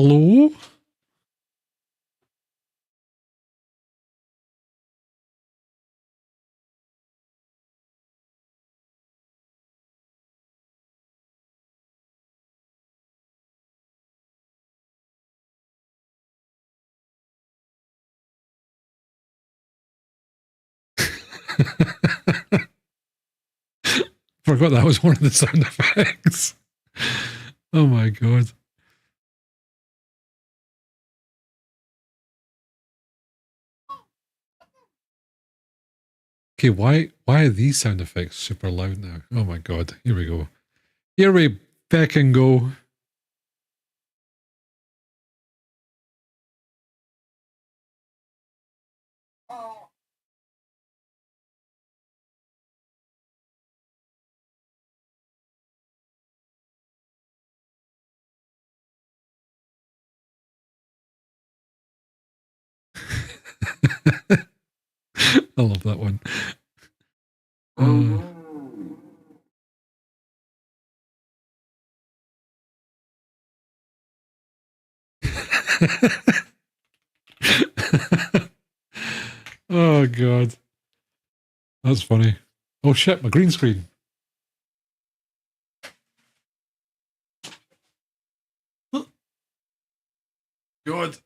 Hello? Forgot that was one of the sound effects. Oh my god. Okay, why are these sound effects super loud now? Oh my god, here we go. Here we feckin' go. I love that one. Oh god. That's funny. Oh shit, my green screen. God.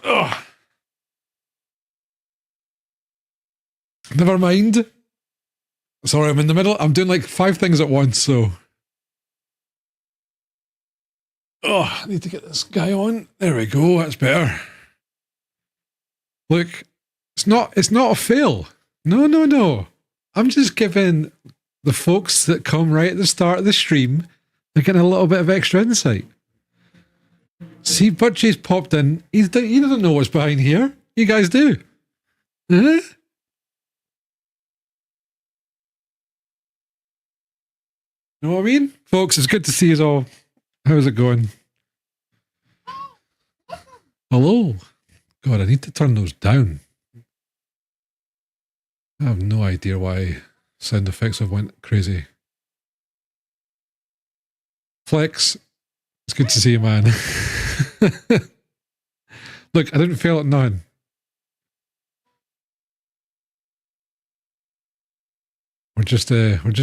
Oh. Never mind. Sorry, I'm in the middle. I'm doing like 5 things at once, so. Oh, I need to get this guy on. There we go. That's better. Look, it's not a fail. No. I'm just giving the folks that come right at the start of the stream, they're getting a little bit of extra insight. See, Butchie's popped in. He doesn't know what's behind here. You guys do. Huh? Know what I mean? Folks, it's good to see you all. How's it going? Hello? God, I need to turn those down. I have no idea why sound effects have went crazy. Flex, it's good to see you, man. Look, I didn't fail at none. We're just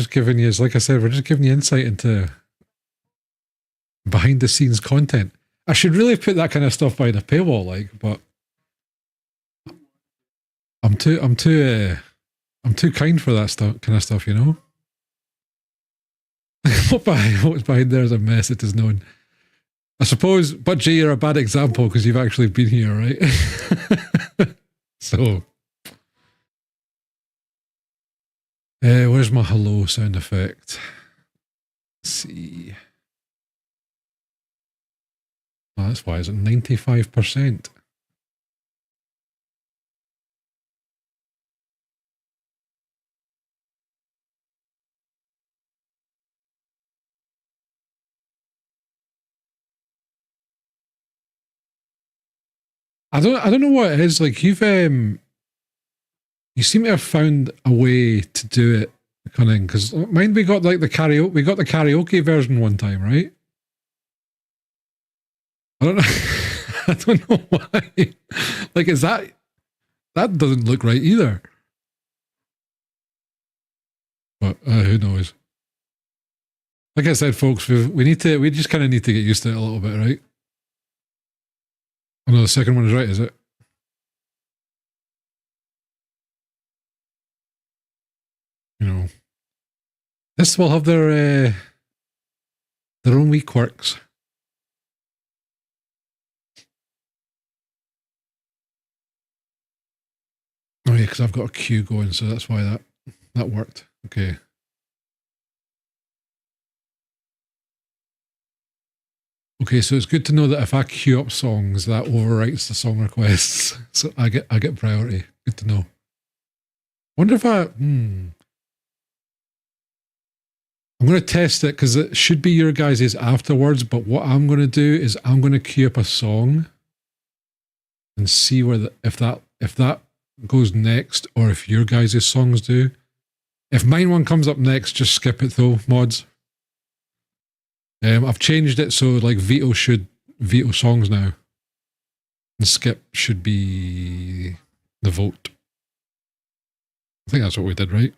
giving you, like I said, we're just giving you insight into behind the scenes content. I should really put that kind of stuff behind a paywall, like, but I'm too kind for that stuff, kind of stuff, you know. What's behind there is a mess. It is known. I suppose, but Jay, you're a bad example because you've actually been here, right? So, where's my hello sound effect? Let's see. Oh, that's why it's at 95%. I don't know what it is. Like you seem to have found a way to do it, Cunning. Because mine, we got like the karaoke version one time, right? I don't know. I don't know why. Like, is that doesn't look right either? But who knows? Like I said, folks, we just kind of need to get used to it a little bit, right? Oh no, the second one is right, is it? You know, this will have their own wee quirks. Oh yeah, because I've got a queue going, so that's why that worked. Okay. Okay, so it's good to know that if I queue up songs, that overwrites the song requests, so I get priority. Good to know. Wonder if I'm going to test it because it should be your guys' afterwards. But what I'm going to do is I'm going to queue up a song and see where if that goes next, or if your guys' songs do. If mine one comes up next, just skip it though, mods. I've changed it so like Vito should veto songs now. And skip should be the vote. I think that's what we did, right?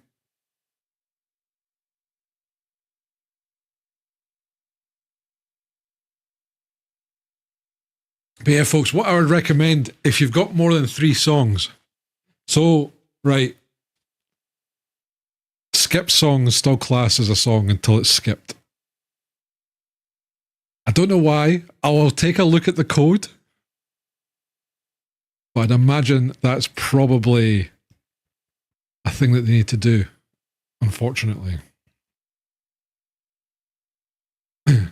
But yeah, folks, what I would recommend if you've got more than 3 songs. So, right. Skip song is still classed as a song until it's skipped. I don't know why. I will take a look at the code. But I'd imagine that's probably a thing that they need to do, unfortunately. I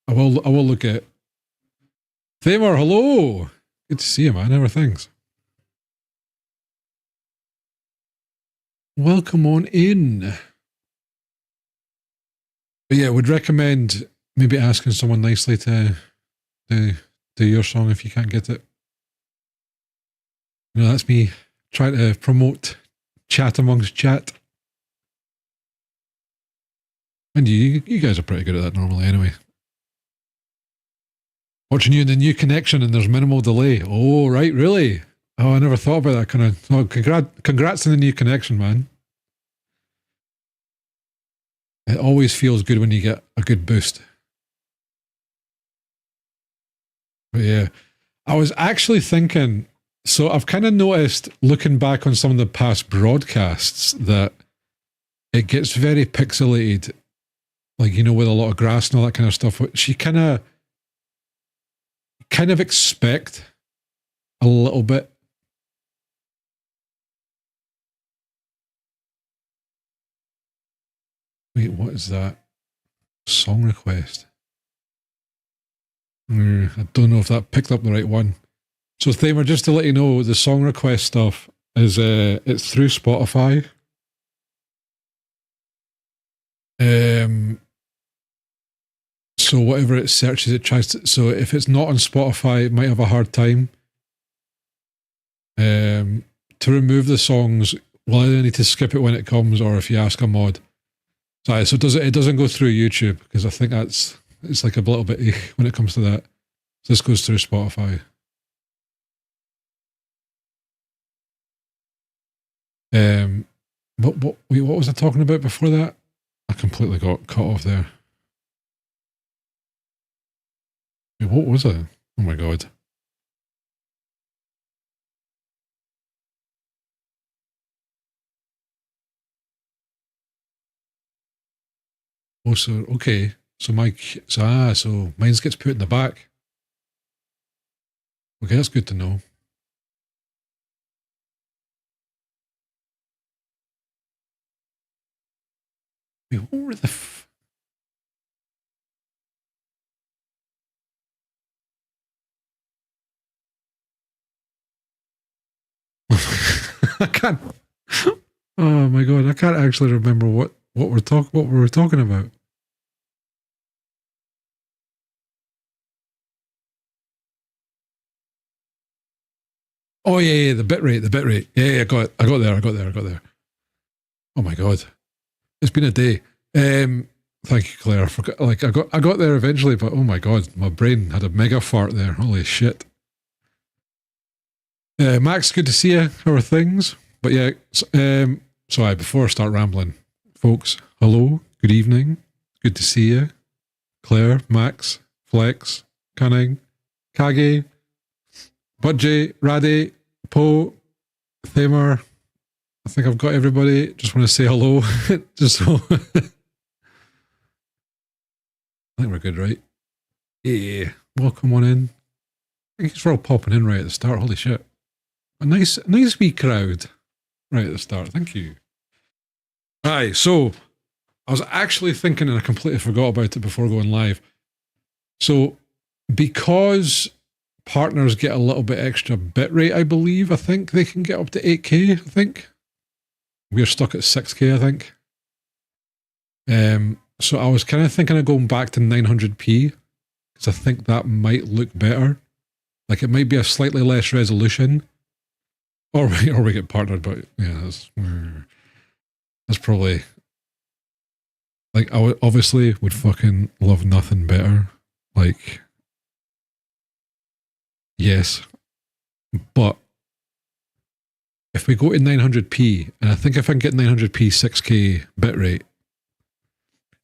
will look at Thamar, hello! Good to see you, man. How are things? Welcome on in. But yeah, would recommend maybe asking someone nicely to do your song if you can't get it. You know, that's me trying to promote chat amongst chat. And you guys are pretty good at that normally anyway. Watching you in the new connection and there's minimal delay. Oh, right, really? Oh, I never thought about that kind of... Oh, congrats on the new connection, man. It always feels good when you get a good boost. But yeah, I was actually thinking... So I've kind of noticed, looking back on some of the past broadcasts, that it gets very pixelated. Like, you know, with a lot of grass and all that kind of stuff, which you kind of expect a little bit. Wait, what is that? Song request. I don't know if that picked up the right one. So Thamer, just to let you know, the song request stuff is it's through Spotify. So whatever it searches, it tries to. So if it's not on Spotify, it might have a hard time. To remove the songs, well, either need to skip it when it comes, or if you ask a mod. So it doesn't go through YouTube, because I think it's like a little bit when it comes to that. So this goes through Spotify. What was I talking about before that? I completely got cut off there. Wait, what was it? Oh my god. Oh, so okay. So mine gets put in the back. Okay, that's good to know. Wait, what were the I can't. Oh my god, I can't actually remember what we were talking about. Oh yeah, the bitrate. Yeah, I got there. Oh my god, it's been a day. Thank you, Claire. I forgot. Like I got there eventually, but oh my god, my brain had a mega fart there. Holy shit. Max, good to see you. How are things? But yeah, sorry, before I start rambling, folks, hello, good evening, good to see you. Claire, Max, Flex, Cunning, Kage, Budgie, Raddy, Poe, Thamer. I think I've got everybody. Just want to say hello. Just so. I think we're good, right? Yeah. Welcome on in. Thanks for all popping in right at the start. Holy shit. A nice wee crowd right at the start. Thank you. Aye, so I was actually thinking, and I completely forgot about it before going live. So because partners get a little bit extra bitrate, I believe, I think they can get up to 8K, I think. We're stuck at 6K, I think. So I was kind of thinking of going back to 900p, because I think that might look better. Like it might be a slightly less resolution. Or we get partnered, but yeah, that's probably... Like, I obviously would fucking love nothing better. Like, Yes, but if we go to 900p, and I think if I can get 900p 6K bitrate,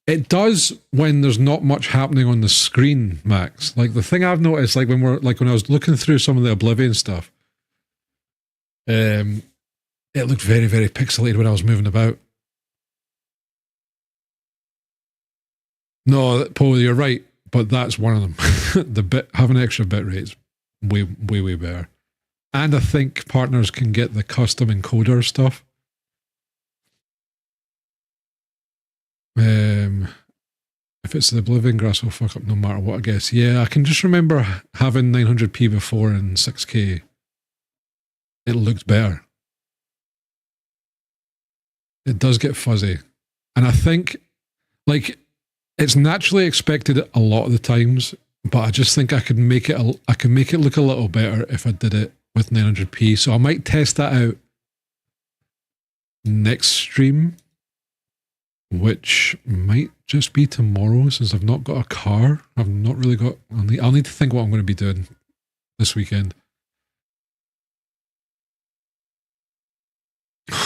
it does when there's not much happening on the screen, Max. Like the thing I've noticed, like when I was looking through some of the Oblivion stuff, it looked very, very pixelated when I was moving about. No, Paul, you're right, but that's one of them. Having extra bit rates way, way, way better. And I think partners can get the custom encoder stuff. If it's the Oblivion grass will fuck up no matter what, I guess. Yeah, I can just remember having 900p before in 6K. It looked better. It does get fuzzy. And I think, like, it's naturally expected a lot of the times, but I just think I could make it look a little better if I did it with 900p. So I might test that out next stream, which might just be tomorrow since I've not got a car. I've not really got. I'll need to think what I'm going to be doing this weekend.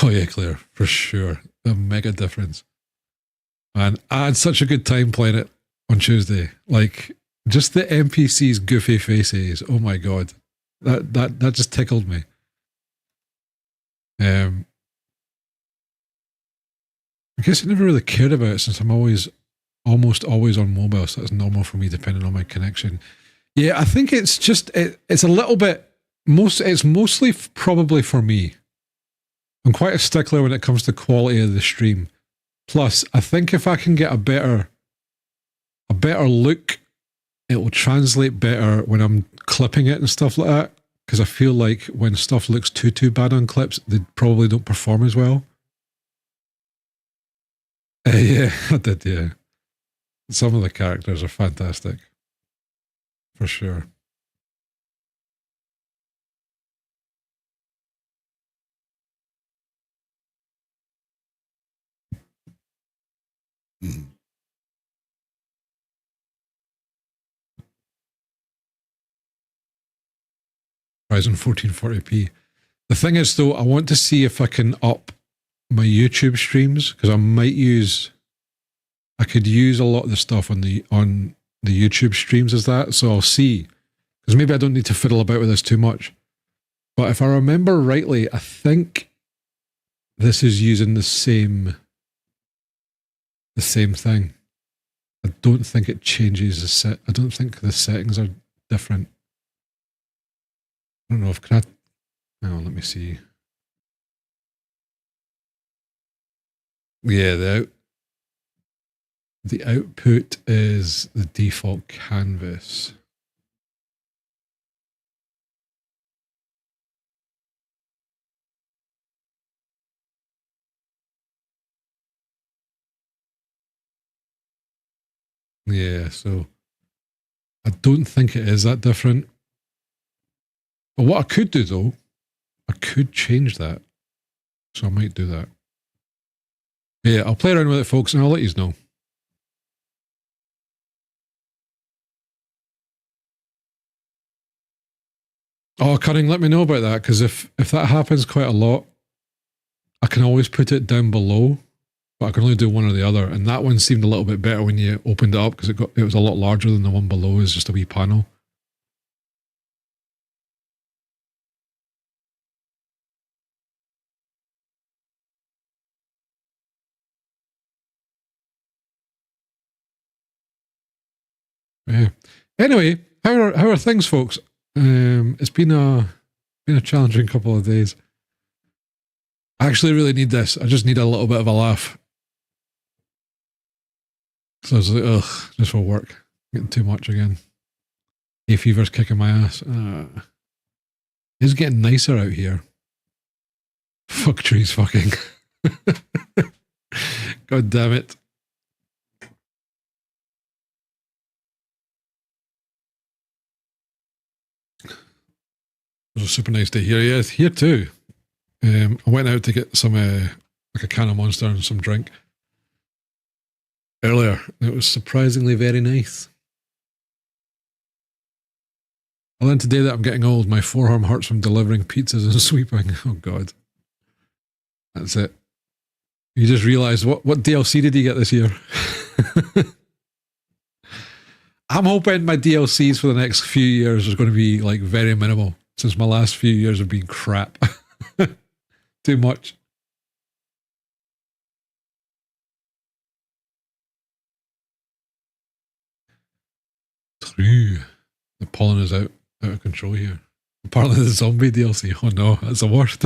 Oh yeah, Claire, for sure. The mega difference. And I had such a good time playing it on Tuesday. Like just the NPC's goofy faces. Oh my god, that just tickled me. I guess I never really cared about it since I'm almost always on mobile, so that's normal for me depending on my connection. Yeah, I think it's just it's a little bit it's mostly probably for me. I'm quite a stickler when it comes to quality of the stream. Plus, I think if I can get a better look, it will translate better when I'm clipping it and stuff like that. Because I feel like when stuff looks too bad on clips, they probably don't perform as well. Yeah, I did, yeah. Some of the characters are fantastic. For sure. Ryzen 1440p. The thing is, though, I want to see if I can up my YouTube streams because I could use a lot of the stuff on the YouTube streams as that. So I'll see because maybe I don't need to fiddle about with this too much. But if I remember rightly, I think this is using the same thing. I don't think it changes the set. I don't think the settings are different. I don't know if can I. Oh, let me see. Yeah, the output is the default canvas. Yeah, so I don't think it is that different. But what I could do though, I could change that. So I might do that. Yeah, I'll play around with it, folks, and I'll let you know. Oh, Cunning, let me know about that, because if that happens quite a lot, I can always put it down below, but I can only do one or the other. And that one seemed a little bit better when you opened it up because it was a lot larger than the one below. Is just a wee panel. Yeah. Anyway, how are things, folks? It's been a challenging couple of days. I actually really need this. I just need a little bit of a laugh. So I was like, ugh, just for work. Getting too much again. Hay fever's kicking my ass. It's getting nicer out here. Fuck trees fucking. God damn it. It was a super nice day here. Yeah, here too. I went out to get some, like a can of Monster and some drink earlier. It was surprisingly very nice. I learned today that I'm getting old. My forearm hurts from delivering pizzas and sweeping. Oh, God. That's it. You just realised, what DLC did you get this year? I'm hoping my DLCs for the next few years are going to be like very minimal, since my last few years have been crap. Too much. True. The pollen is out of control here. Apparently the zombie DLC. Oh no, that's the worst.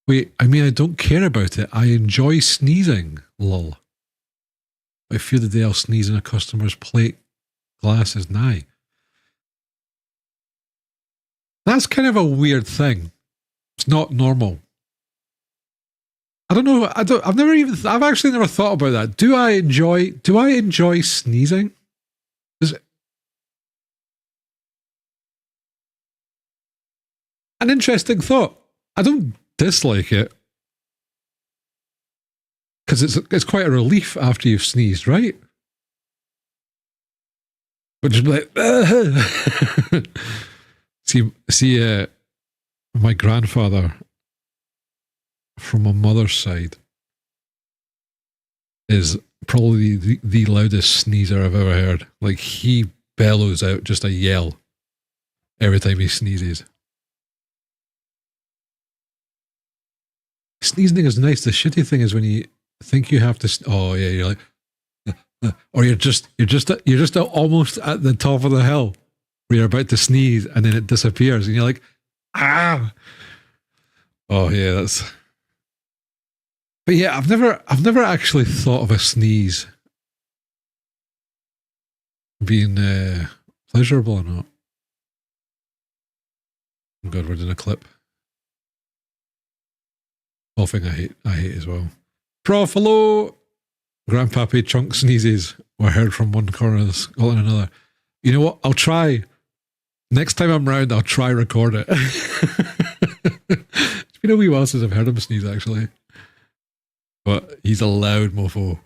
Wait, I mean, I don't care about it. I enjoy sneezing, lol. I fear the day I'll sneeze in a customer's plate glass is nigh. That's kind of a weird thing. It's not normal. I don't know. I've actually never thought about that. Do I enjoy sneezing? Is it an interesting thought? I don't dislike it, because it's quite a relief after you've sneezed, right? But just like see, my grandfather from my mother's side is probably the loudest sneezer I've ever heard. Like, he bellows out just a yell every time he sneezes. Sneezing is nice. The shitty thing is when you think you have to. Oh yeah, you're like, or you're just almost at the top of the hill where you're about to sneeze, and then it disappears, and you're like, ah. Oh yeah, that's. But yeah, I've never actually thought of a sneeze being pleasurable or not. Oh God, we're doing a clip. Coughing, I hate as well. Profilo! Grandpappy chunk sneezes were heard from one corner of the skull and another. You know what? I'll try. Next time I'm round, I'll try record it. It's been a wee while since I've heard him sneeze, actually. But he's a loud mofo.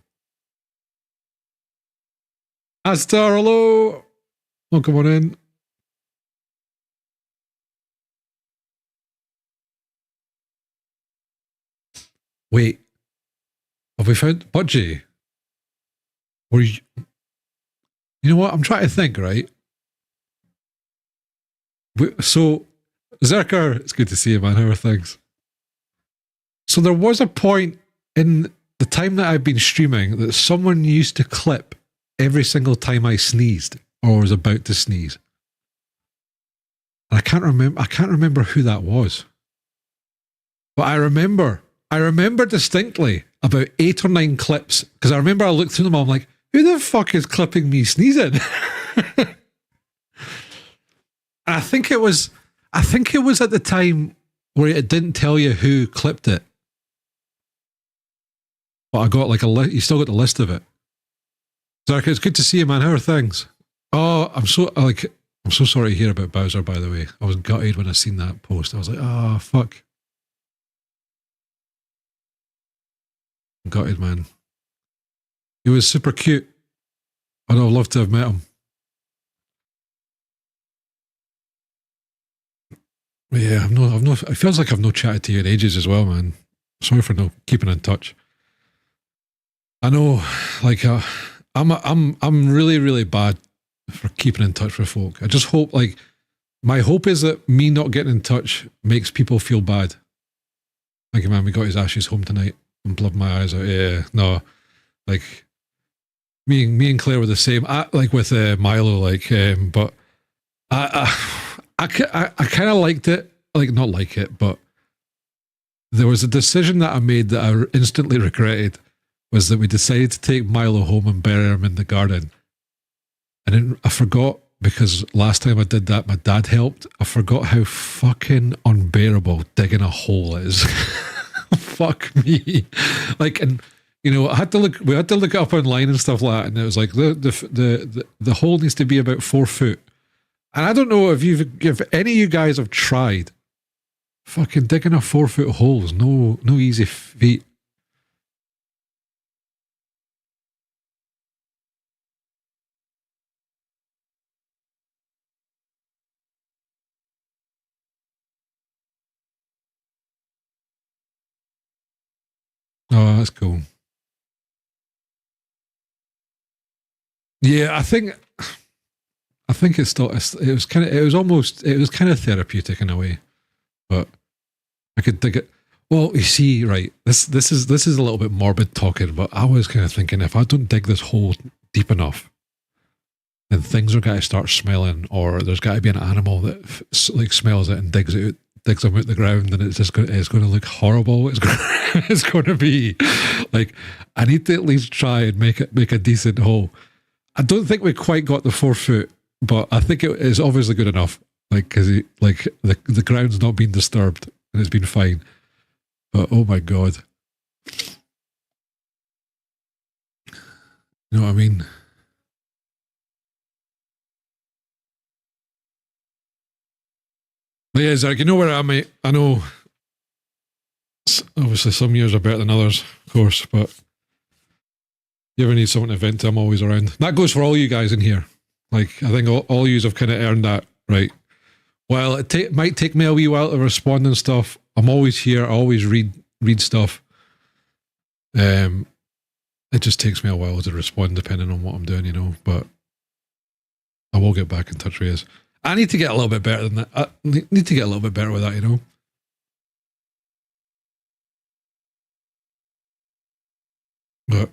Astar, hello! Welcome on in. Wait. Have we found Budgie? Were you know what? I'm trying to think, right? So, Zerker, it's good to see you, man. How are things? So there was a point in the time that I've been streaming that someone used to clip every single time I sneezed or was about to sneeze. And I can't remember who that was. But I remember distinctly about 8 or 9 clips, because I remember I looked through them all, I'm like, who the fuck is clipping me sneezing? And I think it was at the time where it didn't tell you who clipped it. But I got like you still got the list of it. Zarka, it's good to see you, man. How are things? Oh, I'm so sorry to hear about Bowser, by the way. I was gutted when I seen that post. I was like, oh, fuck. I'm gutted, man. He was super cute. I'd have loved to have met him. But yeah, it feels like I've no chatted to you in ages as well, man. Sorry for no keeping in touch. I know, like, I'm really, really bad for keeping in touch with folk. I just hope, like, my hope is that me not getting in touch makes people feel bad. Thank you, man. We got his ashes home tonight. I'm blubbing my eyes out. Yeah, no, like, me and Claire were the same. Like with Milo, like, but I kind of liked it. Like, not like it, but there was a decision that I made that I instantly regretted. Was that we decided to take Milo home and bury him in the garden. And then I forgot, because last time I did that, my dad helped. I forgot how fucking unbearable digging a hole is. Fuck me. Like, and you know, we had to look it up online and stuff like that, and it was like the hole needs to be about 4 foot. And I don't know if any of you guys have tried fucking digging a 4 foot hole. Is no easy feat. Oh, that's cool. Yeah, I think it's still it was kind of it was kind of therapeutic in a way, but I could dig it. Well, you see, right, this is a little bit morbid talking, but I was kind of thinking if I don't dig this hole deep enough, then things are going to start smelling, or there's got to be an animal that like smells it and digs them out the ground, and it's going to look horrible. It's going to be like I need to at least try and make a decent hole. I don't think we quite got the 4 foot, but I think it is obviously good enough. Like because like the ground's not been disturbed and it's been fine. But oh my god, you know what I mean? But yeah, Zach, you know where I'm at. I know obviously some years are better than others, of course, but if you ever need someone to vent to, I'm always around. That goes for all you guys in here. Like, I think all yous have kind of earned that, right? While it might take me a wee while to respond and stuff, I'm always here. I always read stuff. It just takes me a while to respond depending on what I'm doing, you know, but I will get back in touch with you. I need to get a little bit better than that. I need to get a little bit better with that, you know. But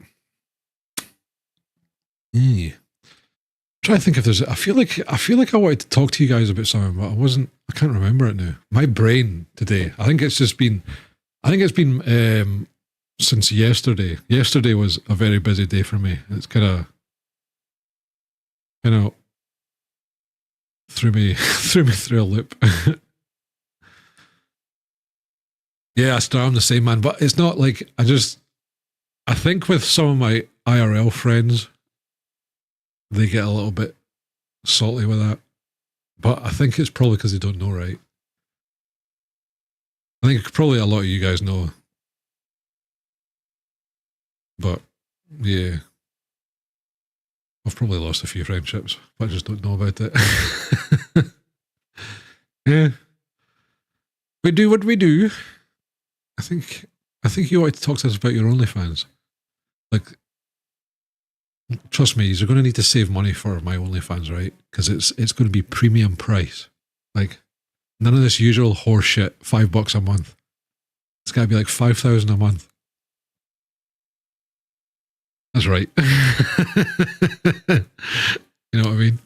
yeah. Try to think if there's. I feel like I wanted to talk to you guys about something, but I wasn't. I can't remember it now. My brain today. I think it's just been. I think it's been since yesterday. Yesterday was a very busy day for me. It's kind of threw me through a loop. Yeah, I'm the same man, but it's not like I think with some of my IRL friends, they get a little bit salty with that. But I think it's probably because they don't know, right? I think probably a lot of you guys know. But yeah, I've probably lost a few friendships, but I just don't know about it. Yeah, we do what we do. I think you wanted to talk to us about your OnlyFans. Like, trust me, you're going to need to save money for my OnlyFans, right? Because it's going to be premium price. Like, none of this usual horse shit. $5 a month. It's got to be like 5,000 a month. That's right. You know what I mean?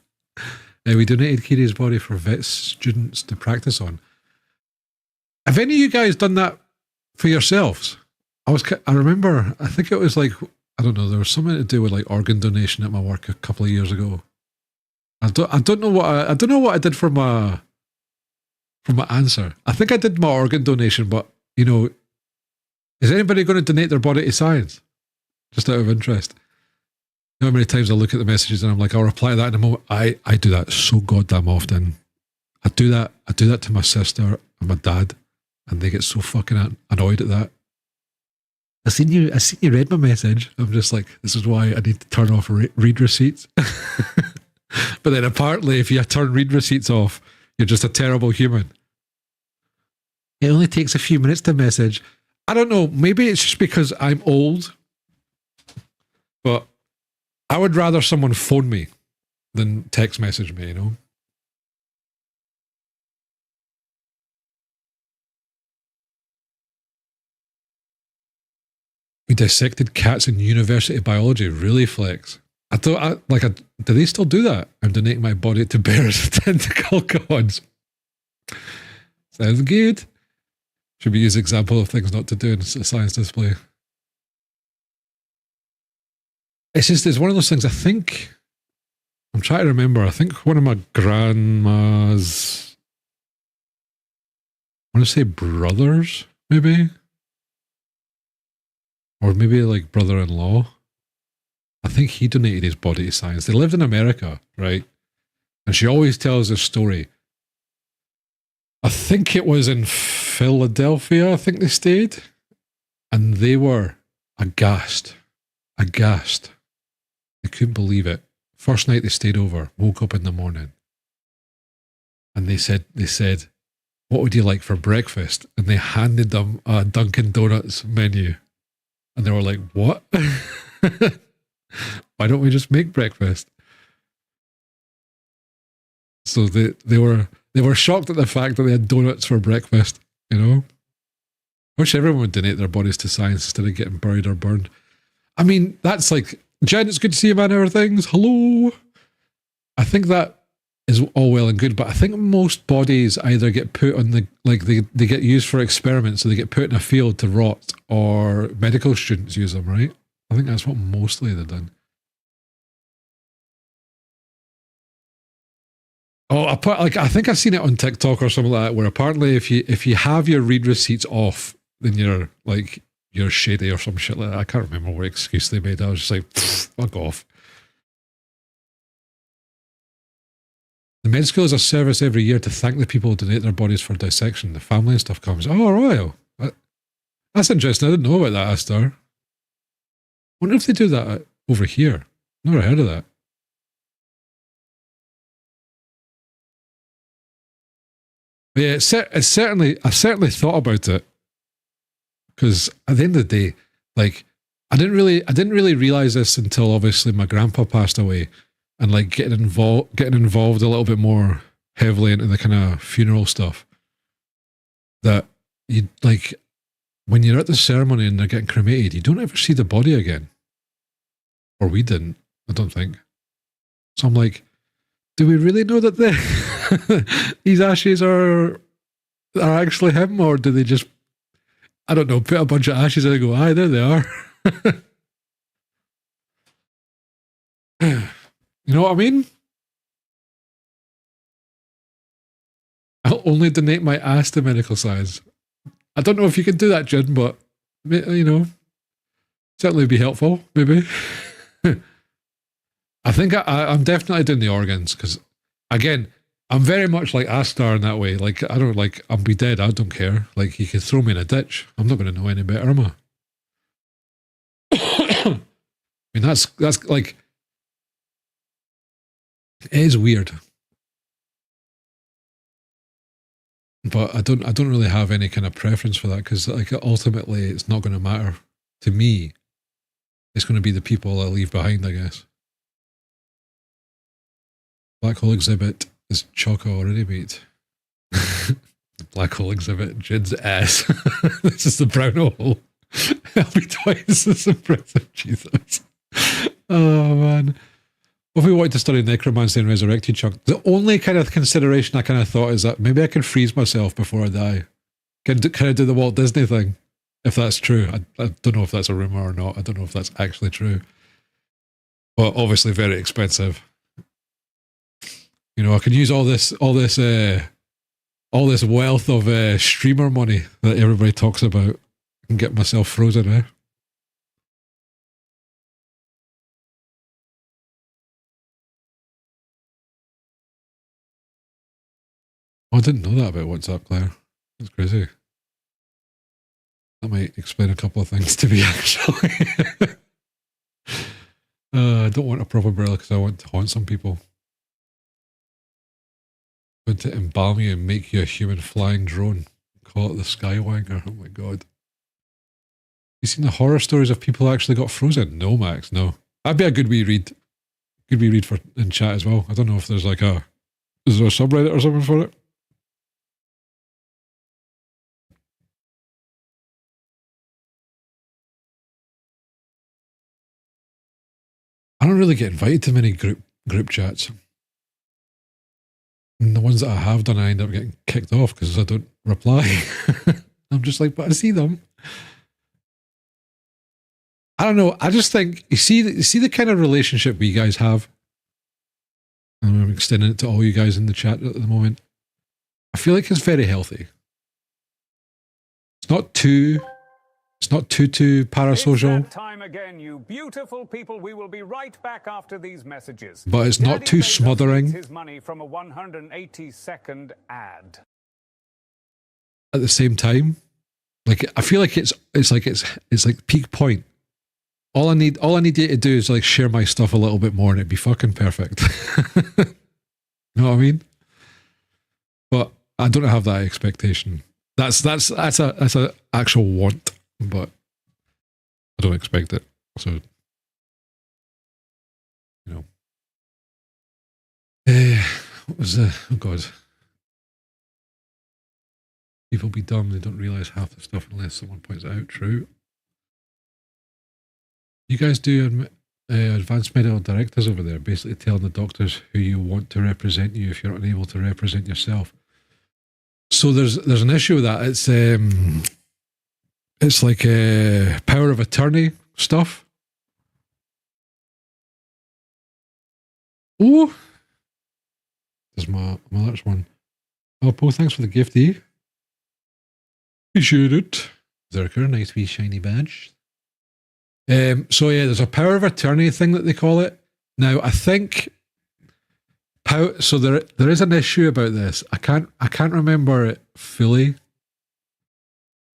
We donated Kiri's body for vet students to practice on. Have any of you guys done that for yourselves? I remember, I think it was like, I don't know, there was something to do with like organ donation at my work a couple of years ago. I don't know what I did for my answer. I think I did my organ donation, but you know, is anybody going to donate their body to science? Just out of interest. You know how many times I look at the messages and I'm like, I'll reply to that in a moment. I do that so goddamn often. I do that to my sister and my dad, and they get so fucking annoyed at that. I seen you read my message. I'm just like, this is why I need to turn off read receipts. But then apparently, if you turn read receipts off, you're just a terrible human. It only takes a few minutes to message. I don't know. Maybe it's just because I'm old, but I would rather someone phone me than text message me, you know? We dissected cats in university biology. Really, Flex? Do they still do that? I'm donating my body to bears tentacle gods. Sounds good. Should we use example of things not to do in a science display? It's one of those things. I think I'm trying to remember. I think one of my grandma's, I want to say brothers, maybe, or maybe like brother-in-law. I think he donated his body to science. They lived in America, right? And she always tells this story. I think it was in Philadelphia, I think they stayed. And they were aghast. Aghast. They couldn't believe it. First night they stayed over, woke up in the morning. And they said, what would you like for breakfast? And they handed them a Dunkin' Donuts menu. And they were like, what? Why don't we just make breakfast? So they were shocked at the fact that they had donuts for breakfast, you know? I wish everyone would donate their bodies to science instead of getting buried or burned. I mean, that's like, Jen, it's good to see you, man. How are things? Hello. I think that is all well and good, but I think most bodies either get put on the, like they get used for experiments, so they get put in a field to rot, or medical students use them, right? I think that's what mostly they're done. Oh, I think I've seen it on TikTok or something like that, where apparently if you have your read receipts off, then you're shady or some shit like that. I can't remember what excuse they made. I was just like, fuck off. The med school is a service every year to thank the people who donate their bodies for dissection. The family and stuff comes. Oh, royal. That's interesting. I didn't know about that, Astar. Wonder if they do that over here. Never heard of that. But yeah, it's certainly. I certainly thought about it, because at the end of the day, like I didn't really realize this until obviously my grandpa passed away, and like getting involved a little bit more heavily into the kind of funeral stuff. That you like when you're at the ceremony and they're getting cremated, you don't ever see the body again. Or we didn't, I don't think. So I'm like, do we really know that these ashes are actually him, or do they just, I don't know, put a bunch of ashes in and go, aye, there they are. You know what I mean? I'll only donate my ass to medical science. I don't know if you can do that, Jin, but, you know, certainly be helpful, maybe. I think I'm definitely doing the organs, because, again, I'm very much like Astar in that way. Like, I don't, like, I'll be dead, I don't care. Like, you can throw me in a ditch. I'm not going to know any better, am I? I mean, that's like, it is weird. But I don't really have any kind of preference for that, because like ultimately it's not going to matter to me. It's going to be the people I leave behind, I guess. Black hole exhibit is Choco already, mate. Black hole exhibit, Jid's ass. This is the brown hole. I'll be twice as impressive, Jesus. Oh man. If we wanted to study necromancy and resurrected Chunk, the only kind of consideration I kind of thought is that maybe I can freeze myself before I die. Can I do the Walt Disney thing? If that's true. I don't know if that's a rumor or not. I don't know if that's actually true. But obviously very expensive. You know, I can use all this wealth of streamer money that everybody talks about and get myself frozen, eh? Oh, I didn't know that about WhatsApp, Claire. That's crazy. That might explain a couple of things to me, actually. I don't want a proper umbrella because I want to haunt some people. I want to embalm you and make you a human flying drone. Call it the Skywanger. Oh my god. You seen the horror stories of people who actually got frozen? No, Max, no. That'd be a good wee read. Good wee read for in chat as well. I don't know if there's like is there a subreddit or something for it? I don't really get invited to many group chats. And the ones that I have done, I end up getting kicked off because I don't reply. I'm just like, but I see them. I don't know. I just think you see the kind of relationship we guys have. And I'm extending it to all you guys in the chat at the moment. I feel like it's very healthy. It's not too parasocial. It's that time again, you beautiful people. We will be right back after these messages. But it's not too smothering. His money from a 180-second ad. At the same time, like I feel like it's like peak point. All I need you to do is like share my stuff a little bit more, and it'd be fucking perfect. You know what I mean? But I don't have that expectation. That's a actual want, but I don't expect it. So, you know. What was the... Oh, God. People be dumb. They don't realise half the stuff unless someone points it out. True. You guys do advanced medical directives over there, basically telling the doctors who you want to represent you if you're unable to represent yourself. So there's an issue with that. It's like a power of attorney stuff. Oh, there's my last one. Oh, Paul, thanks for the gifty. Appreciate it. Zerker, nice wee shiny badge. So yeah, there's a power of attorney thing that they call it. Now I think so there is an issue about this. I can't remember it fully.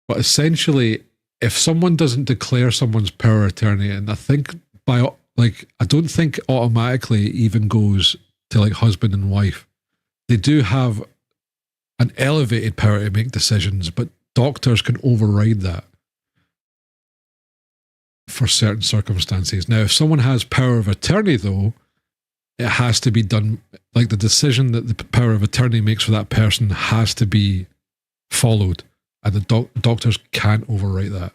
But essentially, if someone doesn't declare someone's power of attorney, and I think I don't think automatically even goes to like husband and wife. They do have an elevated power to make decisions, but doctors can override that for certain circumstances. Now, if someone has power of attorney, though, it has to be done, like the decision that the power of attorney makes for that person has to be followed, and the doctors can't overwrite that.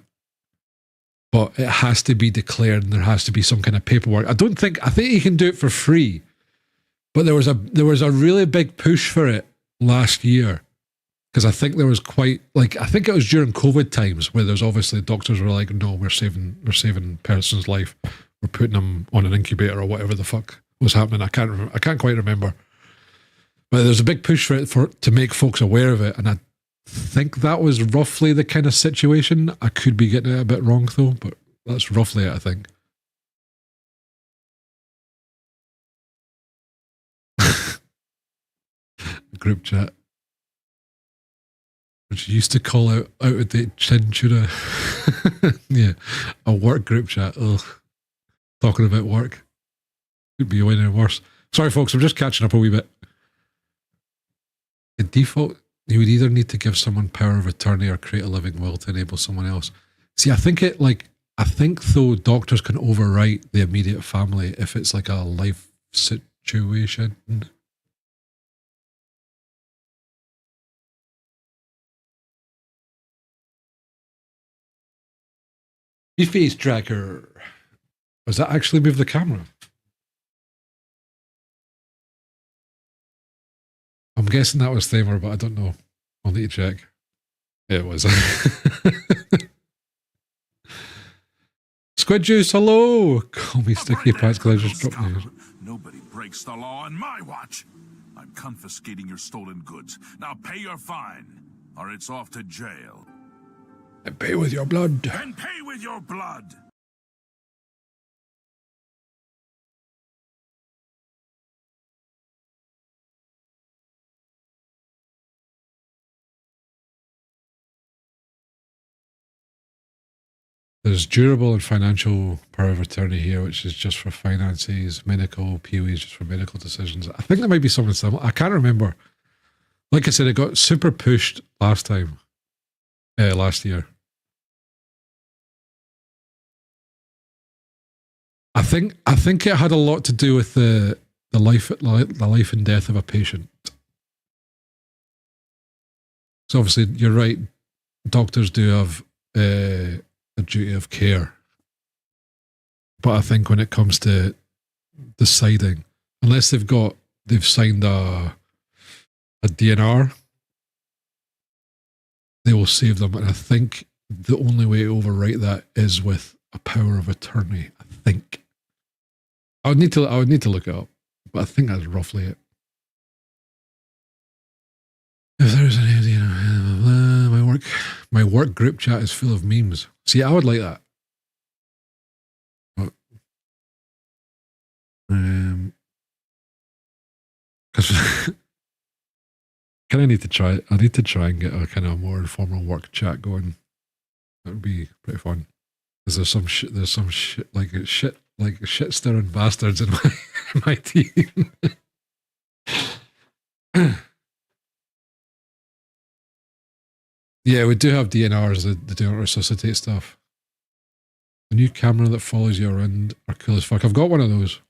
But it has to be declared, and there has to be some kind of paperwork. I think you can do it for free, but there was a really big push for it last year. Because I think there was I think it was during COVID times where there's obviously doctors were like, no, we're saving person's life. We're putting them on an incubator or whatever the fuck was happening. I can't quite remember. But there's a big push for it to make folks aware of it. And I think that was roughly the kind of situation. I could be getting it a bit wrong though, but that's roughly it, I think. Group chat. Which used to call out of date chin tuna. Yeah, a work group chat. Ugh. Talking about work. Could be any worse. Sorry, folks, I'm just catching up a wee bit. The default, you would either need to give someone power of attorney or create a living will to enable someone else. See, I think though doctors can overwrite the immediate family if it's like a life situation. Your face tracker. Does that actually move the camera? I'm guessing that was Thamer, but I don't know. I'll need to check. Yeah, it was. Squid Juice, hello! Call me Sticky Pants because I just dropped my... Nobody breaks the law on my watch. I'm confiscating your stolen goods. Now pay your fine, or it's off to jail. And pay with your blood. And pay with your blood. There's durable and financial power of attorney here, which is just for finances. Medical, POE is just for medical decisions. I think there might be something similar. I can't remember. Like I said, it got super pushed last year. I think it had a lot to do with the life and death of a patient. So obviously, you're right. Doctors do have a duty of care, but I think when it comes to deciding, unless they've signed a DNR, they will save them. And I think the only way to overwrite that is with a power of attorney. I think. I would need to look it up, but I think that's roughly it. If there's any idea, my work group chat is full of memes. See, I would like that. But, I need to try and get a kind of more informal work chat going. That would be pretty fun. Because there's some shit shit stirring bastards in my team. Yeah, we do have DNRs that don't resuscitate stuff. The new camera that follows you around are cool as fuck. I've got one of those.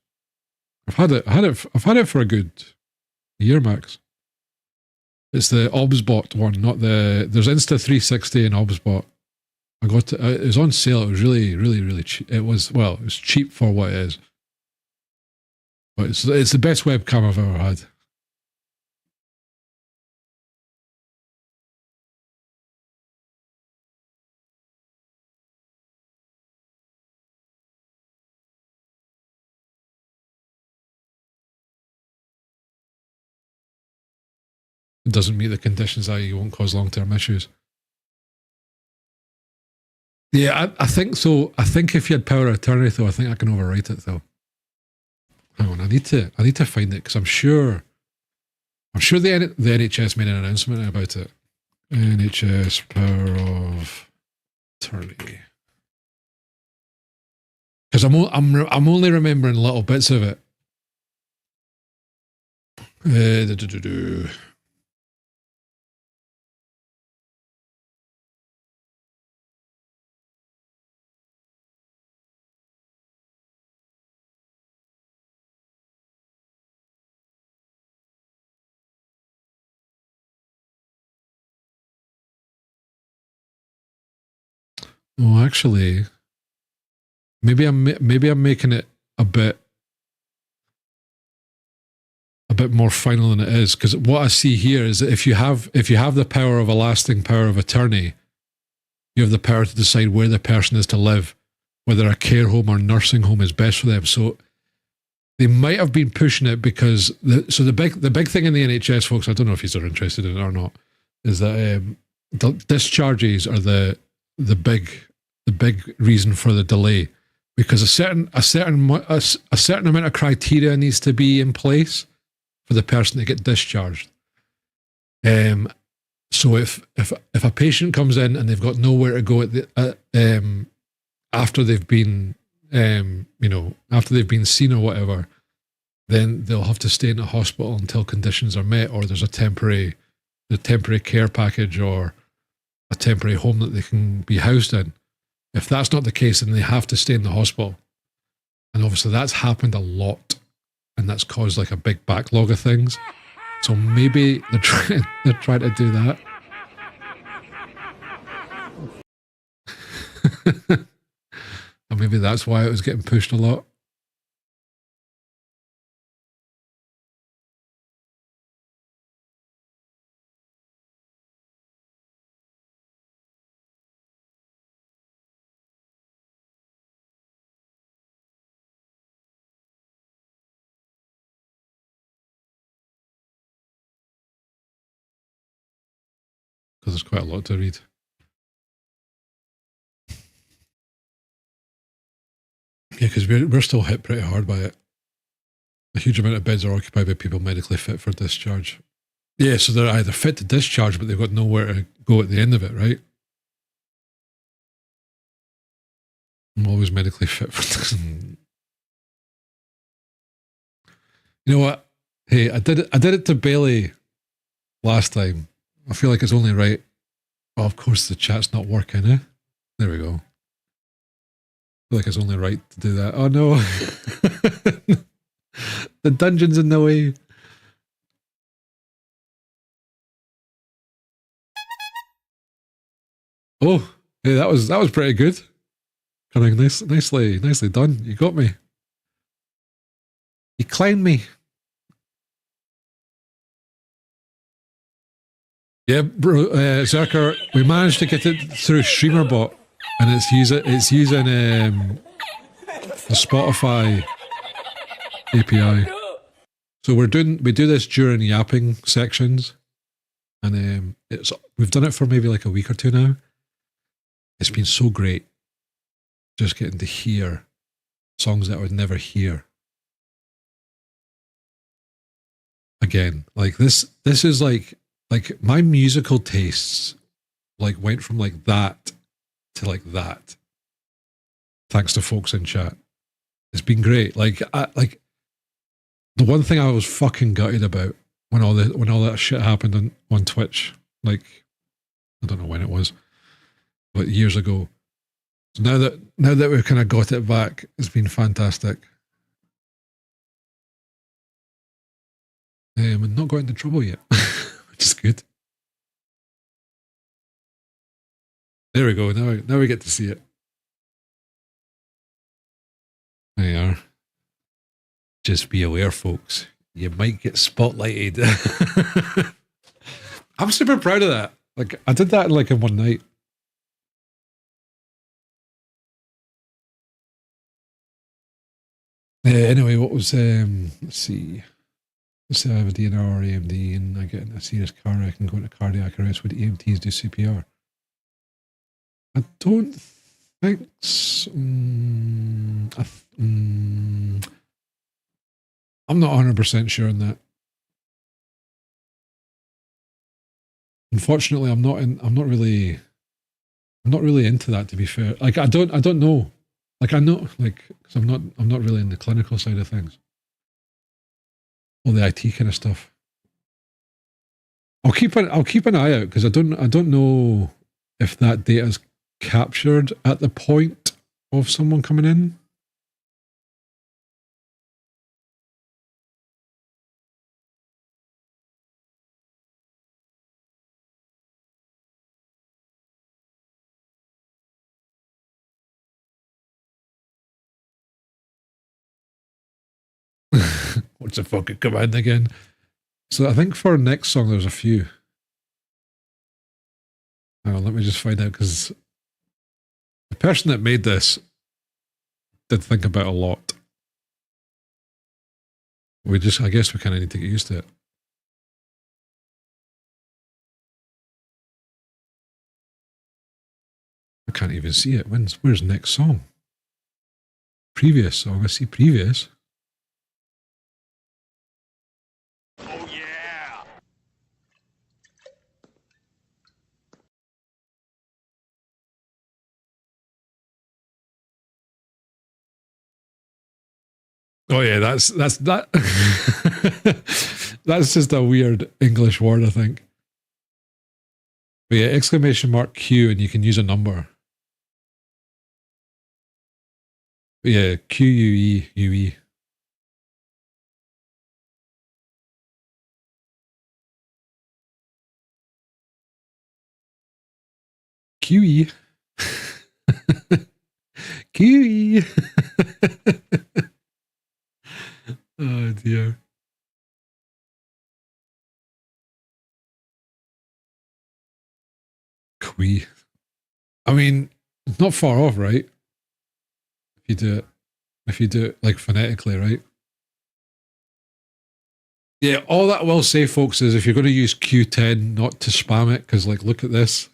I've had it for a good year max. It's the OBSBot one, not the. There's Insta360 and OBSBot. I got it was on sale. It was really cheap. It was cheap for what it is. But it's the best webcam I've ever had. It doesn't meet the conditions, i.e. won't cause long-term issues. Yeah, I think so. I think if you had power of attorney, though, I think I can overwrite it, though. Hang on, I need to find it because I'm sure the NHS made an announcement about it. NHS power of attorney. Because I'm only remembering little bits of it. Oh, actually, maybe I'm making it a bit more final than it is, because what I see here is that if you have the power of a lasting power of attorney, you have the power to decide where the person is to live, whether a care home or nursing home is best for them. So they might have been pushing it because the big thing in the NHS, folks, I don't know if you're interested in it or not, is that the discharges are the big reason for the delay, because a certain amount of criteria needs to be in place for the person to get discharged. So if a patient comes in and they've got nowhere to go after they've been after they've been seen or whatever, then they'll have to stay in a hospital until conditions are met, or there's a temporary care package or a temporary home that they can be housed in. If that's not the case, then they have to stay in the hospital. And obviously that's happened a lot, and that's caused like a big backlog of things. So maybe they're trying to do that. And maybe that's why it was getting pushed a lot. Because there's quite a lot to read. Yeah, because we're still hit pretty hard by it. A huge amount of beds are occupied by people medically fit for discharge. Yeah, so they're either fit to discharge, but they've got nowhere to go at the end of it, right? I'm always medically fit for this. You know what? Hey, I did it to Bailey last time. I feel like it's only right. Oh, of course the chat's not working, eh? There we go. I feel like it's only right to do that. Oh no. The dungeon's in the way. Oh, hey, that was pretty good. Kind of nicely done. You got me. You climbed me. Yeah, bro, Zerker, we managed to get it through StreamerBot, and it's using the Spotify API. So we do this during yapping sections, and we've done it for maybe like a week or two now. It's been so great, just getting to hear songs that I would never hear again. Like this is like my musical tastes like went from like that to like that, thanks to folks in chat. It's been great. Like the one thing I was fucking gutted about when all that shit happened on Twitch, like I don't know when it was, but years ago. So now that we've kind of got it back, it's been fantastic. And not got into trouble yet, which is good. There we go. Now we get to see it. There you are. Just be aware, folks. You might get spotlighted. I'm super proud of that. Like, I did that like in one night. Anyway, what was let's see. Let's say I have a DNR or AMD and I get in a serious car wreck and go into cardiac arrest. Would EMTs do CPR? I don't think so. I'm not 100% sure on that. Unfortunately, I'm not really into that, to be fair. Like, I don't know. Like, I know, like, because I'm not really in the clinical side of things. All the IT kind of stuff. I'll keep an eye out because I don't know if that data is captured at the point of someone coming in. What's the fucking command again? So I think for our next song, there's a few. Let me just find out because the person that made this did think about a lot. I guess we kind of need to get used to it. I can't even see it. Where's next song? Previous song. I see previous. Oh, yeah! Oh yeah, that's that. That's just a weird English word, I think. But yeah, exclamation mark Q, and you can use a number. But yeah, QUE. QE. QE. Oh dear. Quee. I mean, it's not far off, right? If you do it like phonetically, right? Yeah, all that I will say, folks, is if you're going to use Q10, not to spam it, because like, look at this.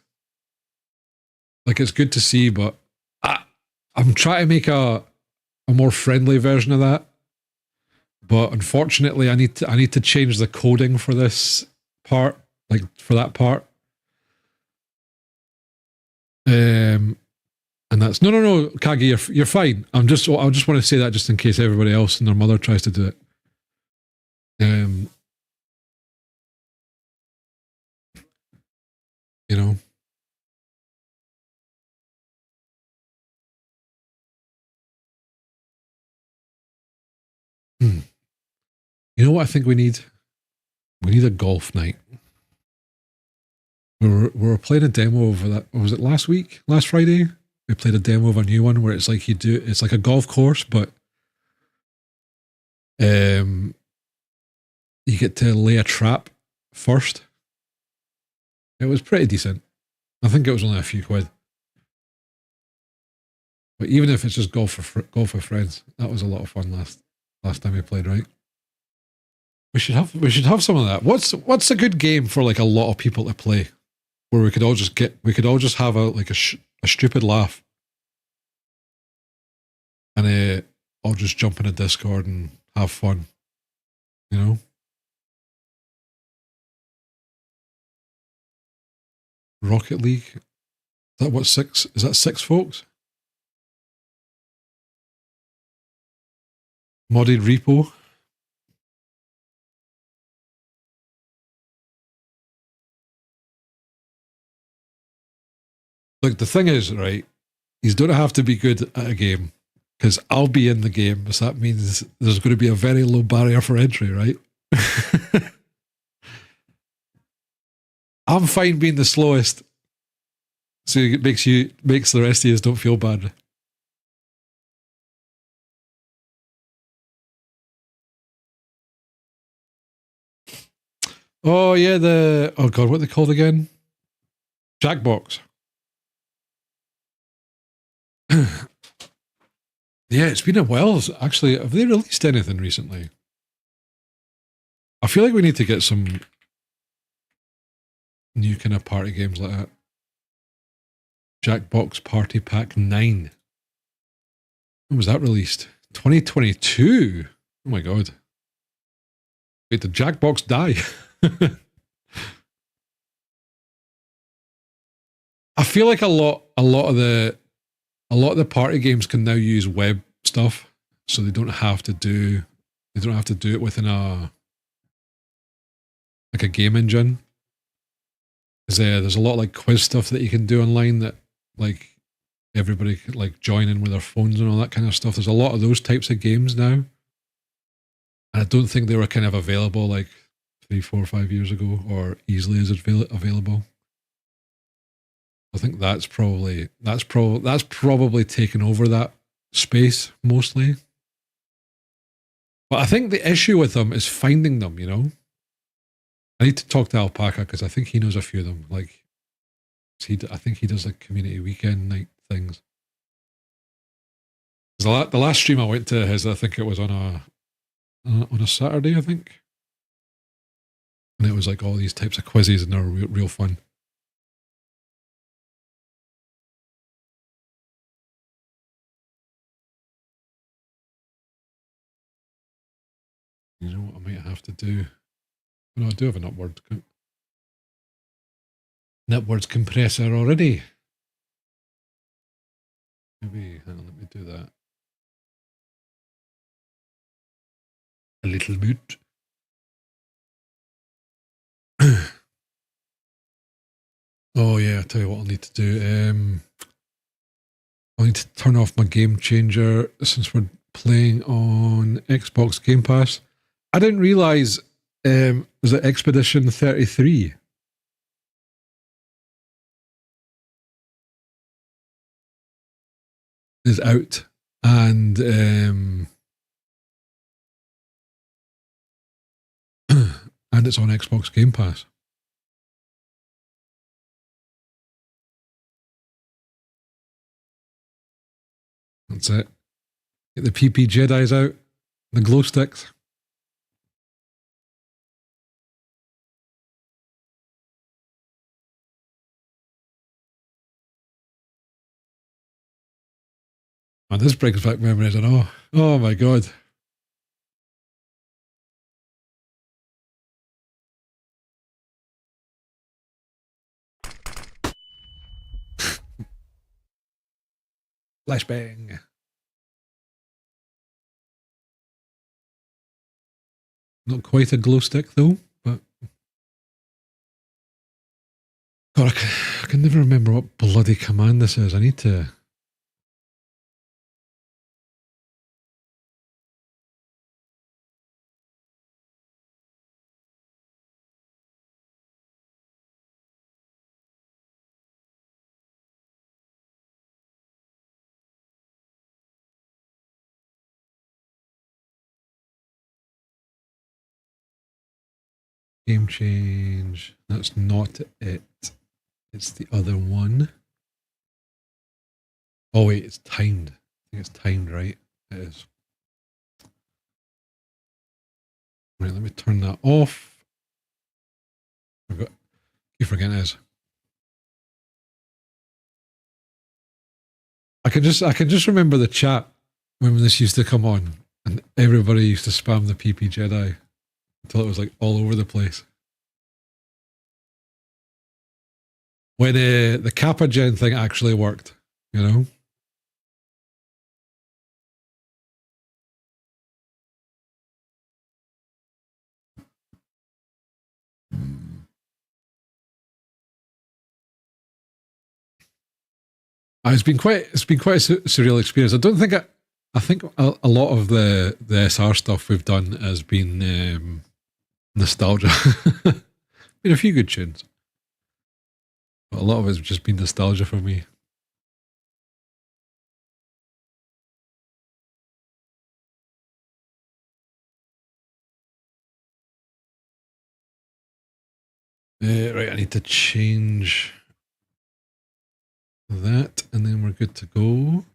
Like, it's good to see, but I'm trying to make a more friendly version of that. But unfortunately, I need to change the coding for this part, like for that part. And that's no, Kagi, you're fine. I just want to say that just in case everybody else and their mother tries to do it. You know. You know what I think we need? We need a golf night. We were playing a demo of that. Was it last week? Last Friday? We played a demo of a new one where it's like it's like a golf course, but you get to lay a trap first. It was pretty decent. I think it was only a few quid. But even if it's just golf with friends, that was a lot of fun last time we played, right? We should have some of that. What's a good game for like a lot of people to play, where we could all just have a stupid laugh, and all just jump in a Discord and have fun, you know. Rocket League. Is that what six? Is that six folks? Modded repo. Like the thing is, right? You don't have to be good at a game, because I'll be in the game, so that means there's going to be a very low barrier for entry, right? I'm fine being the slowest, so it makes the rest of you don't feel bad. Oh yeah, oh god, what are they called again? Jackbox. Yeah, it's been a while. Actually, have they released anything recently? I feel like we need to get some new kind of party games like that. Jackbox Party Pack 9. When was that released? 2022. Oh my god. Wait, did Jackbox die? I feel like a lot of the party games can now use web stuff, so they don't have to do it within a game engine. There's a lot of like quiz stuff that you can do online that like everybody could like join in with their phones and all that kind of stuff. There's a lot of those types of games now, and I don't think they were kind of available like 3, 4, 5 years ago, or easily as available. I think that's probably taken over that space mostly. But I think the issue with them is finding them, you know? I need to talk to Alpaca because I think he knows a few of them. Like, I think he does like community weekend night things. The last stream I went to his, I think it was on a Saturday, I think. And it was like all these types of quizzes, and they were real fun. You know what I might have to do? No, I do have an upwards compressor already. Maybe, hang on, let me do that. A little bit. Oh yeah, I'll tell you what I'll need to do. I'll need to turn off my game changer since we're playing on Xbox Game Pass. I didn't realise, was it Expedition 33? Is out, and and it's on Xbox Game Pass. That's it. Get the PP Jedis out, the glow sticks. And this brings back memories, and oh my god. Flashbang. Not quite a glow stick though, but God, I can never remember what bloody command this is. I need to. Game change. That's not it. It's the other one. Oh wait, it's timed. I think it's timed, right? It is. Right, let me turn that off. You forget it is. I can just remember the chat when this used to come on, and everybody used to spam the PP Jedi until it was like all over the place. When the Kappa Gen thing actually worked, you know? It's been quite a surreal experience. I don't think I think a lot of the SR stuff we've done has been nostalgia. Been a few good tunes, but a lot of it's just been nostalgia for me. Right, I need to change that, and then we're good to go.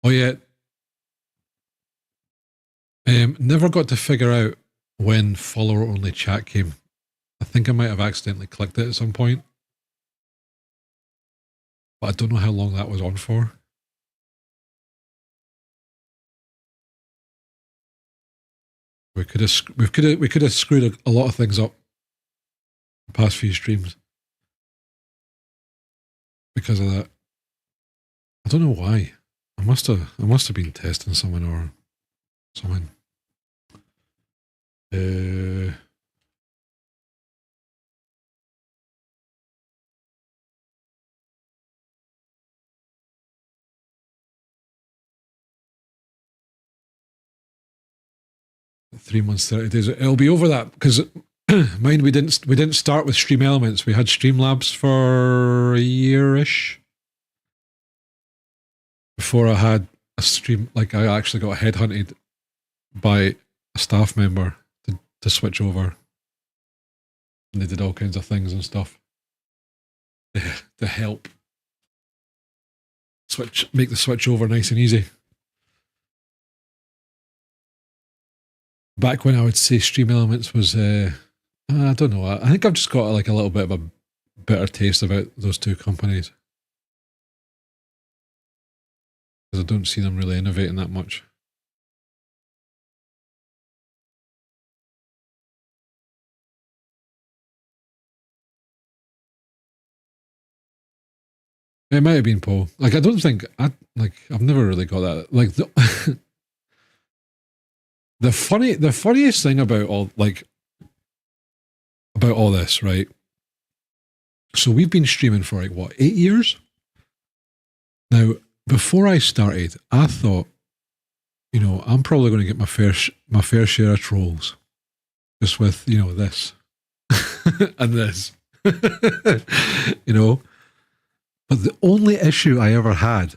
Oh yeah. Never got to figure out when follower only chat came. I think I might have accidentally clicked it at some point, but I don't know how long that was on for. We could have screwed a lot of things up the past few streams because of that. I don't know why. I must have been testing someone or something. 3 months, 30 days. It'll be over that because mind we didn't start with Stream Elements. We had Streamlabs for a year-ish before I had a stream. Like I actually got headhunted by a staff member to switch over, and they did all kinds of things and stuff to help make the switch over nice and easy. Back when I would say Stream Elements was, I don't know. I think I've just got like a little bit of a bitter taste about those two companies because I don't see them really innovating that much. It might have been Paul. Like I don't think I've never really got that. Like the funniest thing about all this, right? So we've been streaming for like what, 8 years? Now, before I started, I thought, you know, I'm probably going to get my fair share of trolls, just with, you know, this and this, you know. But the only issue I ever had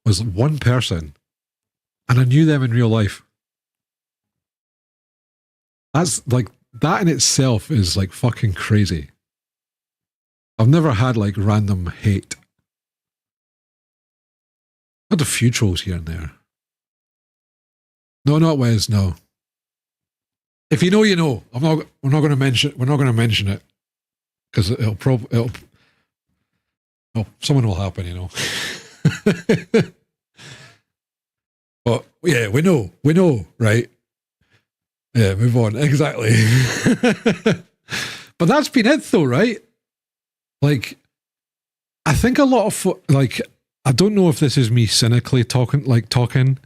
was one person, and I knew them in real life. That's like, that in itself is like fucking crazy. I've never had like random hate. I had a few trolls here and there. No, not Wes. No. If you know, you know. We're not going to mention it because someone will happen, you know. But yeah, we know, right? Yeah, move on. Exactly. But that's been it though, right? Like, I think a lot of, like, I don't know if this is me cynically talking, and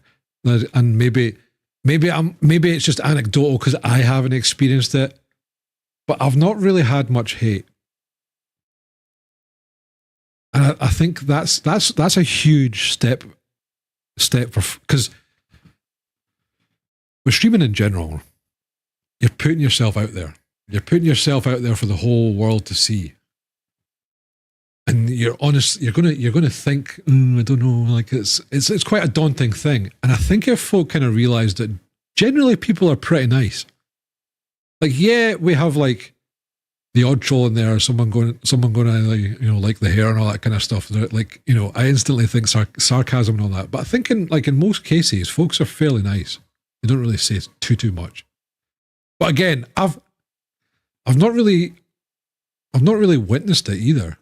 maybe it's just anecdotal because I haven't experienced it, but I've not really had much hate. And I think that's a huge step for, because with streaming in general, you're putting yourself out there. You're putting yourself out there for the whole world to see. And you're honest. You're gonna think, I don't know. Like it's quite a daunting thing. And I think if folk kind of realize that generally people are pretty nice. Like, yeah, we have like the odd troll in there, someone going to like, you know, like the hair and all that kind of stuff. They're like, you know, I instantly think sarcasm and all that. But I think in most cases, folks are fairly nice. They don't really say too much. But again, I've not really witnessed it either.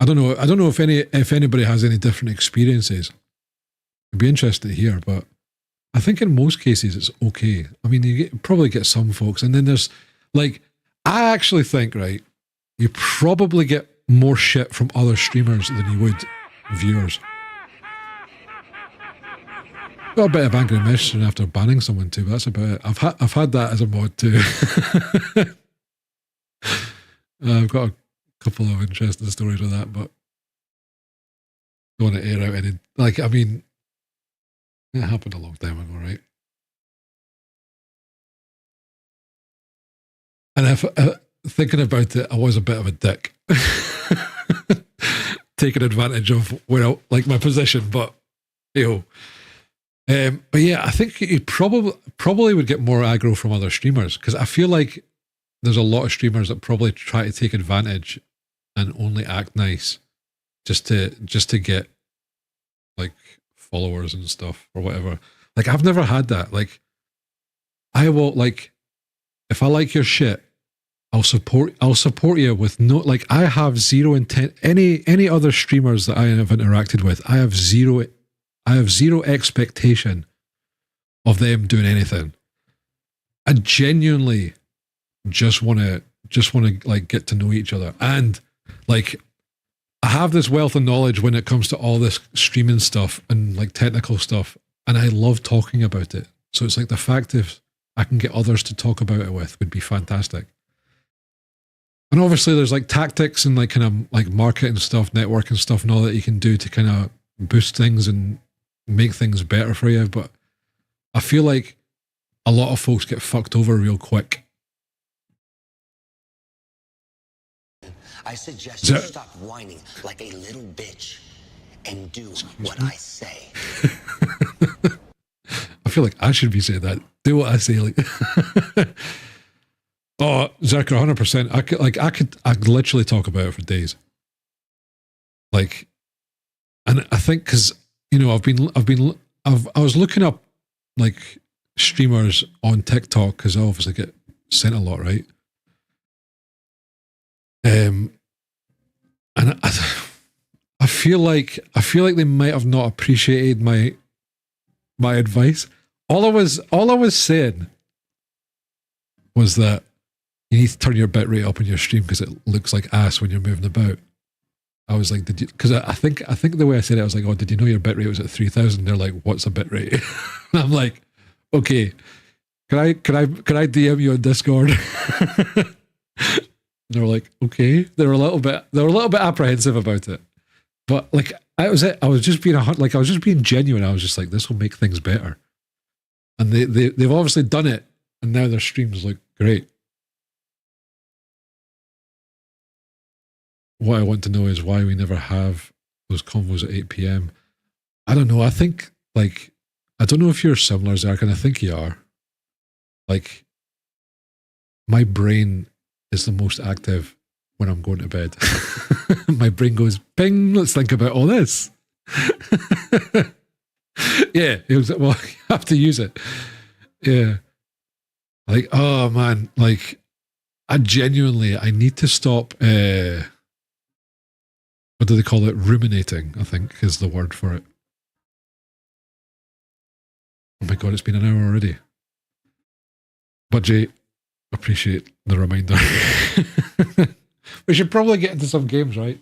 I don't know if anybody has any different experiences. It'd be interesting to hear, but I think in most cases it's okay. I mean, you probably get some folks, and then there's like, I actually think, right, you probably get more shit from other streamers than you would viewers. Got a bit of angry messaging after banning someone too, but that's about it. I've had that as a mod too. I've got a couple of interesting stories with that, but don't want to air out any. Like, I mean, it happened a long time ago, right? And if thinking about it, I was a bit of a dick, taking advantage of like my position. But but yeah, I think you probably would get more aggro from other streamers because I feel like there's a lot of streamers that probably try to take advantage and only act nice just to get like followers and stuff or whatever. Like I've never had that. Like I will like if I like your shit, I'll support you with no like I have zero intent any other streamers that I have interacted with, I have zero expectation of them doing anything. I genuinely just want to like get to know each other. And like I have this wealth of knowledge when it comes to all this streaming stuff and like technical stuff, and I love talking about it. So it's like the fact if I can get others to talk about it with would be fantastic. And obviously there's like tactics and like kind of like marketing stuff, networking stuff and all that you can do to kind of boost things and make things better for you. But I feel like a lot of folks get fucked over real quick. I suggest you stop whining like a little bitch and do what I say. I feel like I should be saying that. Do what I say. Like, oh, Zerker, 100%. I could literally talk about it for days. Like, and I think because I was looking up like streamers on TikTok because I obviously get sent a lot, right? And I feel like they might have not appreciated my advice. All I was saying was that you need to turn your bitrate up on your stream because it looks like ass when you're moving about. I was like, did you? Because I think the way I said it, I was like, oh, did you know your bitrate was at 3,000? They're like, what's a bitrate? And I'm like, okay, can I DM you on Discord? They were like, okay. They were a little bit apprehensive about it, but like I was just being genuine. I was just like, this will make things better, and they've obviously done it, and now their streams look great. What I want to know is why we never have those convos at 8 p.m. I don't know. I think like I don't know if you're similar, Zark, and I think you are. Like my brain is the most active when I'm going to bed. My brain goes, ping, let's think about all this. Yeah, it was, well, you have to use it. Yeah. Like, oh man, like, I need to stop, what do they call it? Ruminating, I think is the word for it. Oh my God, it's been an hour already. But Jay, appreciate the reminder. We should probably get into some games, right?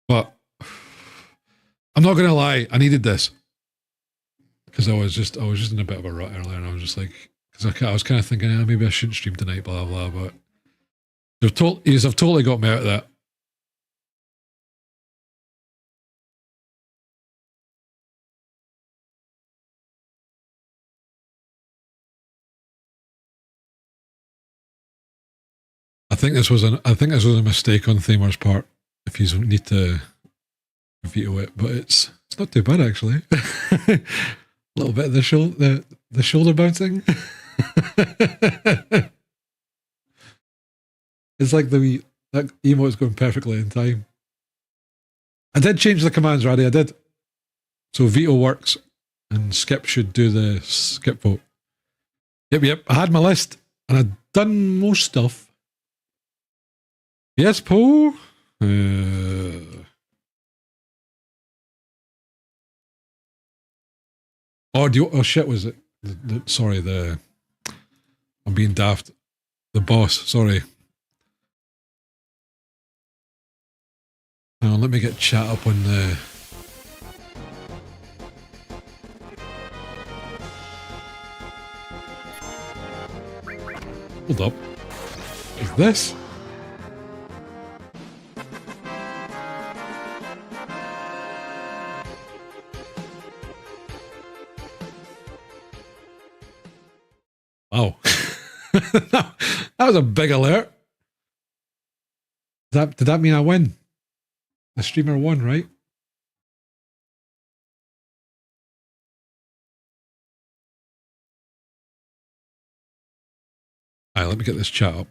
But I'm not gonna lie, I needed this because I was just in a bit of a rut earlier, and I was just like, because I was kind of thinking, maybe I shouldn't stream tonight, blah blah. But you've totally got me out of that. I think this was a mistake on Thamer's part. If you need to veto it, but it's not too bad actually. A little bit of the shoulder bouncing. It's like that emote's going perfectly in time. I did change the commands, Raddy. I did. So veto works, and skip should do the skip vote. Yep. I had my list, and I'd done most stuff. Yes, Paul. Oh shit! Was it? Sorry, I'm being daft. The boss. Sorry. Hang on, let me get chat up on the. Hold up. Is this? Oh. That was a big alert. Did that mean I win? The streamer won, right? Alright, let me get this chat up.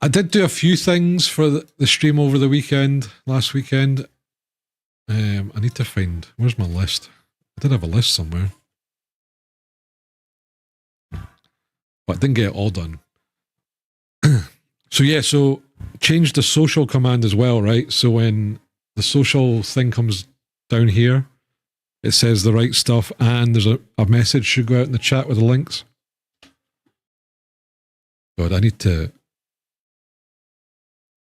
I did do a few things for the stream over the weekend, last weekend. I need to find, where's my list? I did have a list somewhere. But I didn't get it all done. So yeah, so change the social command as well, right? So when the social thing comes down here, it says the right stuff and there's a message should go out in the chat with the links. God, I need to...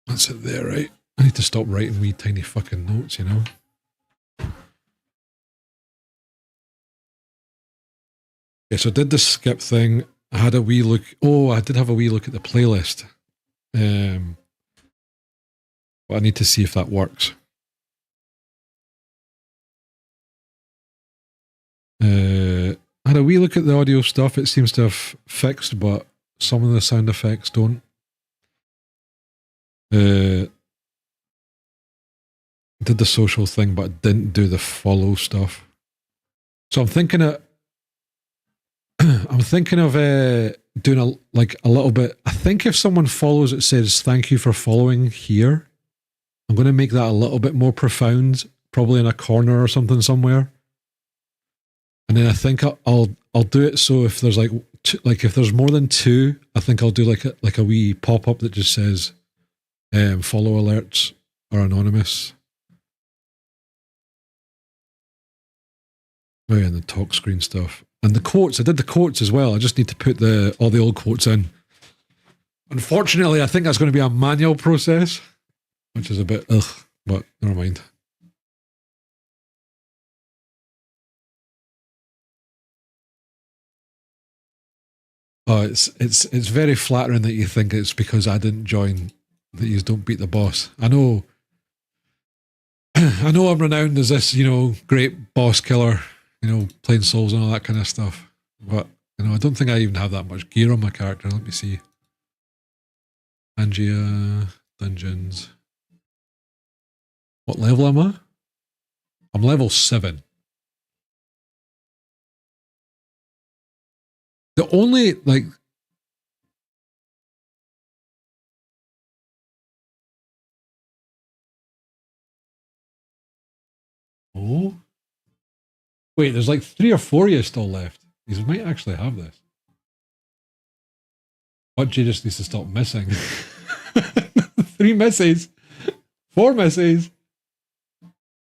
That's it there, right? I need to stop writing wee tiny fucking notes, you know? Okay, so I did the skip thing. I had a wee look. Oh, I did have a wee look at the playlist. But I need to see if that works. I had a wee look at the audio stuff. It seems to have fixed, but some of the sound effects don't. Did the social thing, but didn't do the follow stuff. So I'm thinking of doing a little bit. I think if someone follows, it says thank you for following here. I'm going to make that a little bit more profound, probably in a corner or something somewhere. And then I think I'll do it so if there's if there's more than two, I think I'll do like a wee pop up that just says follow alerts are anonymous. Oh yeah, and the talk screen stuff. And the quotes, I did the quotes as well. I just need to put all the old quotes in. Unfortunately, I think that's going to be a manual process, which is a bit ugh, but never mind. Oh, it's very flattering that you think it's because I didn't join that you don't beat the boss. I know I'm renowned as this, great boss killer, playing souls and all that kind of stuff. But, I don't think I even have that much gear on my character. Let me see. Angia, dungeons. What level am I? I'm level 7. The only, oh. Wait, there's 3 or 4 of you still left. You might actually have this. Budgie just needs to stop missing. 3 misses. 4 misses.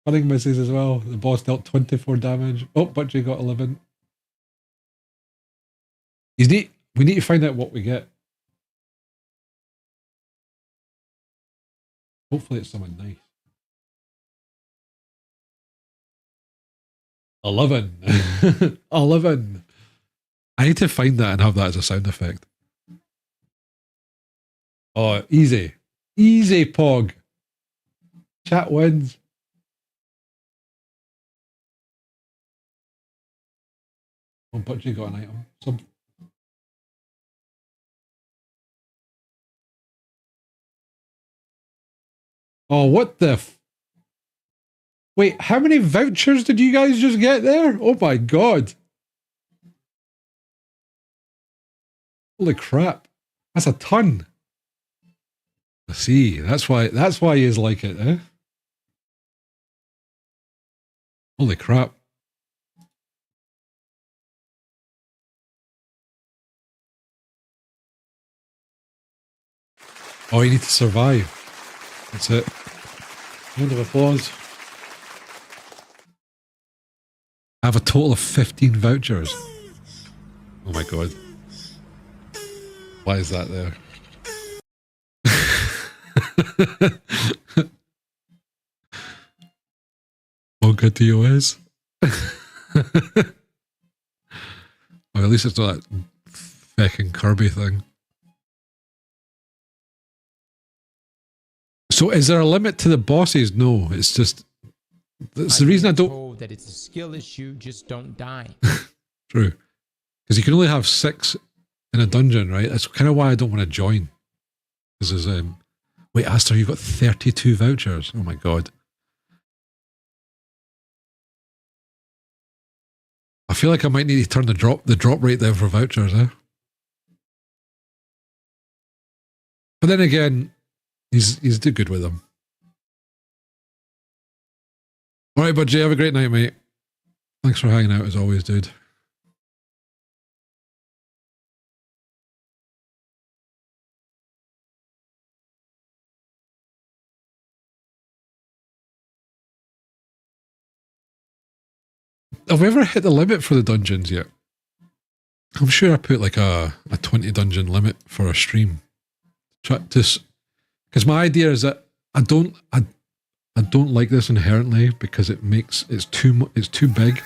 Cunning misses as well. The boss dealt 24 damage. Oh, Budgie got 11. We need to find out what we get. Hopefully it's someone nice. 11. 11. I need to find that and have that as a sound effect. Oh, easy. Easy, Pog. Chat wins. Oh, but you got an item. Oh, what the Wait, how many vouchers did you guys just get there? Oh my god. Holy crap. That's a ton. I see. That's why you like it, eh? Holy crap. Oh, you need to survive. That's it. Round of applause. I have a total of 15 vouchers. Oh my god. Why is that there? Mocha TOS. Or at least it's not that feckin' Kirby thing. So is there a limit to the bosses? No, it's just... That's the reason I don't... Told that it's a skill issue, just don't die. True. Because you can only have 6 in a dungeon, right? That's kind of why I don't want to join. Because there's... Wait, Aster, you've got 32 vouchers. Oh my god. I feel like I might need to turn the drop rate down for vouchers, eh? But then again, he's too good with them. All right, Budgie, have a great night, mate. Thanks for hanging out as always, dude. Have we ever hit the limit for the dungeons yet? I'm sure I put like a 20 dungeon limit for a stream. Try to, because my idea is that I don't like this inherently because it's too big.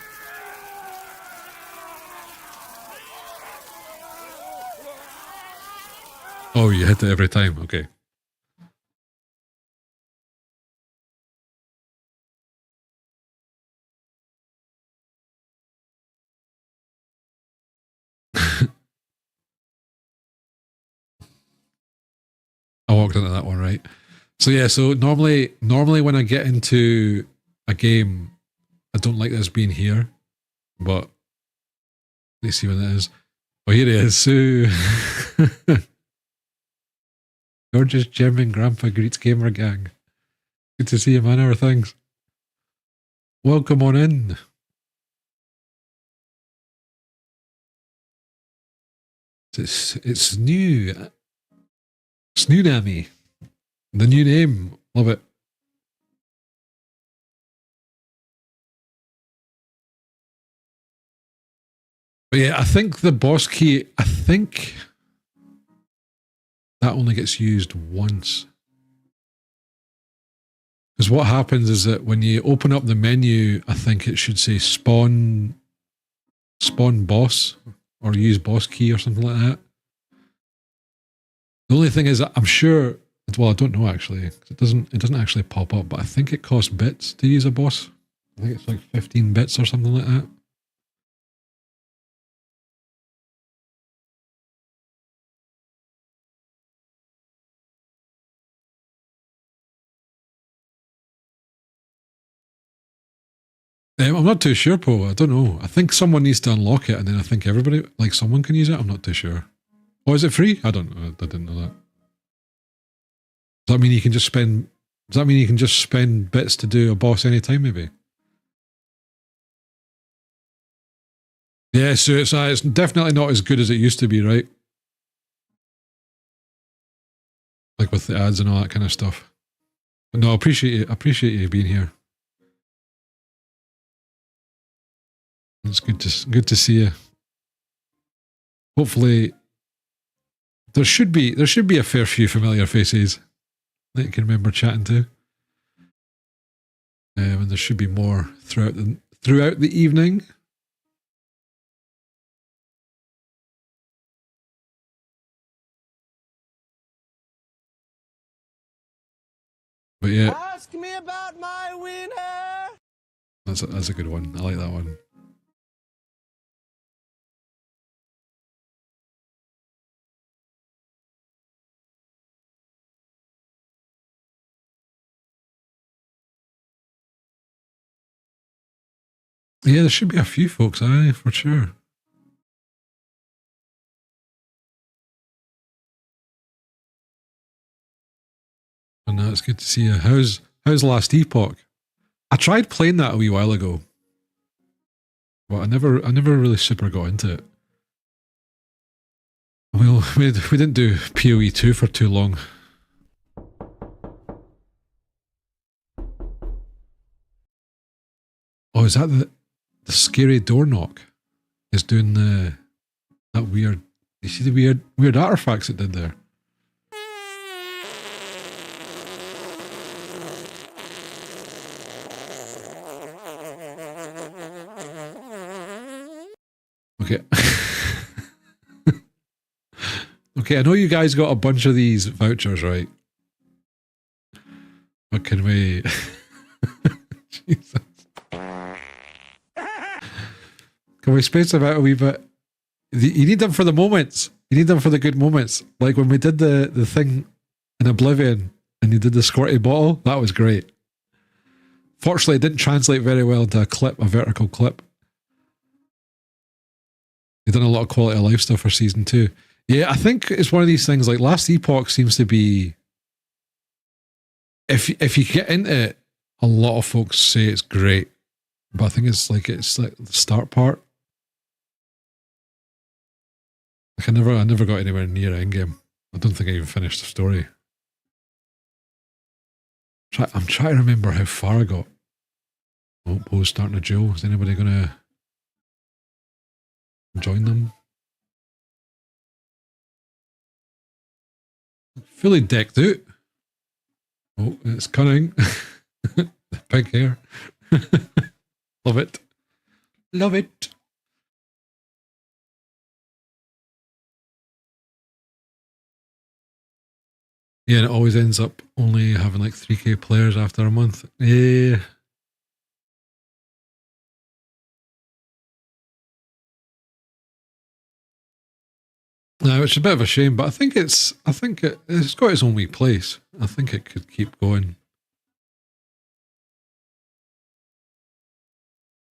Oh, you hit it every time. Okay. I walked into that one, right? So yeah, so normally when I get into a game, I don't like this being here, but let's see what it is. Oh, here it is. So Gorgeous Jim and Grandpa greets Gamer Gang. Good to see you, man. How are things? Welcome on in. It's new. Snoonami. The new name. Love it. But yeah, I think the boss key, I think that only gets used once. Because what happens is that when you open up the menu, I think it should say spawn boss or use boss key or something like that. The only thing is that I'm sure, well, I don't know actually. It doesn't actually pop up, but I think it costs bits to use a boss. I think it's like 15 bits or something like that. I'm not too sure, Poe. I don't know. I think someone needs to unlock it, and then I think everybody, like someone can use it. I'm not too sure. Oh, is it free? I don't know. I didn't know that. Does that mean you can just spend? Does that mean you can just spend bits to do a boss anytime? Maybe. Yeah, so it's definitely not as good as it used to be, right? Like with the ads and all that kind of stuff. But no, I appreciate you being here. It's good to see you. Hopefully, there should be a fair few familiar faces that you can remember chatting to. And there should be more throughout the evening. But yeah, ask me about my winner. That's a good one. I like that one. Yeah, there should be a few folks, aye, for sure. And no, it's good to see you. How's Last Epoch? I tried playing that a wee while ago, but I never really super got into it. Well, we didn't do PoE 2 for too long. Oh, is that the scary door knock? Is doing that weird. You see the weird artifacts it did there. Okay. Okay, I know you guys got a bunch of these vouchers, right? What can we... Jesus. Can we space them out a wee bit? You need them for the moments. You need them for the good moments. Like when we did the thing in Oblivion and you did the squirty bottle, that was great. Fortunately, it didn't translate very well into a clip, a vertical clip. You've done a lot of quality of life stuff for season 2. Yeah, I think it's one of these things, like Last Epoch seems to be... If you get into it, a lot of folks say it's great. But I think it's like the start part. Like I never got anywhere near endgame. I don't think I even finished the story. I'm trying to remember how far I got. Oh, Poe's starting a duel. Is anybody gonna join them? Fully decked out. Oh, it's cunning. Pink hair. Love it. Love it. Yeah, and it always ends up only having like 3k players after a month. Yeah. No, it's a bit of a shame, but I think it's got its own wee place. I think it could keep going.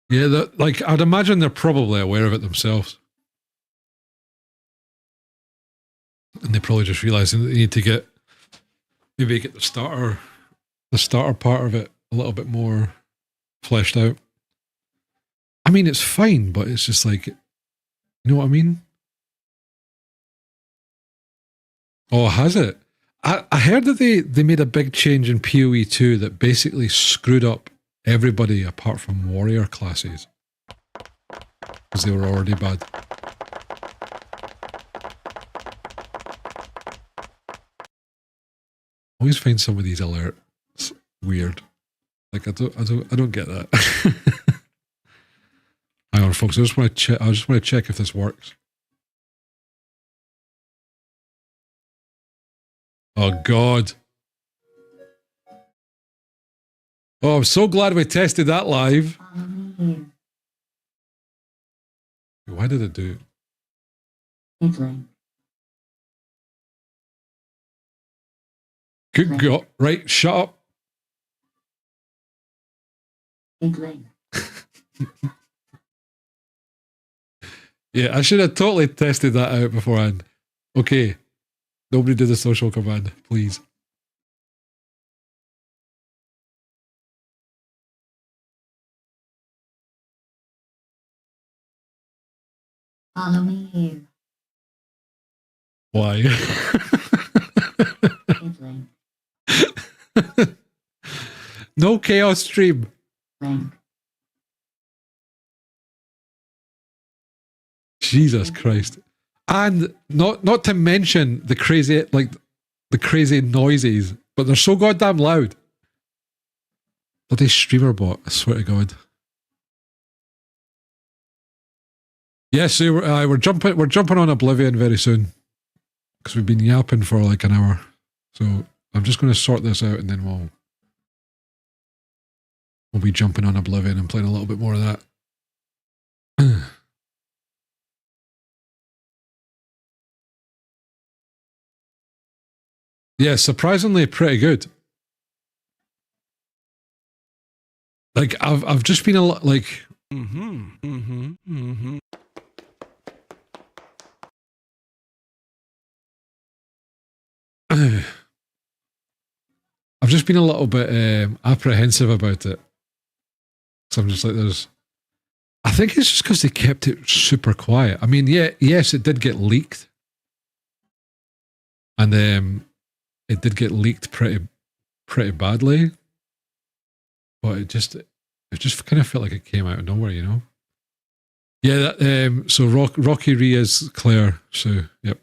Yeah, like I'd imagine they're probably aware of it themselves. And they probably just realising that they need to maybe get the starter part of it a little bit more fleshed out. I mean, it's fine, but it's just like, you know what I mean? Oh, has it? I heard that they made a big change in PoE 2 that basically screwed up everybody apart from warrior classes. Because they were already bad. I always find some of these alerts weird. Like I don't get that. Hang on, folks. I just want to check if this works. Oh God. Oh, I'm so glad we tested that live. Why did it do it? Good God. Right, shut up. Yeah, I should have totally tested that out beforehand. Okay. Nobody do the social command, please. Follow me here. Why? No chaos stream. Jesus Christ. And not to mention the crazy noises, but they're so goddamn loud. Bloody streamer bot, I swear to God. Yes, yeah, so we're jumping on Oblivion very soon. Because we've been yapping for like an hour. So I'm just going to sort this out and then we'll be jumping on Oblivion and playing a little bit more of that. Yeah, surprisingly pretty good. Like I've just been a lot like I've just been a little bit apprehensive about it. So I'm just like, I think it's just because they kept it super quiet. I mean, yes, it did get leaked. And it did get leaked pretty badly. But it just kind of felt like it came out of nowhere, you know? Yeah, so Rocky Rhea is Claire, so, yep.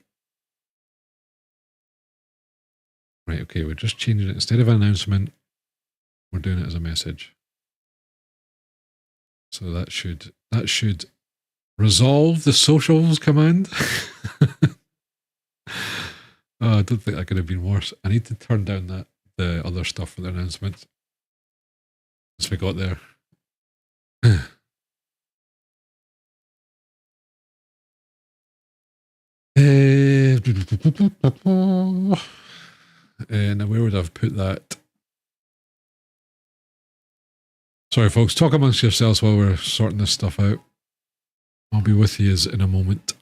Right, okay, we're just changing it. Instead of an announcement, we're doing it as a message. So that should resolve the socials command. Oh, I don't think that could have been worse. I need to turn down the other stuff for the announcements. Once we got there. Now where would I have put that? Sorry, folks. Talk amongst yourselves while we're sorting this stuff out. I'll be with you in a moment.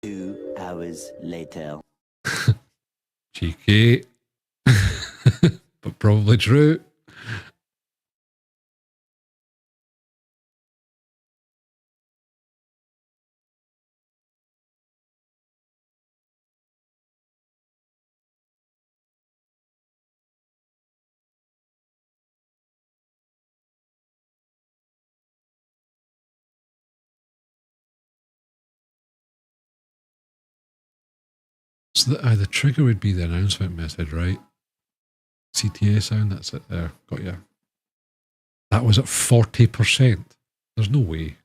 Two hours later. Cheeky. But probably true. So the trigger would be the announcement message, right? CTA sound, that's it there. Got you. That was at 40%. There's no way.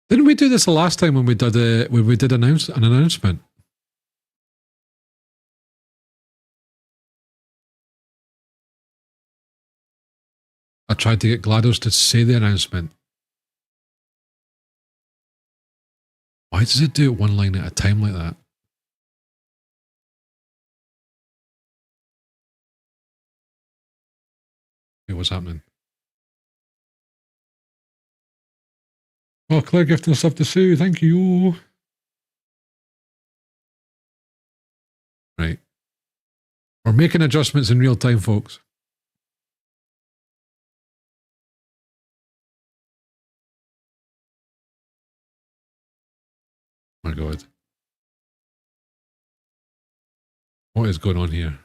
Didn't we do this the last time when we did an announcement? I tried to get GLaDOS to say the announcement. Why does it do it one line at a time like that? Okay, what's happening? Oh, Claire gifting us up to Sue. Thank you. Right. We're making adjustments in real time, folks. Oh my God. What is going on here?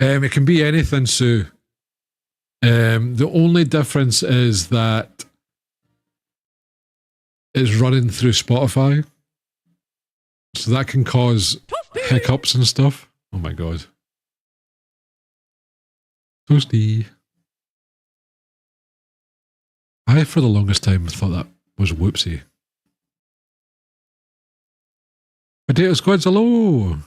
It can be anything, Sue. The only difference is that it's running through Spotify. So that can cause hiccups and stuff. Oh my God. Toasty. I, for the longest time, thought that was whoopsie. Potato Squad's hello.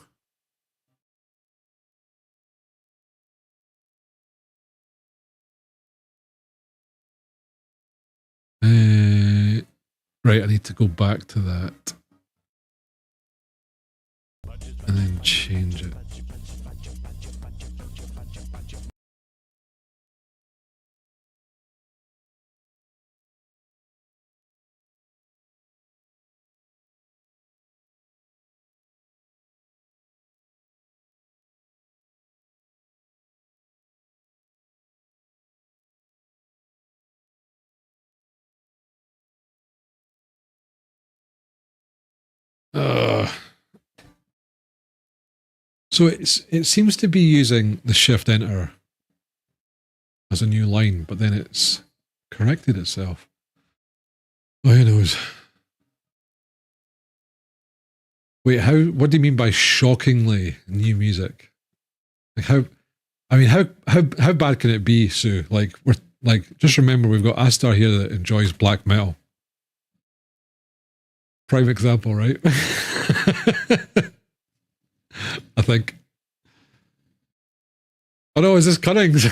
Right, I need to go back to that. And then change it. So it seems to be using the shift enter as a new line, but then it's corrected itself. Oh, who knows? Wait, how? What do you mean by shockingly new music? Like how? I mean, how bad can it be, Sue? Like we're like, just remember we've got Astar here that enjoys black metal. Prime example, right? I think. Oh no, is this Cunnings?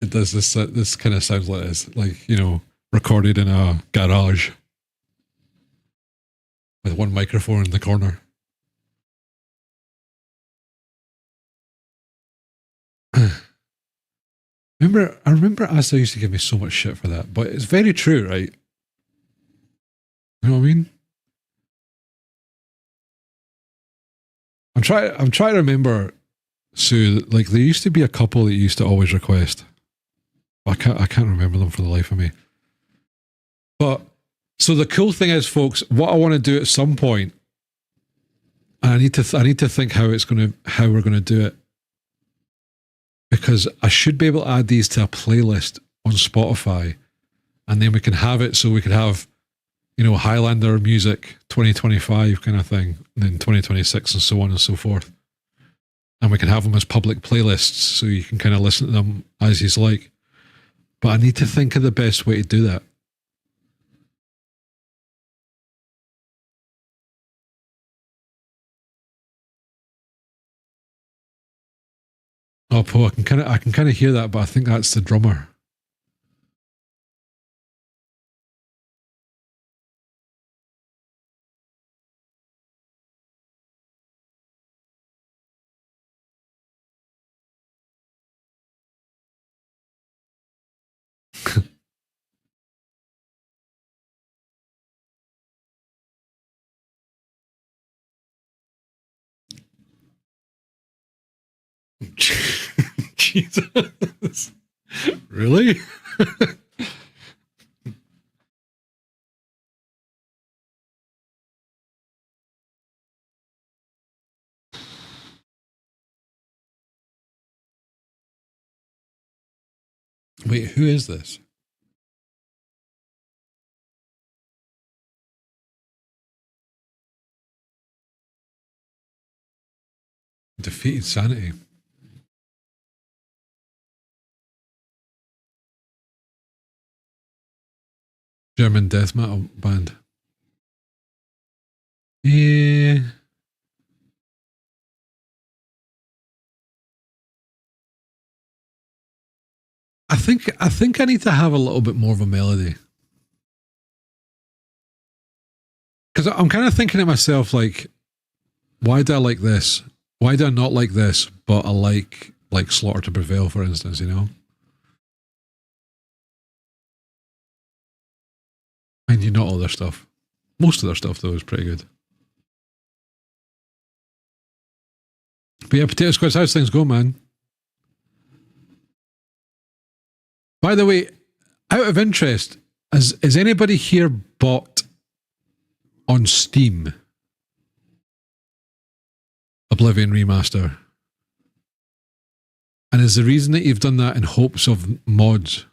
It does this. This kind of sounds like this, like, you know, recorded in a garage with one microphone in the corner. I remember Asta used to give me so much shit for that, but it's very true, right? You know what I mean? I'm trying to remember, Sue, like there used to be a couple that you used to always request. I can't remember them for the life of me. But so the cool thing is, folks, what I want to do at some point, and I need to think how we're gonna do it, because I should be able to add these to a playlist on Spotify, and then we can have it so we could have, you know, Highlander music 2025 kind of thing, and then 2026 and so on and so forth. And we can have them as public playlists so you can kind of listen to them as you like. But I need to think of the best way to do that. Oh, Paul, I can kind of hear that, but I think that's the drummer. Jesus. Really? Wait, who is this? Defeated Sanity. German death metal band. Yeah. I think I need to have a little bit more of a melody. Because I'm kind of thinking to myself, like, why do I like this? Why do I not like this? But I like Slaughter to Prevail, for instance, you know? Mind you, not all their stuff. Most of their stuff, though, is pretty good. But yeah, Potato Squid's, how's things go, man? By the way, out of interest, has anybody here bought on Steam Oblivion Remaster? And is the reason that you've done that in hopes of mods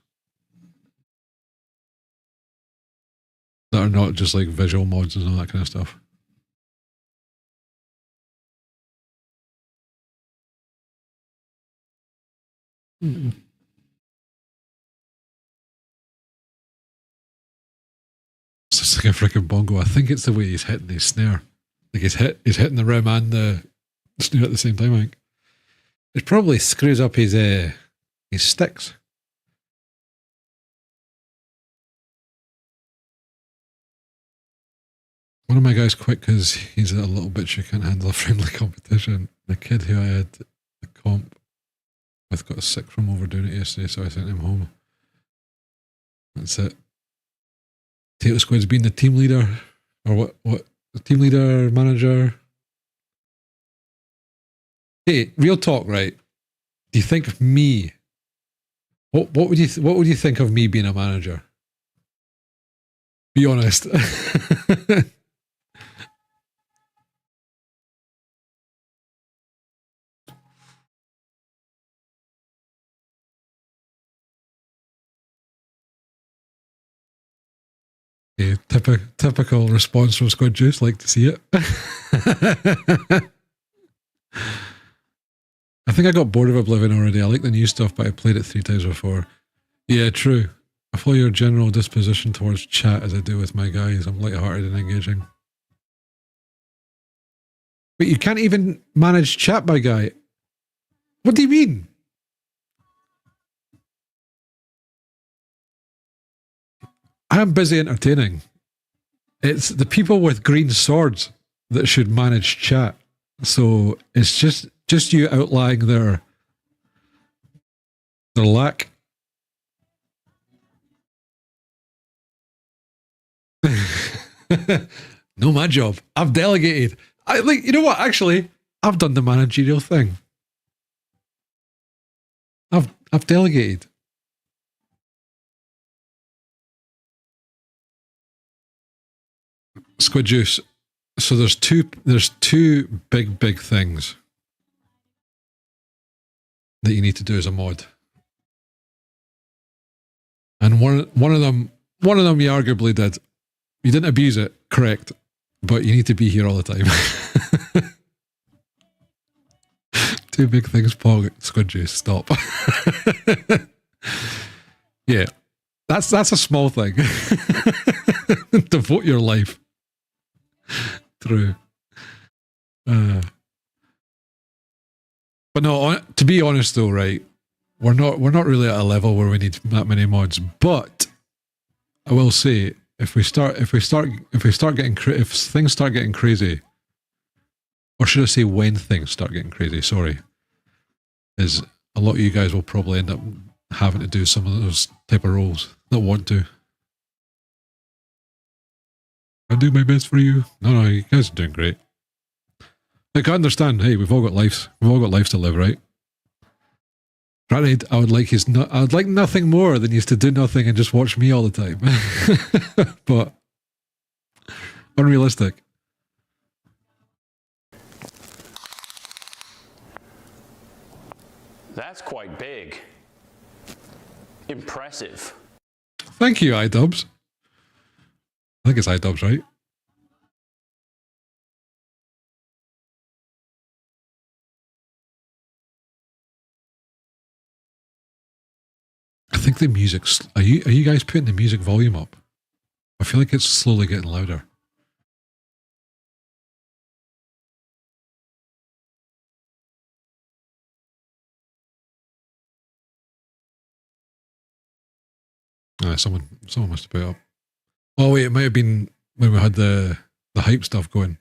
that are not just like visual mods and all that kind of stuff? Mm-mm. It's just like a freaking bongo. I think it's the way he's hitting his snare. Like he's hitting the rim and the snare at the same time, I think. It probably screws up his sticks. One of my guys quit because he's a little bitch who can't handle a friendly competition. The kid who I had the comp with got sick from overdoing it yesterday, so I sent him home. That's it. Potato Squid's been the team leader, or what? The team leader, manager. Hey, real talk, right? Do you think of me? What would you think of me being a manager? Be honest. Yeah, typical response from Squid Juice. Like to see it. I think I got bored of Oblivion already. I like the new stuff, but I played it 3 times before. Yeah, true. I follow your general disposition towards chat as I do with my guys. I'm lighthearted and engaging. But you can't even manage chat, my guy. What do you mean? I'm busy entertaining. It's the people with green swords that should manage chat. So it's just you outlying their lack. No, my job. I've delegated. You know what? Actually, I've done the managerial thing. I've delegated. Squid Juice. So there's two big things that you need to do as a mod. And one of them you arguably did. You didn't abuse it, correct, but you need to be here all the time. Two big things, Paul. Squid Juice, stop. Yeah, that's a small thing. Devote your life through. But no, to be honest though, right, we're not really at a level where we need that many mods. But I will say, if things start getting crazy, or should I say when things start getting crazy, sorry, is a lot of you guys will probably end up having to do some of those type of roles that want to. I'll do my best for you. No, you guys are doing great. Like, I understand, hey, we've all got lives. We've all got lives to live, right? Granted, I would like nothing more than used to do nothing and just watch me all the time. But unrealistic. That's quite big. Impressive. Thank you, iDubbbz. I think it's iDubbbz, right? I think the music's... Are you guys putting the music volume up? I feel like it's slowly getting louder. Someone must have put it up. Oh wait, it might have been when we had the hype stuff going.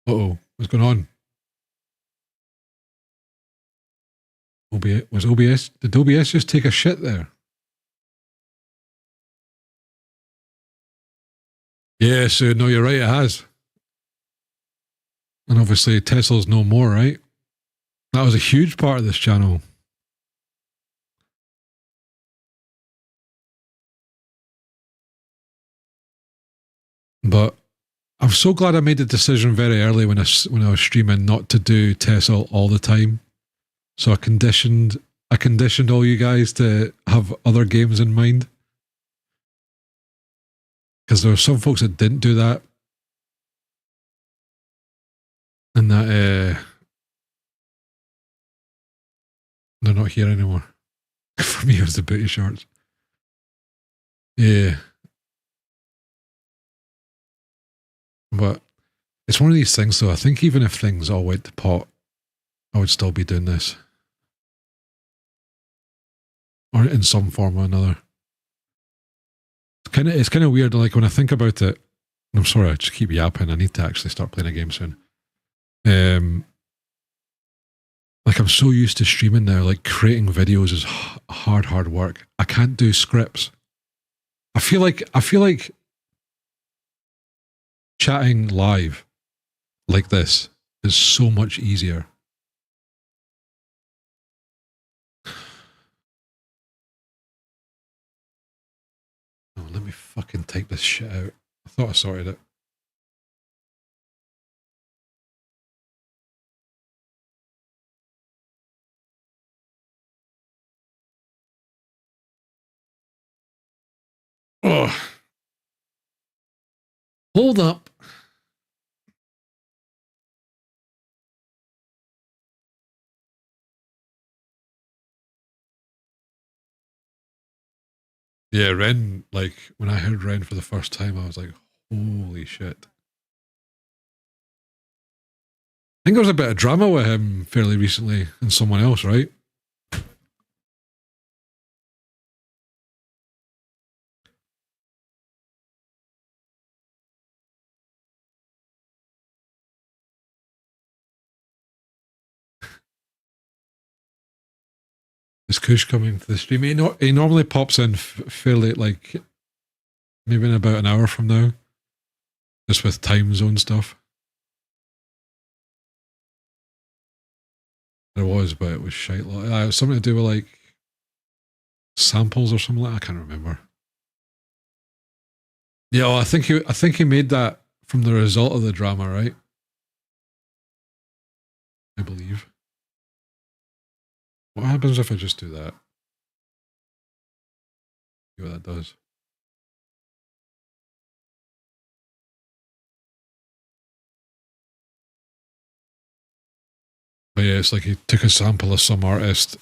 Uh-oh, what's going on? OBS? Did OBS just take a shit there? Yeah, so no, you're right, it has. And obviously Tesla's no more, right? That was a huge part of this channel. But I'm so glad I made the decision very early when I was streaming not to do Tesla all the time. So I conditioned all you guys to have other games in mind. Because there were some folks that didn't do that. And that they're not here anymore. For me, it was the booty shorts. Yeah. But it's one of these things, though. I think even if things all went to pot, I would still be doing this. Or in some form or another. It's kind of weird, like when I think about it, I'm sorry, I just keep yapping. I need to actually start playing a game soon. Like I'm so used to streaming now, like creating videos is hard work. I can't do scripts. I feel like chatting live like this is so much easier. Oh, let me fucking type this shit out. I thought I sorted it. Oh. Hold up. Yeah, Ren, like, when I heard Ren for the first time, I was like, holy shit. I think there was a bit of drama with him fairly recently and someone else, right? Is Kush coming to the stream? He normally pops in fairly, like, maybe in about an hour from now. Just with time zone stuff. There was, but it was shite. It was something to do with like samples or something like that. I can't remember. Yeah, well, I think he made that from the result of the drama, right? I believe. What happens if I just do that? See what that does. But yeah, it's like he took a sample of some artist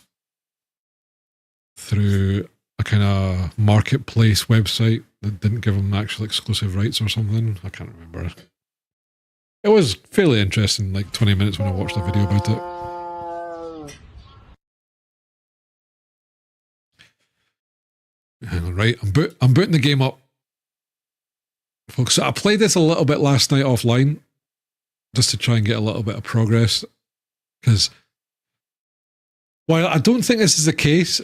through a kind of marketplace website that didn't give him actual exclusive rights or something. I can't remember. It was fairly interesting, like 20 minutes when I watched a video about it. Hang on, right? I'm booting the game up. Folks, so I played this a little bit last night offline just to try and get a little bit of progress. Because while I don't think this is the case,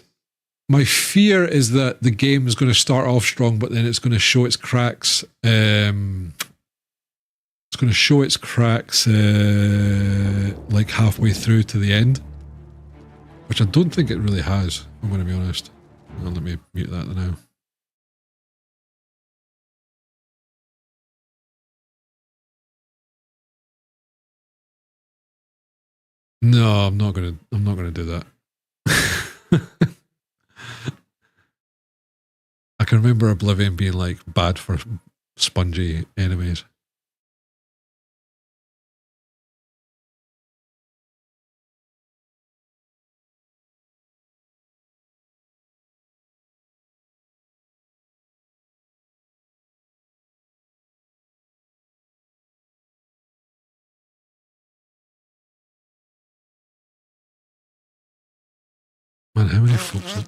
my fear is that the game is going to start off strong, but then it's going to show its cracks. It's going to show its cracks like halfway through to the end, which I don't think it really has. I'm going to be honest. Well, let me mute that now. No, I'm not gonna do that. I can remember Oblivion being like bad for spongy enemies. Man, how many folks?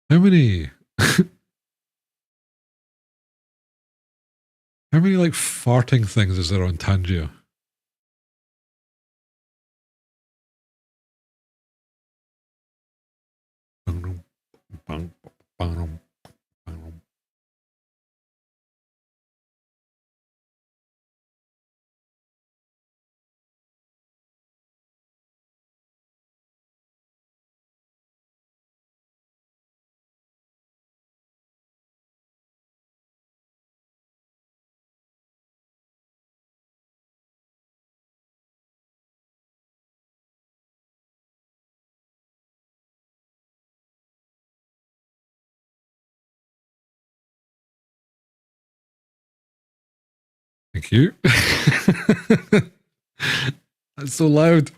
How many? How many like farting things is there on Tangia? Thank you. That's so loud.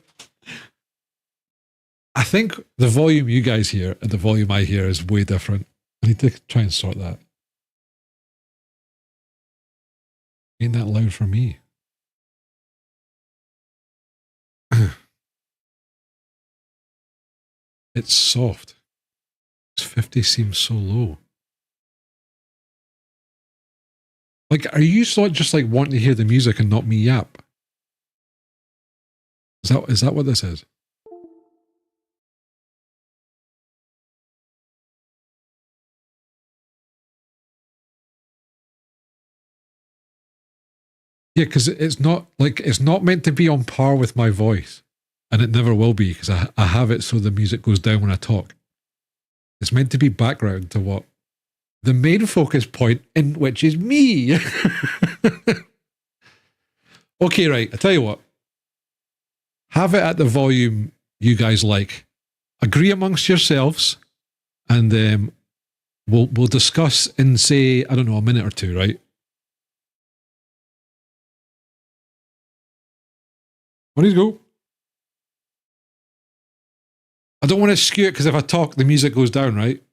I think the volume you guys hear and the volume I hear is way different. I need to try and sort that. Ain't that loud for me? It's soft. 50 seems so low. Like, are you just like wanting to hear the music and not me yap? Is that what this is? Yeah, because it's not meant to be on par with my voice, and it never will be because I have it so the music goes down when I talk. It's meant to be background to what the main focus point in which is me. Okay, right. I tell you what. Have it at the volume you guys like. Agree amongst yourselves, and we'll discuss in say I don't know a minute or two, right? What do you go? I don't want to skew it because if I talk, the music goes down, right?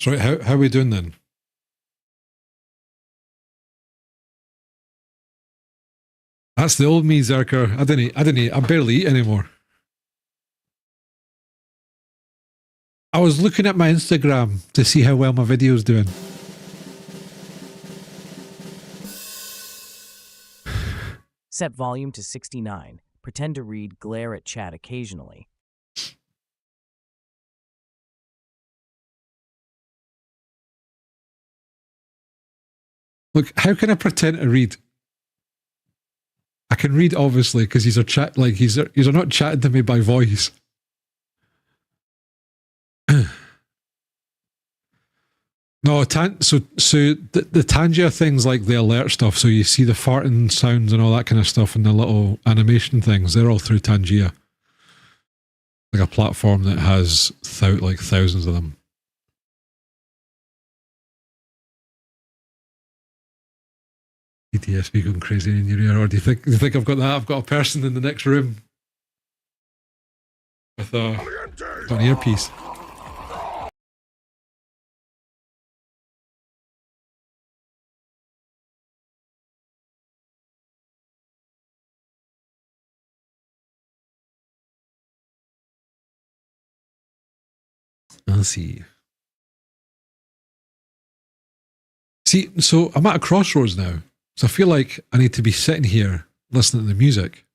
Sorry, how are we doing then? That's the old me, Zerker. I barely eat anymore. I was looking at my Instagram to see how well my video's doing. Set volume to 69. Pretend to read, glare at chat occasionally. Look, how can I pretend to read? I can read, obviously, because he's not chatting to me by voice. No, so the Tangia things, like the alert stuff, so you see the farting sounds and all that kind of stuff and the little animation things, they're all through Tangia. Like a platform that has like thousands of them. PTSD going crazy in your ear, or do you think I've got that? I've got a person in the next room with an earpiece. Let's see. So I'm at a crossroads now. So I feel like I need to be sitting here listening to the music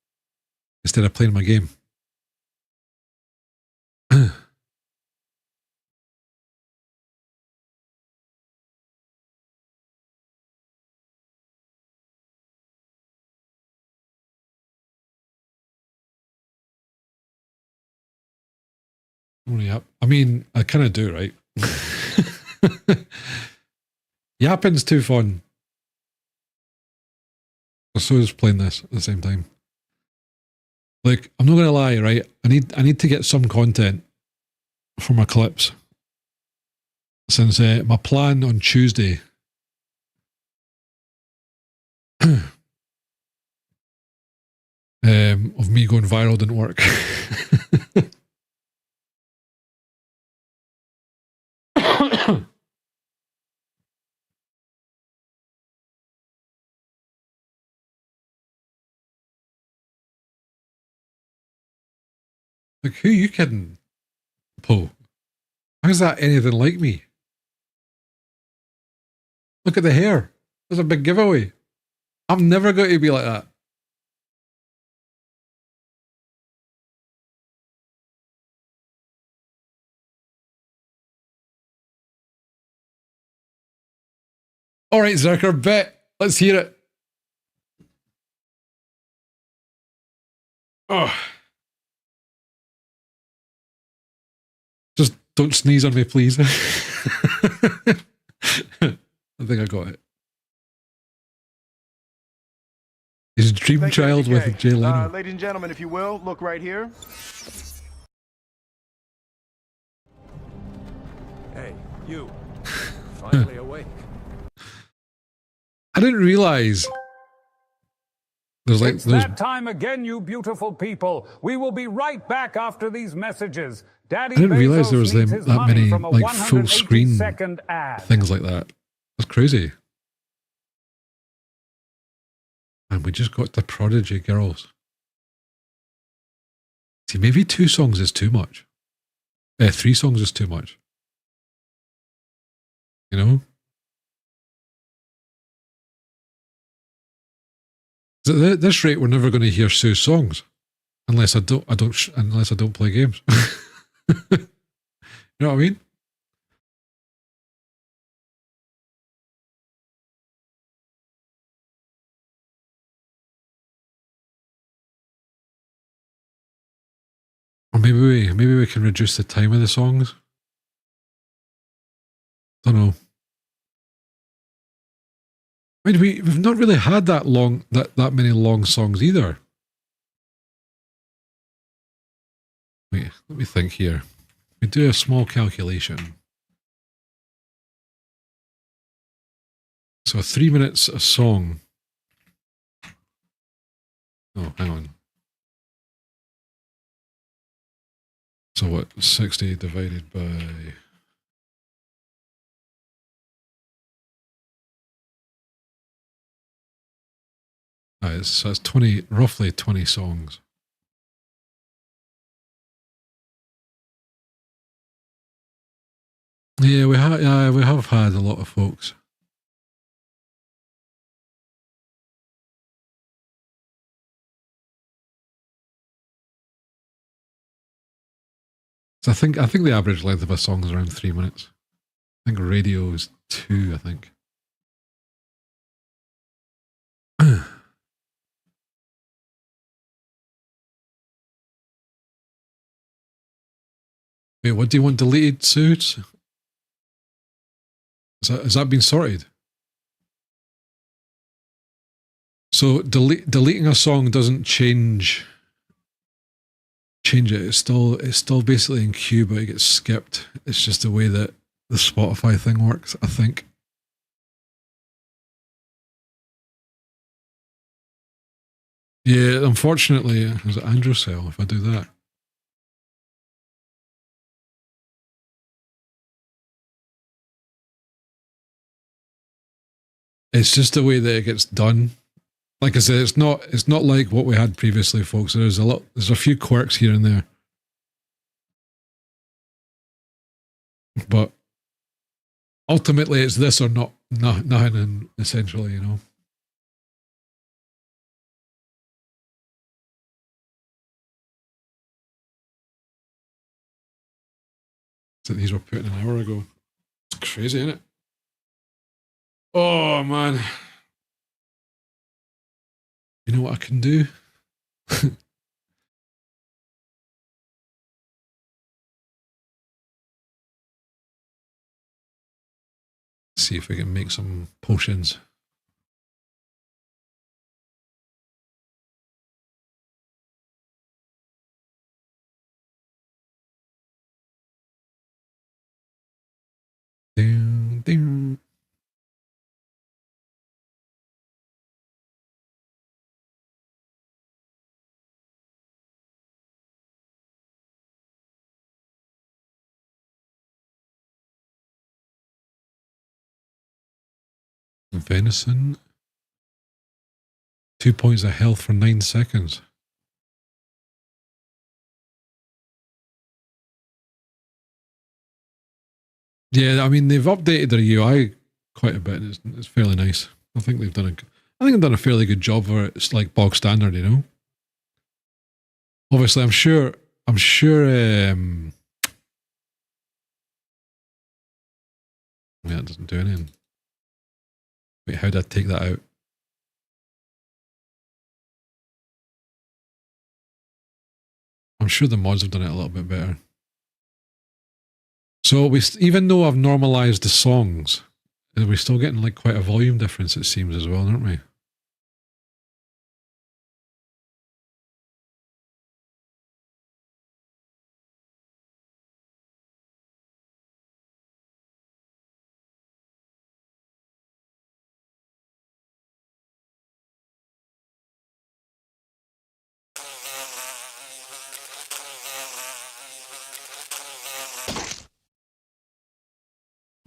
instead of playing my game. I mean, I kind of do, right? Yapping's too fun. So is playing this at the same time. Like, I'm not gonna lie, right? I need to get some content for my clips. Since my plan on Tuesday of me going viral didn't work. Like, who are you kidding, Poe? How's that anything like me? Look at the hair. There's a big giveaway. I'm never going to be like that. All right, Zerker, bet. Let's hear it. Oh. Just don't sneeze on me, please. I think I got it. His dream child with Jay Leno. Ladies and gentlemen, if you will, look right here. Hey, you. Finally awake. I didn't realize It's that time again, you beautiful people. We will be right back after these messages. Daddy I didn't realize there was Bezos needs that his many money from a like full screen 180-second ad. things like that. That's crazy. And we just got the Prodigy Girls. See, maybe 2 songs is too much. 3 songs is too much. You know? At this rate, we're never going to hear Sue's songs unless I don't play games. You know what I mean? Or maybe we can reduce the time of the songs. Don't know. I mean, we've not really had that many long songs either. Wait, let me think here. We do a small calculation. So 3 minutes a song. Oh, hang on. So what? 60 divided by So it's 20, roughly 20 songs. Yeah, we have had a lot of folks. So I think the average length of a song is around 3 minutes. I think radio is 2, I think. Wait, what do you want deleted, Suits? Has that been sorted? So deleting a song doesn't change it. It's still basically in queue, but it gets skipped. It's just the way that the Spotify thing works, I think. Yeah, unfortunately, there's an Andrew cell if I do that. It's just the way that it gets done. Like I said, it's not like what we had previously, folks. There's a few quirks here and there. But ultimately it's this or nothing, essentially, you know. So these were put in an hour ago. It's crazy, isn't it? Oh man. You know what I can do? See if we can make some potions. Ding, ding. Venison. 2 points of health for 9 seconds. Yeah, I mean they've updated their UI quite a bit. It's fairly nice. I think they've done a fairly good job for it. It's like bog standard, you know. Obviously, I'm sure. Yeah, it doesn't do anything. Wait, how did I take that out? I'm sure the mods have done it a little bit better. So even though I've normalized the songs, we're still getting like quite a volume difference, it seems, as well, aren't we?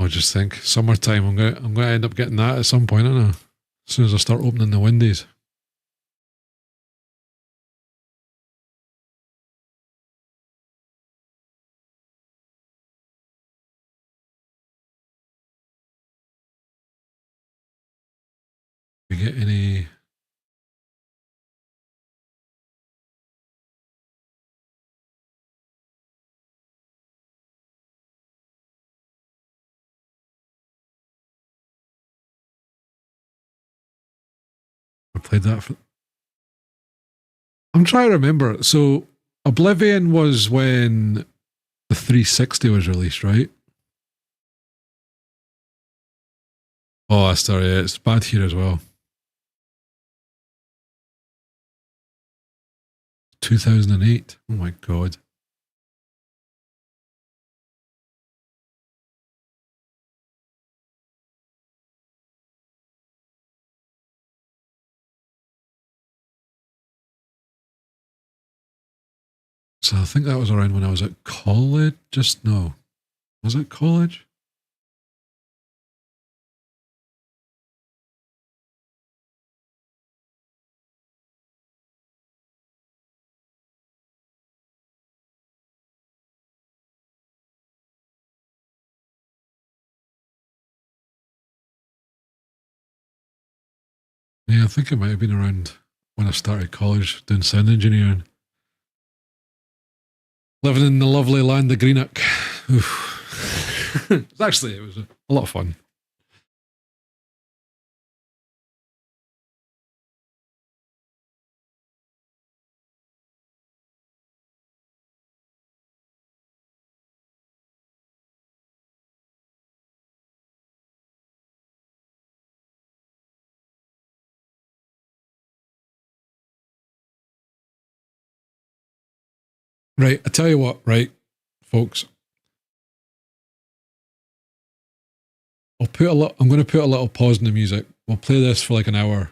I just think summertime. I'm gonna end up getting that at some point, aren't I? As soon as I start opening the windows. We get any? I played that for. I'm trying to remember. So Oblivion was when the 360 was released, right? Oh, that's sorry. It's bad here as well. 2008. Oh my god. So I think that was around when I was at college. Was it college? Yeah, I think it might have been around when I started college doing sound engineering. Living in the lovely land of Greenock. Actually, it was a lot of fun. Right, I tell you what, right, folks. I'm going to put a little pause in the music. We'll play this for like an hour,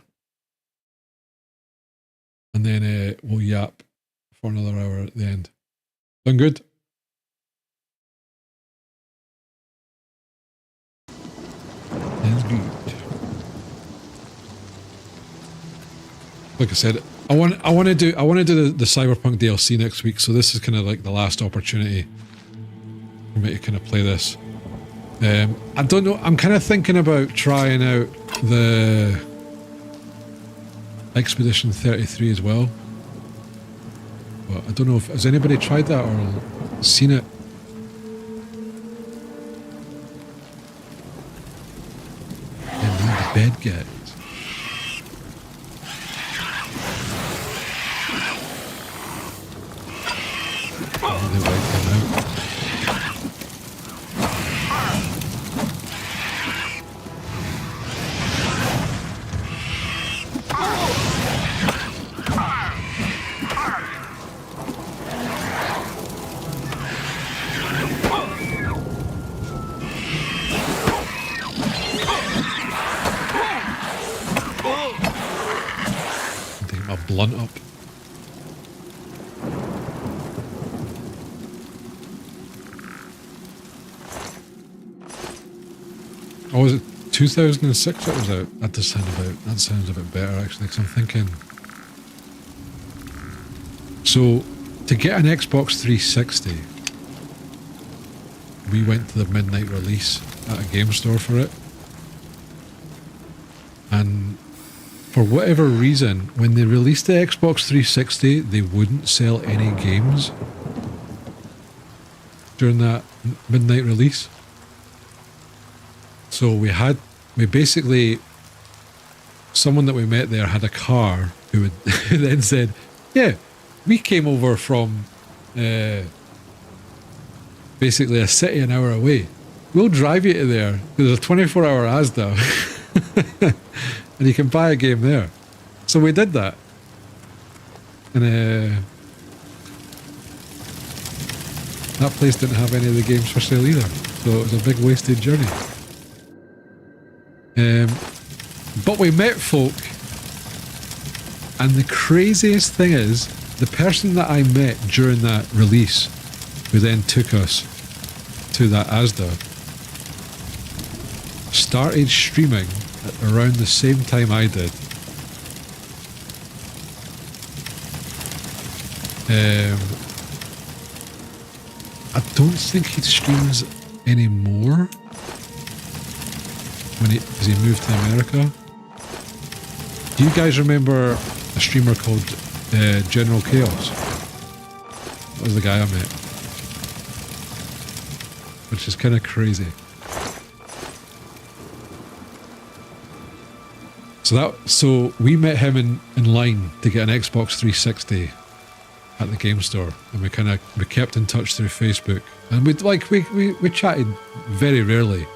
and then we'll yap for another hour at the end. Sound good? Sounds good. Like I said, I want to do the Cyberpunk DLC next week, so this is kind of like the last opportunity for me to kind of play this. I don't know. I'm kind of thinking about trying out the Expedition 33 as well, but I don't know if has anybody tried that or seen it. And how the bed gets. Oh, they wiped them out. Blunt up. Oh, was it 2006 it was out? That sounds a bit better actually, because I'm thinking. So, to get an Xbox 360, we went to the midnight release at a game store for it. And for whatever reason, when they released the Xbox 360, they wouldn't sell any games during that midnight release. So we basically, someone that we met there had a car who then said, yeah, we came over from basically a city an hour away. We'll drive you to there. There's a 24-hour Asda. And you can buy a game there. So we did that. And that place didn't have any of the games for sale either. So it was a big wasted journey. But we met folk. And the craziest thing is, the person that I met during that release, who then took us to that Asda, started streaming at around the same time I did. I don't think he streams anymore because he moved to America. Do you guys remember a streamer called General Chaos? That was the guy I met. Which is kind of crazy. So we met him in line to get an Xbox 360 at the game store, and we kept in touch through Facebook, and we chatted very rarely,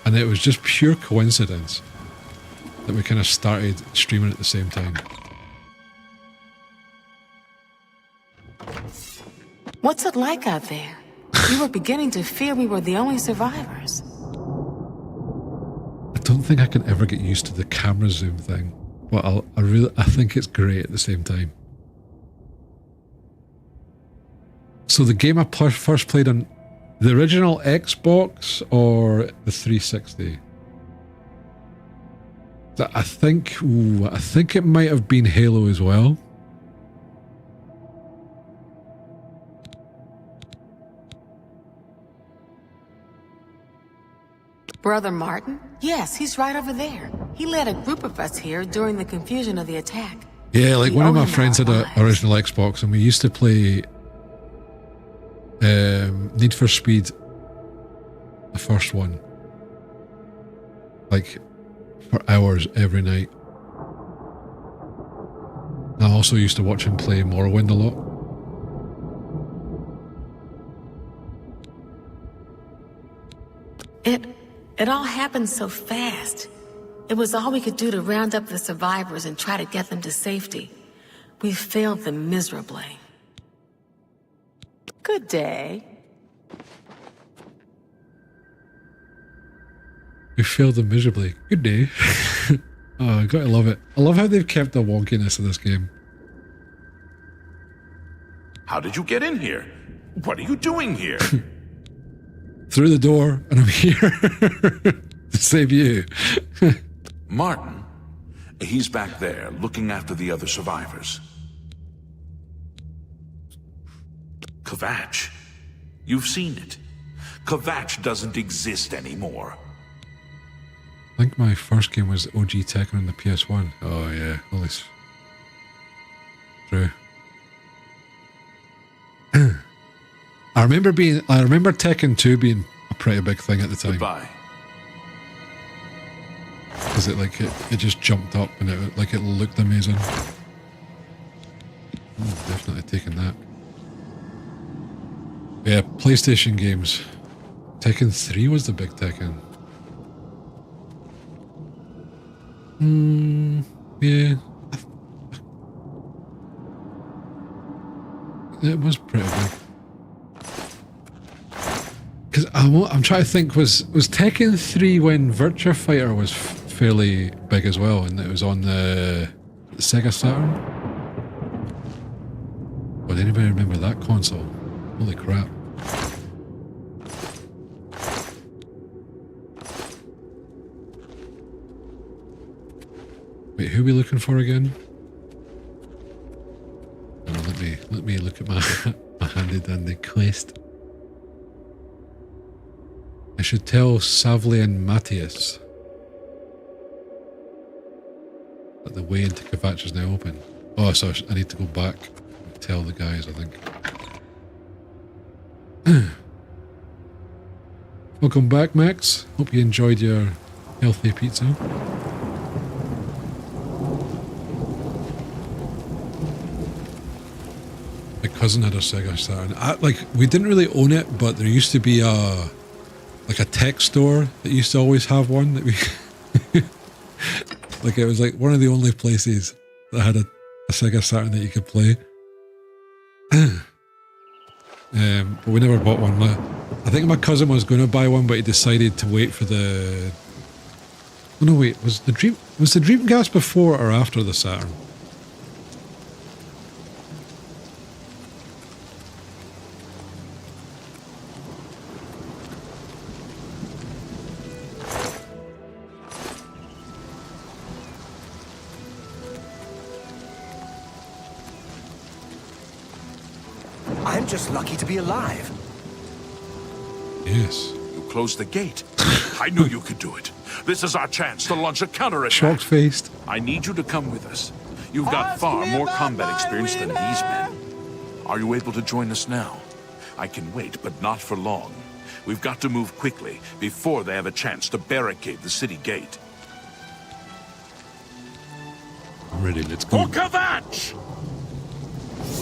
and it was just pure coincidence that we kind of started streaming at the same time. What's it like out there? We were beginning to fear we were the only survivors. I don't think I can ever get used to the camera zoom thing, but I think it's great at the same time. So the game I first played on the original Xbox or the 360? I think it might have been Halo as well. Brother Martin? Yes, he's right over there. He led a group of us here during the confusion of the attack. Yeah, like We one of owe my him friends our had an lives. original Xbox, and we used to play Need for Speed, the first one, like for hours every night. I also used to watch him play Morrowind a lot. It all happened so fast. It was all we could do to round up the survivors and try to get them to safety. We failed them miserably. Good day. We failed them miserably. Good day. Oh, I gotta love it. I love how they've kept the wonkiness of this game. How did you get in here? What are you doing here? Through the door, and I'm here to save you. Martin. He's back there, looking after the other survivors. Kvatch. You've seen it. Kvatch doesn't exist anymore. I think my first game was OG Tekken on the PS1. Oh yeah, holy true. I remember Tekken 2 being a pretty big thing at the time. Goodbye. Because it just jumped up and it looked amazing. Definitely taking that. Yeah, PlayStation games. Tekken 3 was the big Tekken. Yeah. It was pretty big. Because I'm trying to think, was Tekken 3 when Virtua Fighter was fairly big as well, and it was on the Sega Saturn? Would anybody remember that console? Holy crap. Wait, who are we looking for again? Oh, let me look at my handy dandy quest. I should tell Savli and Matthias that the way into Kvatch is now open. Oh, so I need to go back and tell the guys, I think. Welcome back, Max. Hope you enjoyed your healthy pizza. My cousin had a Sega Saturn. We didn't really own it, but there used to be a tech store that used to always have one that we like, it was like one of the only places that had a Sega Saturn that you could play. But we never bought one. I think my cousin was going to buy one, but he decided to wait for the... Oh no, wait, was the Dreamcast before or after the Saturn? I'm just lucky to be alive. Yes. You closed the gate. I knew you could do it. This is our chance to launch a counterattack. Shocked-faced. I need you to come with us. You've got far more combat experience than these men. Are you able to join us now? I can wait, but not for long. We've got to move quickly before they have a chance to barricade the city gate. I'm ready, let's go. For Kvatch!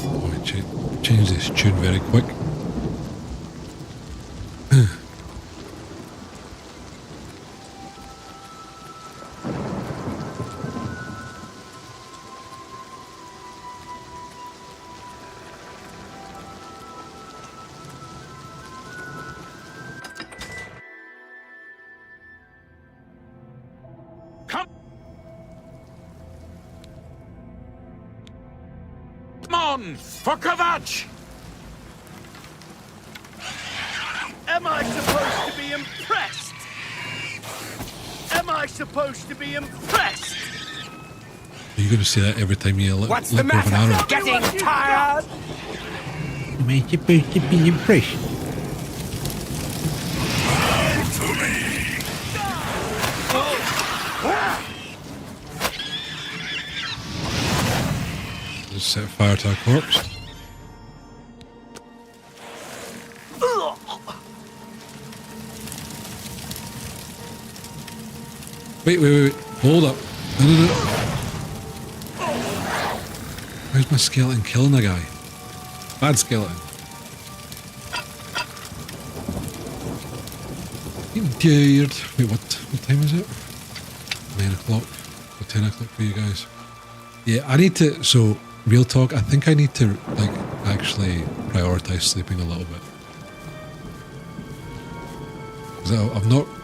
Oh, I changed this tune very quick. Come on! For Kvatch! Am I supposed to be impressed? Am I supposed to be impressed? You're going to say that every time you look What's over the an arrow. matter? Getting tired? Am I supposed to be impressed? Just set fire to a corpse. Wait. Hold up. No. Where's my skeleton killing a guy? Bad skeleton. Getting tired. Wait, what time is it? 9 o'clock. Or 10 o'clock for you guys. Yeah, I need to, so, real talk, I think I need to, like, actually prioritize sleeping a little bit. 'Cause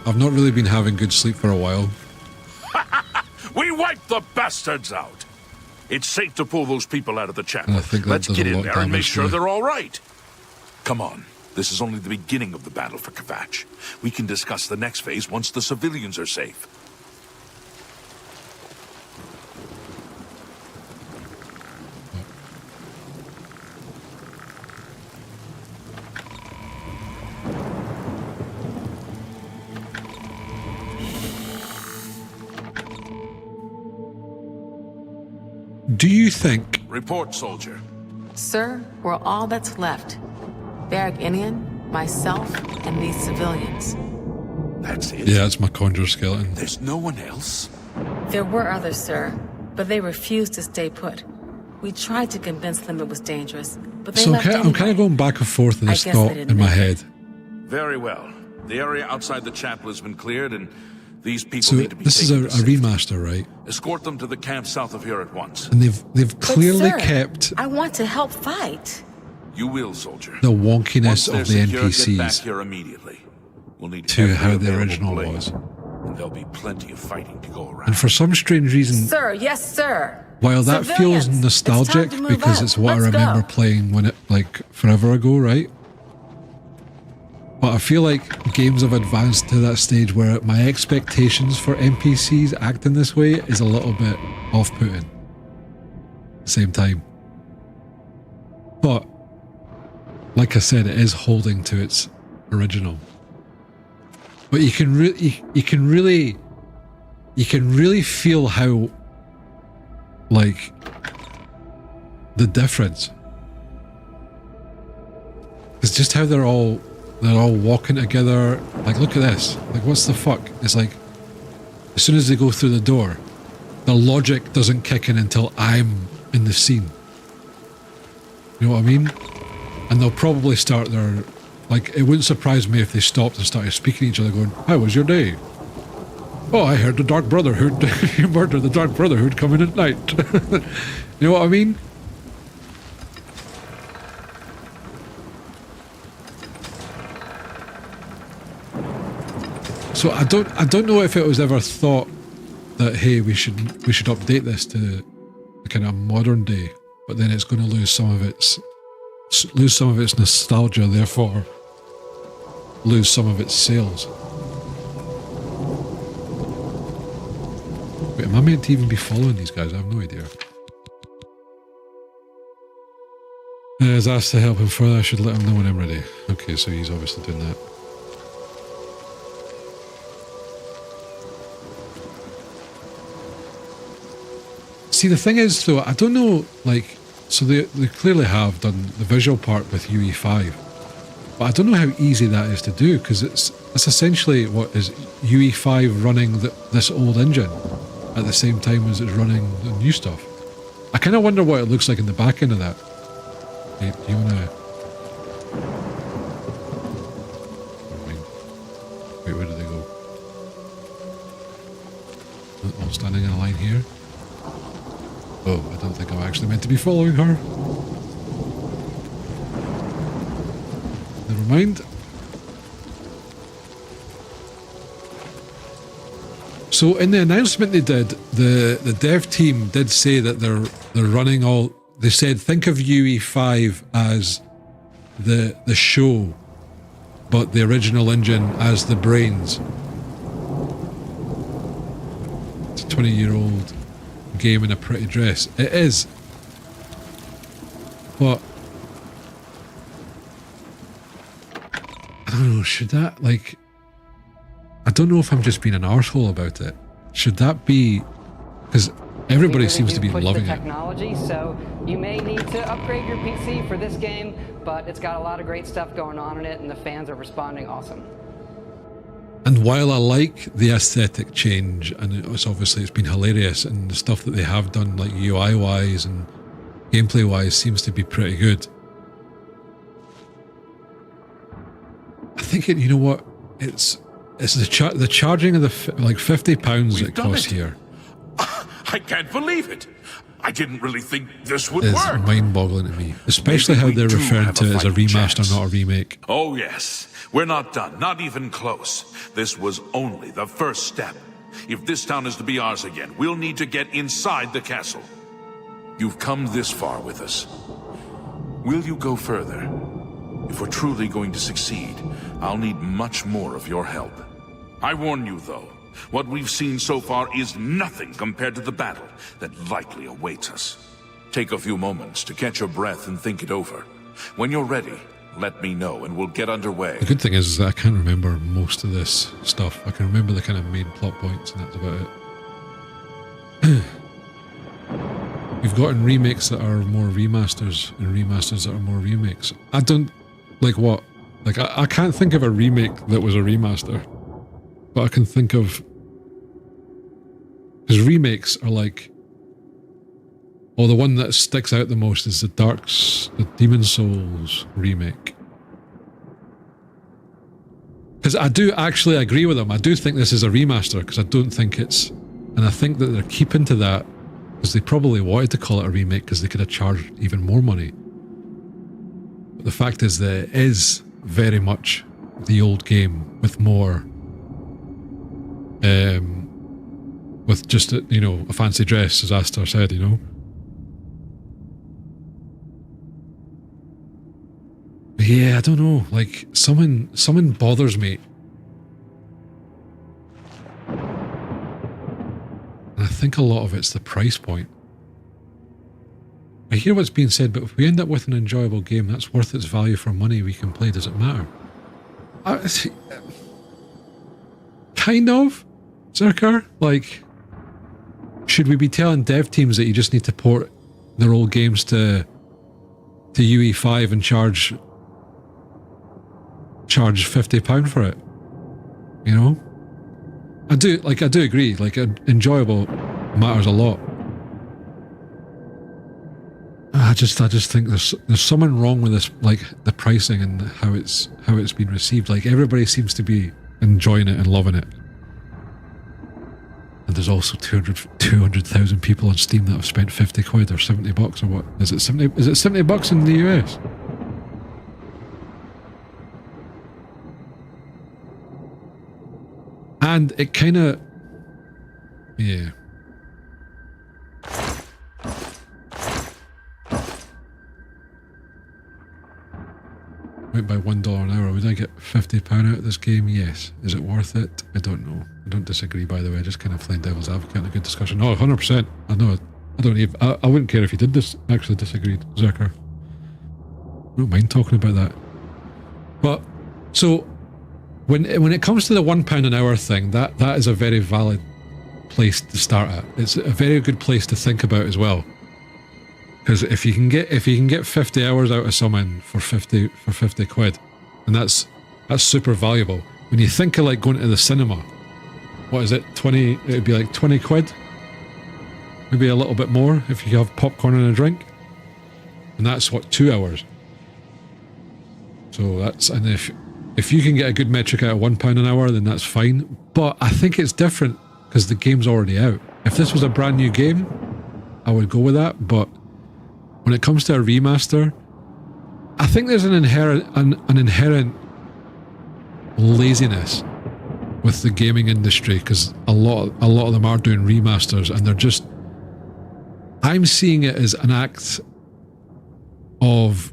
I've not really been having good sleep for a while. We wiped the bastards out. It's safe to pull those people out of the chapel. I think that Let's does get a in lot there and make damage sure to- they're all right. Come on. This is only the beginning of the battle for Kvatch. We can discuss the next phase once the civilians are safe. Do you think... Report, soldier. Sir, we're all that's left. Barrack Inian, myself, and these civilians. That's it? Yeah, it's my conjure skeleton. There's no one else? There were others, sir, but they refused to stay put. We tried to convince them it was dangerous, but they So left I'm kind anyway. of going back and forth in I this guess thought they didn't in my make head. Very well. The area outside the chapel has been cleared, and these people So need to be this is taken a to safety. remaster, right? Escort them to the camp south of here at once. And they've But clearly sir, kept I want to help fight. You will, soldier. the Once wonkiness they're of the secure, get back NPCs here immediately. We'll need to every how the available original blade, was. and there'll be plenty of fighting to go around. And for some strange reason, Sir, yes, sir. while that Civilians, feels nostalgic it's time to move because out. it's what Let's I remember go. playing when it, like, forever ago, right? But I feel like games have advanced to that stage where my expectations for NPCs acting this way is a little bit off-putting. Same time. But, like I said, it is holding to its original. But you can really feel how, like, the difference. It's just how they're all walking together. Like, look at this. Like, what's the fuck? It's like, as soon as they go through the door, the logic doesn't kick in until I'm in the scene. You know what I mean? And they'll probably start their, like, it wouldn't surprise me if they stopped and started speaking to each other going, how was your day? Oh, I heard the Dark Brotherhood, you murdered the Dark Brotherhood coming at night. You know what I mean? So I don't know if it was ever thought that, hey, we should update this to the kind of modern day, but then it's going to lose some of its nostalgia, therefore lose some of its sales. Wait, am I meant to even be following these guys? I have no idea. Has asked to help him further. I should let him know when I'm ready. Okay, so he's obviously doing that. See, the thing is, though, I don't know, like, so they clearly have done the visual part with UE5, but I don't know how easy that is to do, because it's essentially what is UE5 running this old engine at the same time as it's running the new stuff. I kind of wonder what it looks like in the back end of that. Hey, do you want to... Wait, where did they go? Oh, standing in a line here. Oh, I don't think I'm actually meant to be following her. Never mind. So in the announcement they did, the dev team did say that they're running all. They said think of UE5 as the show, but the original engine as the brains. It's a 20-year-old game in a pretty dress. It is. But I don't know, should that, like, I don't know if I'm just being an arsehole about it. Should that be, because Everybody We really seems do to be push loving the it. technology, so you may need to upgrade your PC for this game, but it's got a lot of great stuff going on in it, and the fans are responding awesome. And while I like the aesthetic change, and it's been hilarious, and the stuff that they have done, like UI wise and gameplay wise, seems to be pretty good. I think you know what, it's the charging of the like £50 it costs here. I can't believe it. I didn't really think this would Is work. mind-boggling to me, especially how they're referring to it as a remaster, not a remake. Oh yes, we're not done, not even close. This was only the first step. If this town is to be ours again, we'll need to get inside the castle. You've come this far with us. Will you go further? If we're truly going to succeed, I'll need much more of your help. I warn you though, what we've seen so far is nothing compared to the battle that likely awaits us. Take a few moments to catch your breath and think it over. When you're ready, let me know and we'll get underway. The good thing is that I can't remember most of this stuff. I can remember the kind of main plot points, and that's about it. You've gotten remakes that are more remasters, and remasters that are more remakes. I don't... Like what? Like, I can't think of a remake that was a remaster. But I can think of... Because remakes are like... Oh, the one that sticks out the most is the Demon Souls remake. Because I do actually agree with them. I do think this is a remaster, because I don't think it's... And I think that they're keeping to that, because they probably wanted to call it a remake, because they could have charged even more money. But the fact is that it is very much the old game, with more... with just, you know, a fancy dress, as Astor said, you know? Yeah, I don't know. Like, someone bothers me. And I think a lot of it's the price point. I hear what's being said, but if we end up with an enjoyable game that's worth its value for money we can play, does it matter? Kind of, Zerker. Like, should we be telling dev teams that you just need to port their old games to UE5 and charge £50 for it? You know? I do agree, like, enjoyable matters a lot. I just think there's something wrong with this, like the pricing and how it's been received. Like, everybody seems to be enjoying it and loving it. And there's also 200,000 people on Steam that have spent 50 quid or 70 bucks or what? Is it 70 bucks in the US? And it kind of... Yeah. Went by $1 an hour. Would I get £50 out of this game? Yes. Is it worth it? I don't know. I don't disagree, by the way. Just kind of playing devil's advocate in a good discussion. No, 100%. I know. I don't even... I wouldn't care if you did actually disagreed, Zerker. I don't mind talking about that. But, so, when it comes to the £1 an hour thing, that is a very valid place to start at. It's a very good place to think about as well. Because if you can get 50 hours out of someone for 50 quid, and that's super valuable. When you think of like going to the cinema, what is it? It'd be like 20 quid, maybe a little bit more if you have popcorn and a drink, and that's what, 2 hours. So and if you can get a good metric out of £1 an hour, then that's fine. But I think it's different because the game's already out. If this was a brand new game, I would go with that. But when it comes to a remaster, I think there's an inherent laziness with the gaming industry, because a lot of them are doing remasters, and they're just... I'm seeing it as an act of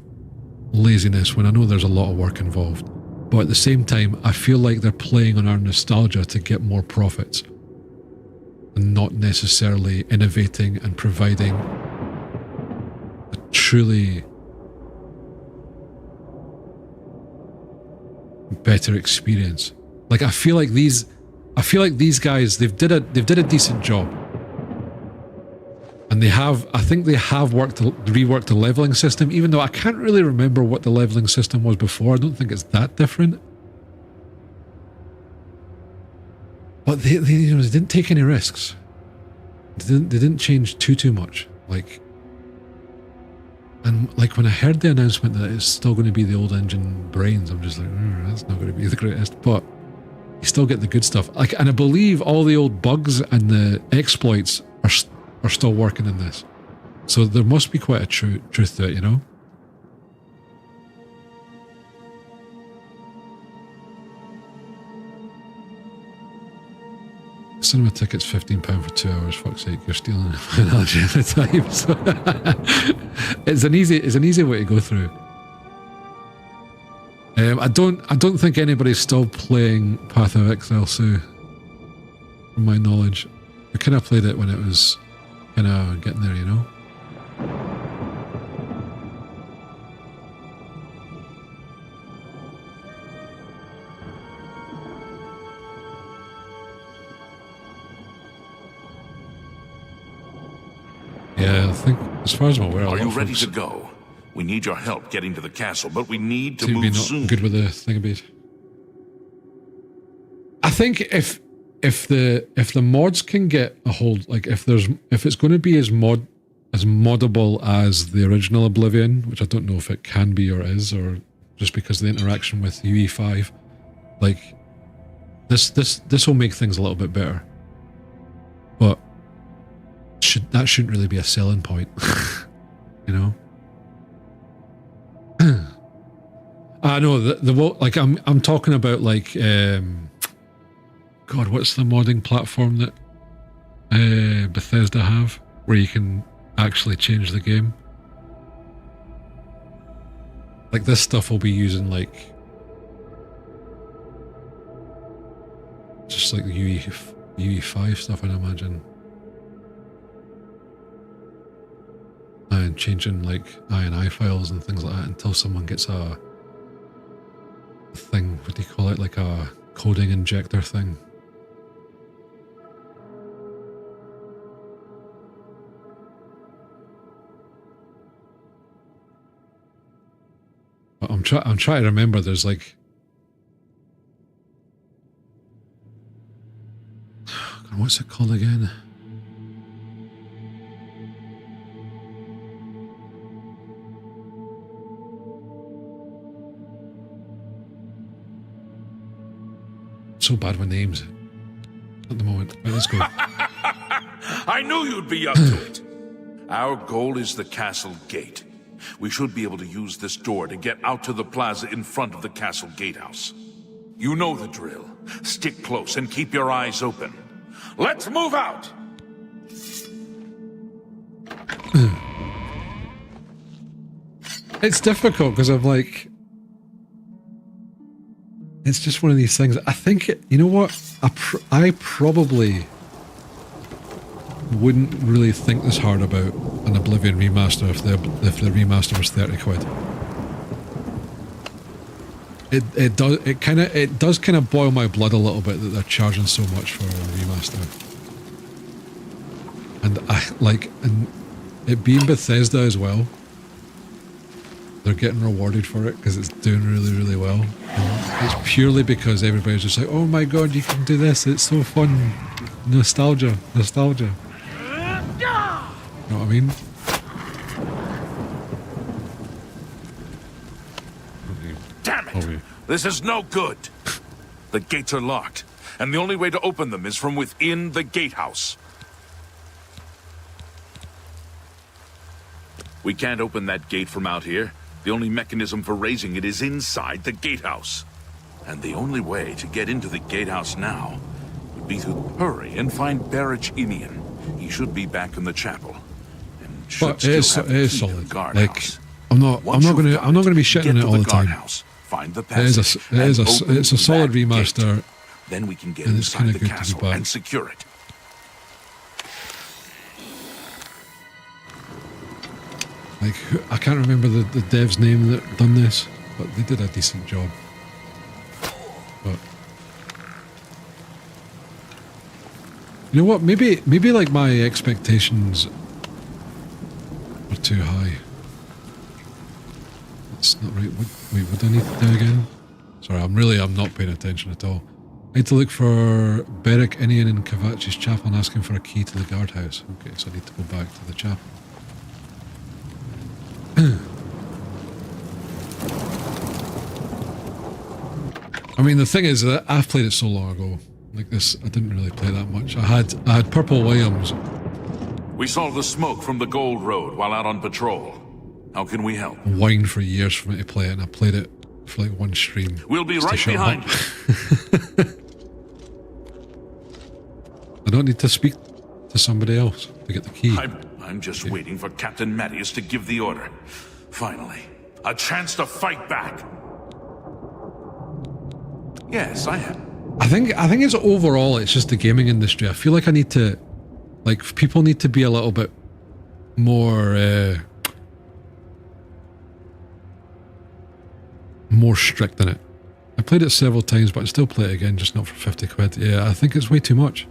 laziness when I know there's a lot of work involved. But at the same time, I feel like they're playing on our nostalgia to get more profits, and not necessarily innovating and providing a truly better experience. Like, I feel like these guys, they've did a decent job. And I think they have reworked the leveling system, even though I can't really remember what the leveling system was before. I don't think it's that different. But they didn't take any risks. They didn't change too much. Like, and like when I heard the announcement that it's still going to be the old engine brains, I'm just like, that's not going to be the greatest. But you still get the good stuff. Like, and I believe all the old bugs and the exploits are still working in this. So there must be quite a truth to it, you know? Cinema tickets £15 for 2 hours. Fuck's sake, you're stealing an analogy at the time. So it's an easy way to go through. I don't think anybody's still playing Path of Exile, Sue, from my knowledge. We kind of played it when it was kind of getting there, you know. Yeah, I think, as far as I'm aware, are you ready to go? We need your help getting to the castle, but we need to move not soon. Good with the thingabit. I think if the mods can get a hold, like if it's going to be as moddable as the original Oblivion, which I don't know if it can be or is, or just because of the interaction with UE5, like this will make things a little bit better. But that shouldn't really be a selling point, you know. I know like I'm talking about like God, what's the modding platform that Bethesda have where you can actually change the game? Like this stuff will be using like just like the UE5 stuff, I'd imagine. And changing like INI files and things like that until someone gets a thing, what do you call it, like a coding injector thing. But I'm trying to remember, there's like what's it called again? So bad with names at the moment. Right, let's go. I knew you'd be up to it. Our goal is the castle gate. We should be able to use this door to get out to the plaza in front of the castle gatehouse. You know the drill. Stick close and keep your eyes open. Let's move out! It's difficult because I'm like, it's just one of these things. I think, you know what? I probably wouldn't really think this hard about an Oblivion remaster if the remaster was 30 quid. It does kind of boil my blood a little bit that they're charging so much for a remaster. And it being Bethesda as well, they're getting rewarded for it because it's doing really, really well. And it's purely because everybody's just like, oh my god, you can do this, it's so fun. Nostalgia. You know what I mean? Damn it! This is no good. The gates are locked, and the only way to open them is from within the gatehouse. We can't open that gate from out here. The only mechanism for raising it is inside the gatehouse. And the only way to get into the gatehouse now would be to hurry and find Barrich Inian. He should be back in the chapel. And but it is solid. Like, I'm not gonna be shitting on it all the time. Find the passage. It's a solid remaster. Then we can get inside the castle and secure it. Like, I can't remember the dev's name that done this, but they did a decent job. But you know what? Maybe like my expectations Or too high. That's not right. Wait, what do I need to do again? Sorry, I'm not paying attention at all. I need to look for Beric, Inian and Kavachi's chapel and ask him for a key to the guardhouse. Okay, so I need to go back to the chapel. I mean, the thing is that I've played it so long ago. Like this, I didn't really play that much. I had Purple Williams. We saw the smoke from the Gold Road while out on patrol. How can we help? Whined for years for me to play it, and I played it for like one stream. We'll be right behind you. I don't need to speak to somebody else to get the key. I'm just waiting for Captain Mattias to give the order. Finally, a chance to fight back. Yes, I am. I think it's overall, it's just the gaming industry. I feel like I need to, like, people need to be a little bit more more strict in it. I played it several times, but I'd still play it again, just not for 50 quid. Yeah, I think it's way too much.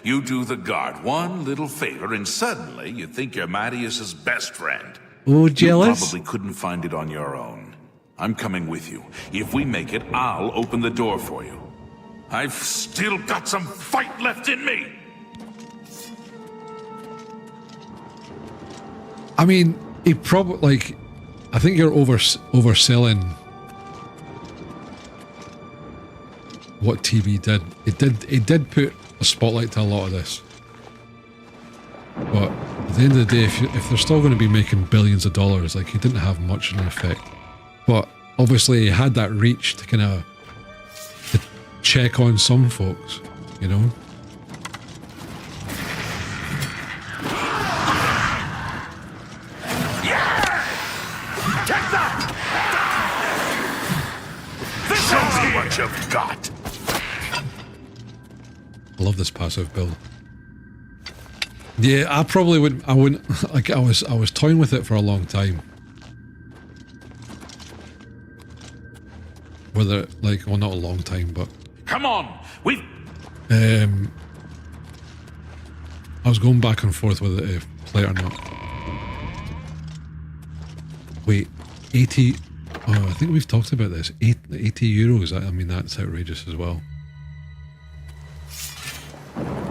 You do the guard one little favor and suddenly you think you're Mattias's best friend. Oh, jealous? You probably couldn't find it on your own. I'm coming with you. If we make it, I'll open the door for you. I've still got some fight left in me. I mean, he probably, like, I think you're overselling what TV did. It did put a spotlight to a lot of this. But at the end of the day, if they're still going to be making billions of dollars, like, he didn't have much of an effect. But obviously he had that reach to kind of check on some folks, you know? Take that! Show me what you've got. I love this passive build. Yeah, I probably wouldn't. I wouldn't. Like, I was toying with it for a long time. Whether, like, well, not a long time, but come on, we. I was going back and forth whether to play it or not. Wait, 80. Oh, I think we've talked about this. 80 euros. I mean, that's outrageous as well.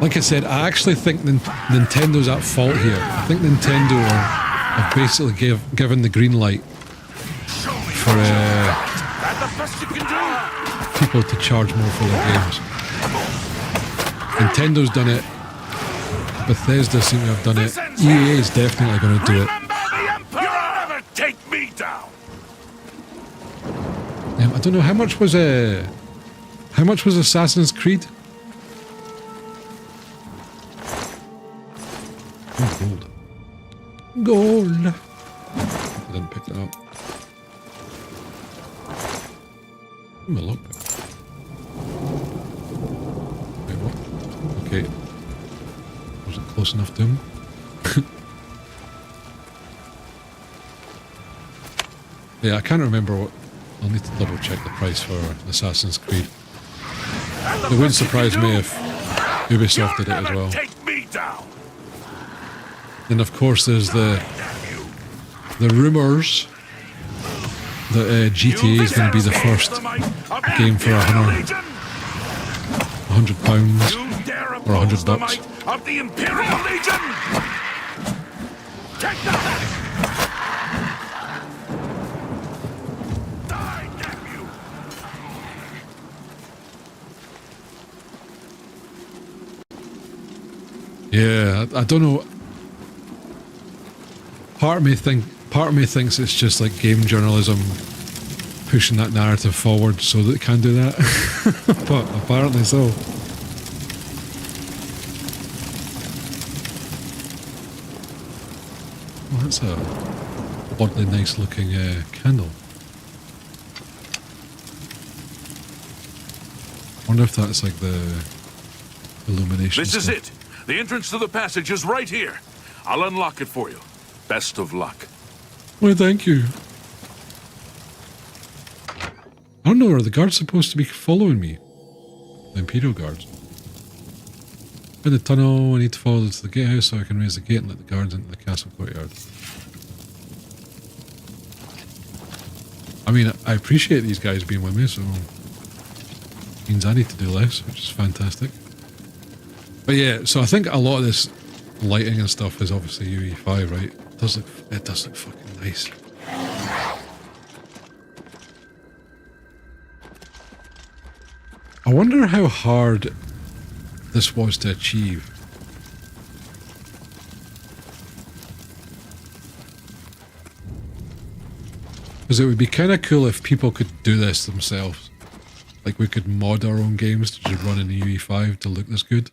Like I said, I actually think Nintendo's at fault here. I think Nintendo have basically given the green light for people to charge more for their games. Nintendo's done it. Bethesda seem to have done it. EA is definitely going to do it. You'll never take me down. I don't know how much was Assassin's Creed? Oh, gold. Gold. I didn't pick that up. Ooh, a lockpick. Wait, what? Okay. Wasn't close enough to him. Yeah, I can't remember what. I'll need to double check the price for Assassin's Creed. It wouldn't surprise me if Ubisoft did it as well. And of course there's the rumours that GTA is going to be the first game for £100 or $100. Of the Imperial Legion. Take that. Yeah, I don't know. Part of me thinks it's just like game journalism pushing that narrative forward so that it can do that. But apparently so. Well, that's a oddly nice looking candle. Wonder if that's like the illumination This is stuff. it. The entrance to the passage is right here. I'll unlock it for you. Best of luck. Well, thank you. I don't know, are the guards supposed to be following me? The Imperial guards. In the tunnel, I need to follow to the gatehouse so I can raise the gate and let the guards into the castle courtyard. I mean, I appreciate these guys being with me, so it means I need to do less, which is fantastic. But yeah, so I think a lot of this lighting and stuff is obviously UE5, right? It does look fucking nice. I wonder how hard this was to achieve. Because it would be kind of cool if people could do this themselves. Like we could mod our own games to just run in the UE5 to look this good.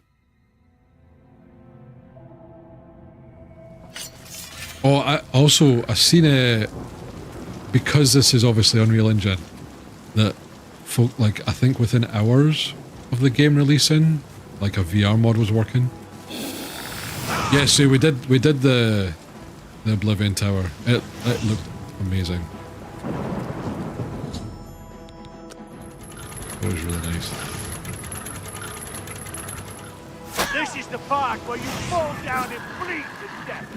Oh, I've seen a, because this is obviously Unreal Engine, that folk, like, I think within hours of the game releasing, like a VR mod was working. Yeah, so we did the Oblivion Tower. It looked amazing. It was really nice. This is the part where you fall down and bleed to death.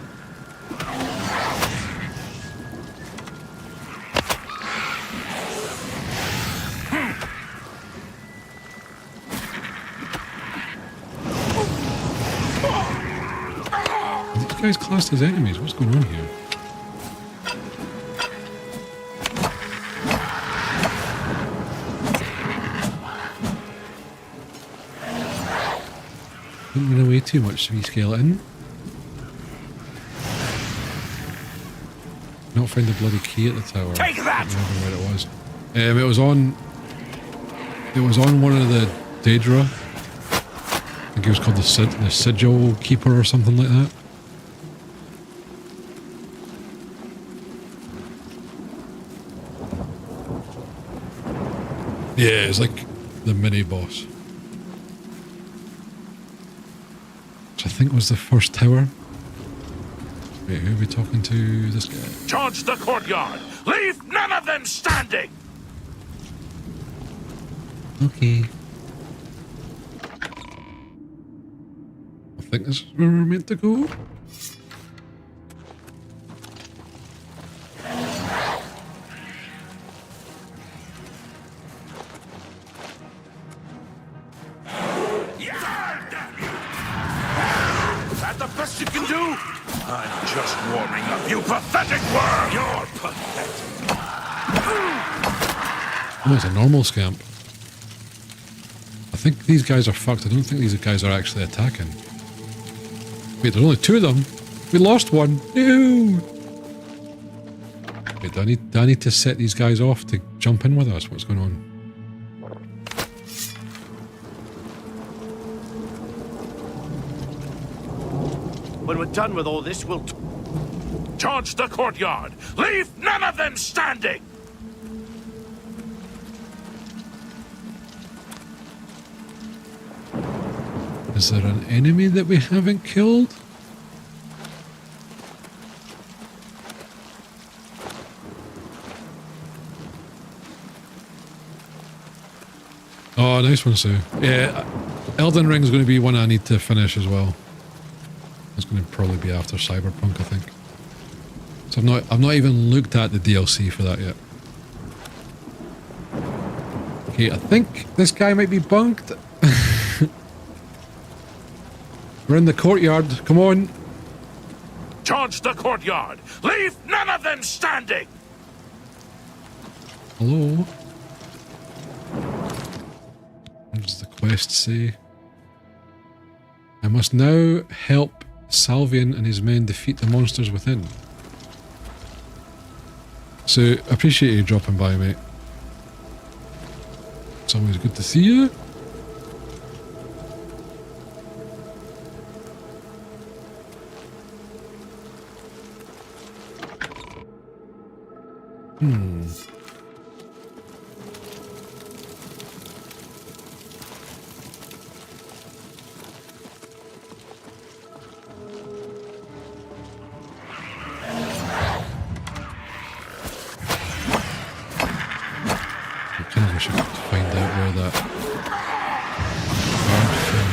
Are these guys classed as enemies? What's going on here? Didn't run away too much, wee skeleton. Not find the bloody key at the tower. Take that! I don't remember where it was. It was on one of the Daedra. I think it was called the Sigil Keeper or something like that. Yeah, it's like the mini boss. Which I think was the first tower. Wait, who are we talking to? This guy. Charge the courtyard! Leave none of them standing! Okay. I think this is where we're meant to go. Is that the best you can do? I'm just warming up, you pathetic worm! You're pathetic. Oh, it's a normal scamp. I think these guys are fucked. I don't think these guys are actually attacking. Wait, there's only two of them. We lost one. No! Wait, do I need to set these guys off to jump in with us? What's going on? When we're done with all this, we'll... Charge the courtyard! Leave none of them standing! Is there an enemy that we haven't killed? Oh, nice one, Sue. Yeah, Elden Ring is going to be one I need to finish as well. It's going to probably be after Cyberpunk, I think. So I've not even looked at the DLC for that yet. Okay, I think this guy might be bunked. We're in the courtyard. Come on. Charge the courtyard! Leave none of them standing! Hello? What does the quest say? I must now help Salvian and his men defeat the monsters within. So, appreciate you dropping by, mate. It's always good to see you. I kind of wish I could find out where that guard fell.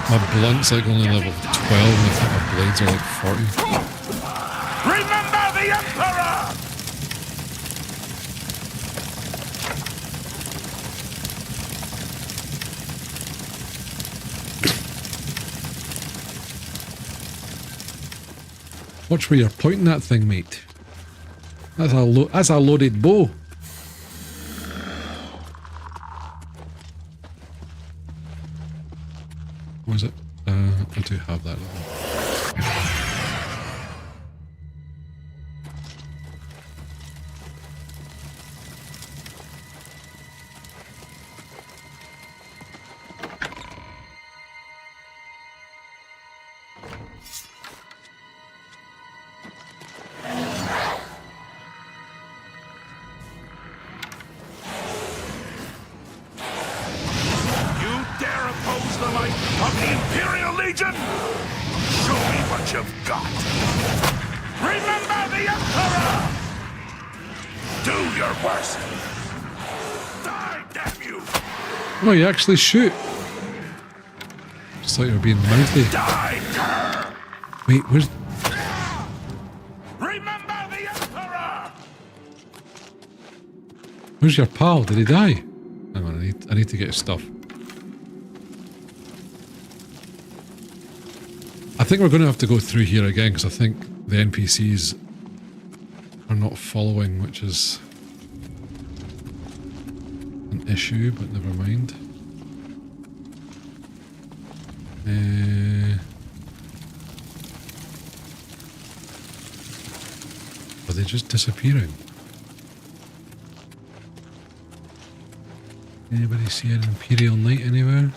My blunt's like only level 12 and I think my blades are like 40. Remember the Emperor! Watch where you're pointing that thing, mate. That's a loaded bow. What is it? I do have that. Oh, you actually shoot. Just thought you were being mouthy. Wait, where's... Remember the Emperor! Where's your pal? Did he die? Hang on, I need to get his stuff. I think we're going to have to go through here again because I think the NPCs are not following, which is an issue, but never mind. Are they just disappearing? Anybody see an Imperial Knight anywhere?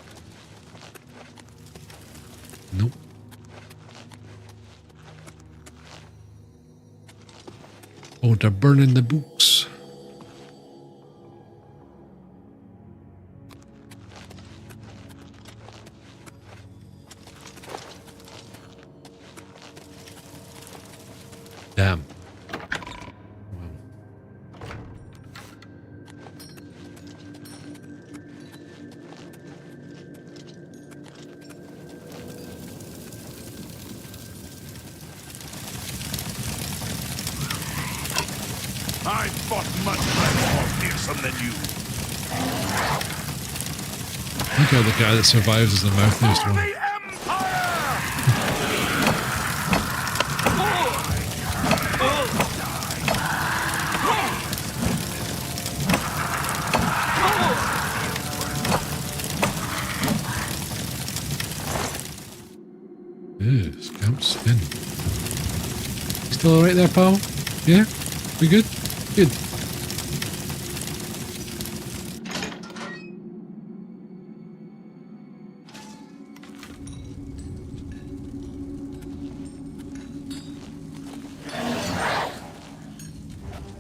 Nope. Oh, they're burning the books. Damn. I fought much more fearsome than you. Look at the guy that survives as the mouthiest one. Ew, scamp spin. Still alright there, pal? Yeah? We good? Good.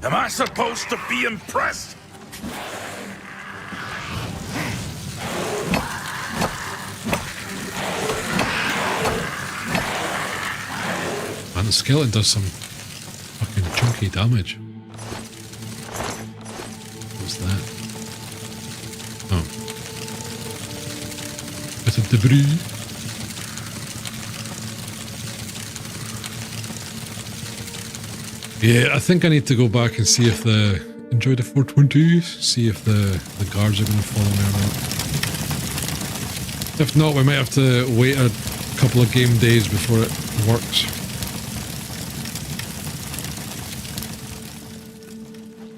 Am I supposed to be impressed? Man, the skeleton does some fucking chunky damage. What's that? Oh. Bit of debris. Yeah, I think I need to go back and see if the... Enjoy the 420, see if the guards are going to follow me or not. If not, we might have to wait a couple of game days before it works.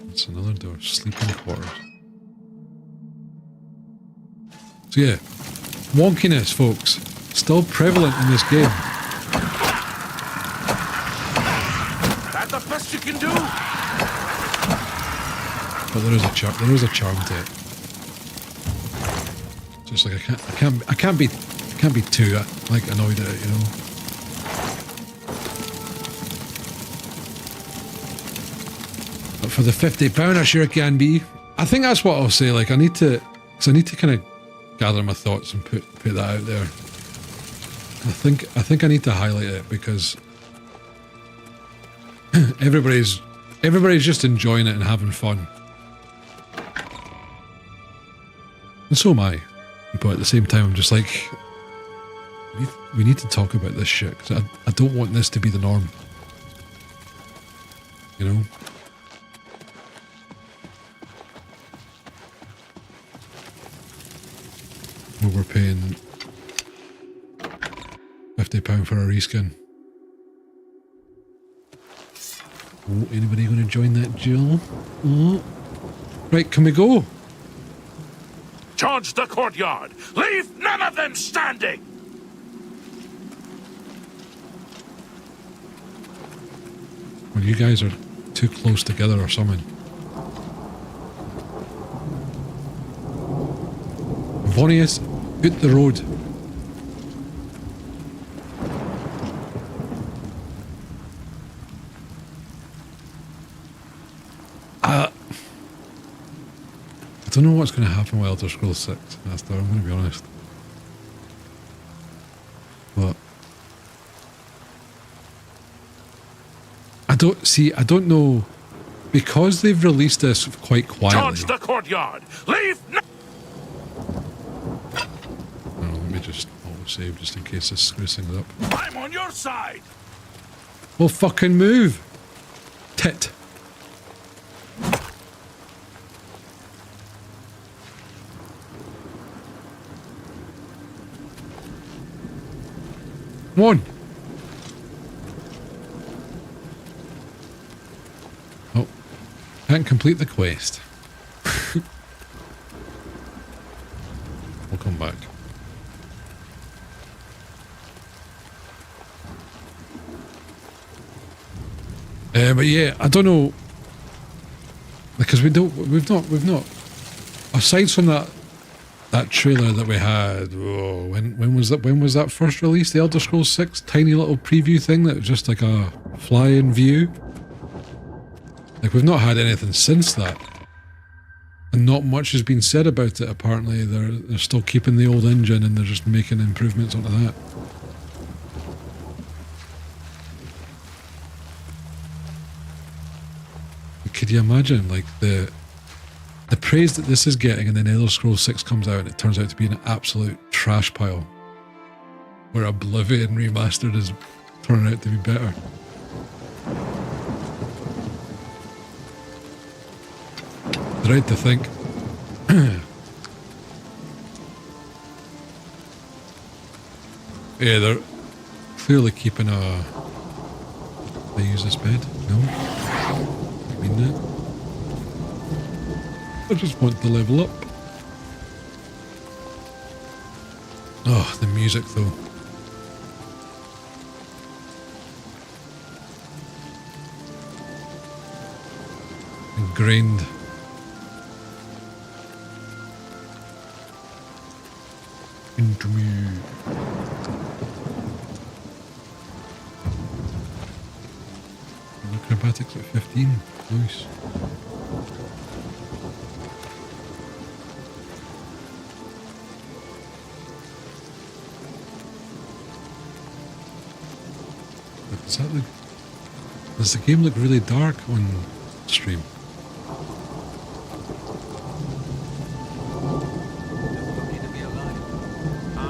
That's another door. Sleeping quarters. So yeah, wonkiness, folks. Still prevalent in this game. The best you can do. But there is a charm to it. Just like I can't be too like annoyed at it, you know. But for the £50, I sure can be. I think that's what I'll say. Like I need to kind of gather my thoughts and put that out there. I think I need to highlight it because everybody's just enjoying it and having fun. And so am I. But at the same time, I'm just like, We need to talk about this shit, because I don't want this to be the norm. You know? Where we're paying £50 for a reskin. Oh, anybody going to join that duel? Oh. Right, can we go? Charge the courtyard! Leave none of them standing! Well, you guys are too close together or something. Vonius, out the road. I don't know what's going to happen with Elder Scrolls 6, Master, I'm going to be honest. But I don't know, because they've released this quite quietly. Charge the courtyard! Leave no— let me just auto-save just in case this screws things up. I'm on your side! Well, fucking move! Tit. Come on! Oh, can't complete the quest. We'll come back. But yeah, I don't know, because we've not. Aside from that trailer that we had, when was that first released? The Elder Scrolls 6 tiny little preview thing that was just like a fly-in view. Like, we've not had anything since that, and not much has been said about it. Apparently, they're still keeping the old engine and they're just making improvements onto that. Could you imagine, like, the praise that this is getting, and then Elder Scrolls 6 comes out and it turns out to be an absolute trash pile, where Oblivion Remastered is turning out to be better. Right to think. Yeah, they're clearly keeping a... They use this bed? No? I mean that. I just want to level up. Oh, the music though. Ingrained. Into me. Acrobatics at 15. Nice. Does the game look really dark on stream?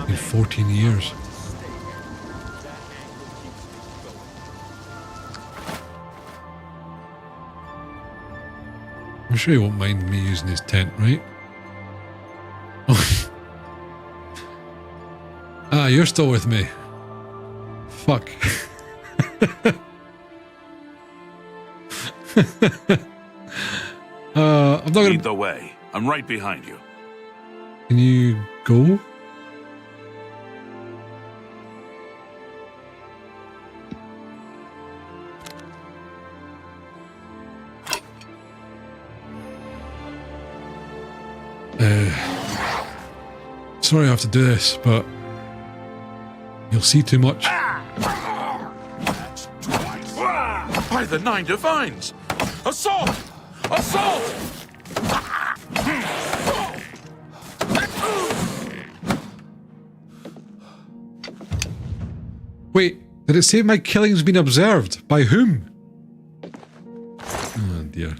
In 14 years. I'm sure you won't mind me using his tent, right? Ah, you're still with me. Fuck. I'm not gonna... Lead the way. I'm right behind you. Can you go? Sorry I have to do this, but you'll see too much. That's twice. By the Nine Divines! Assault! Assault! Wait, did it say my killing's been observed? By whom? Oh dear.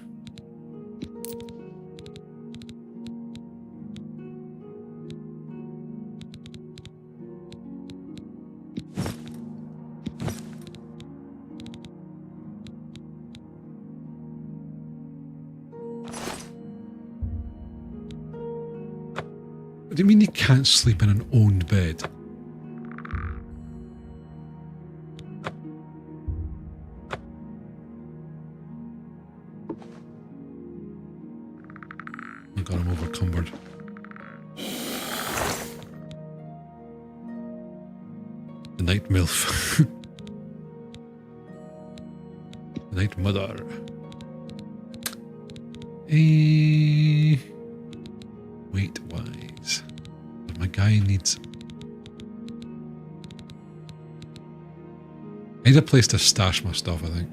What do you mean you can't sleep in an owned bed? Oh god, I'm overcumbered. The night MILF. The night mother. Weight wise. My guy needs... I need a place to stash my stuff, I think.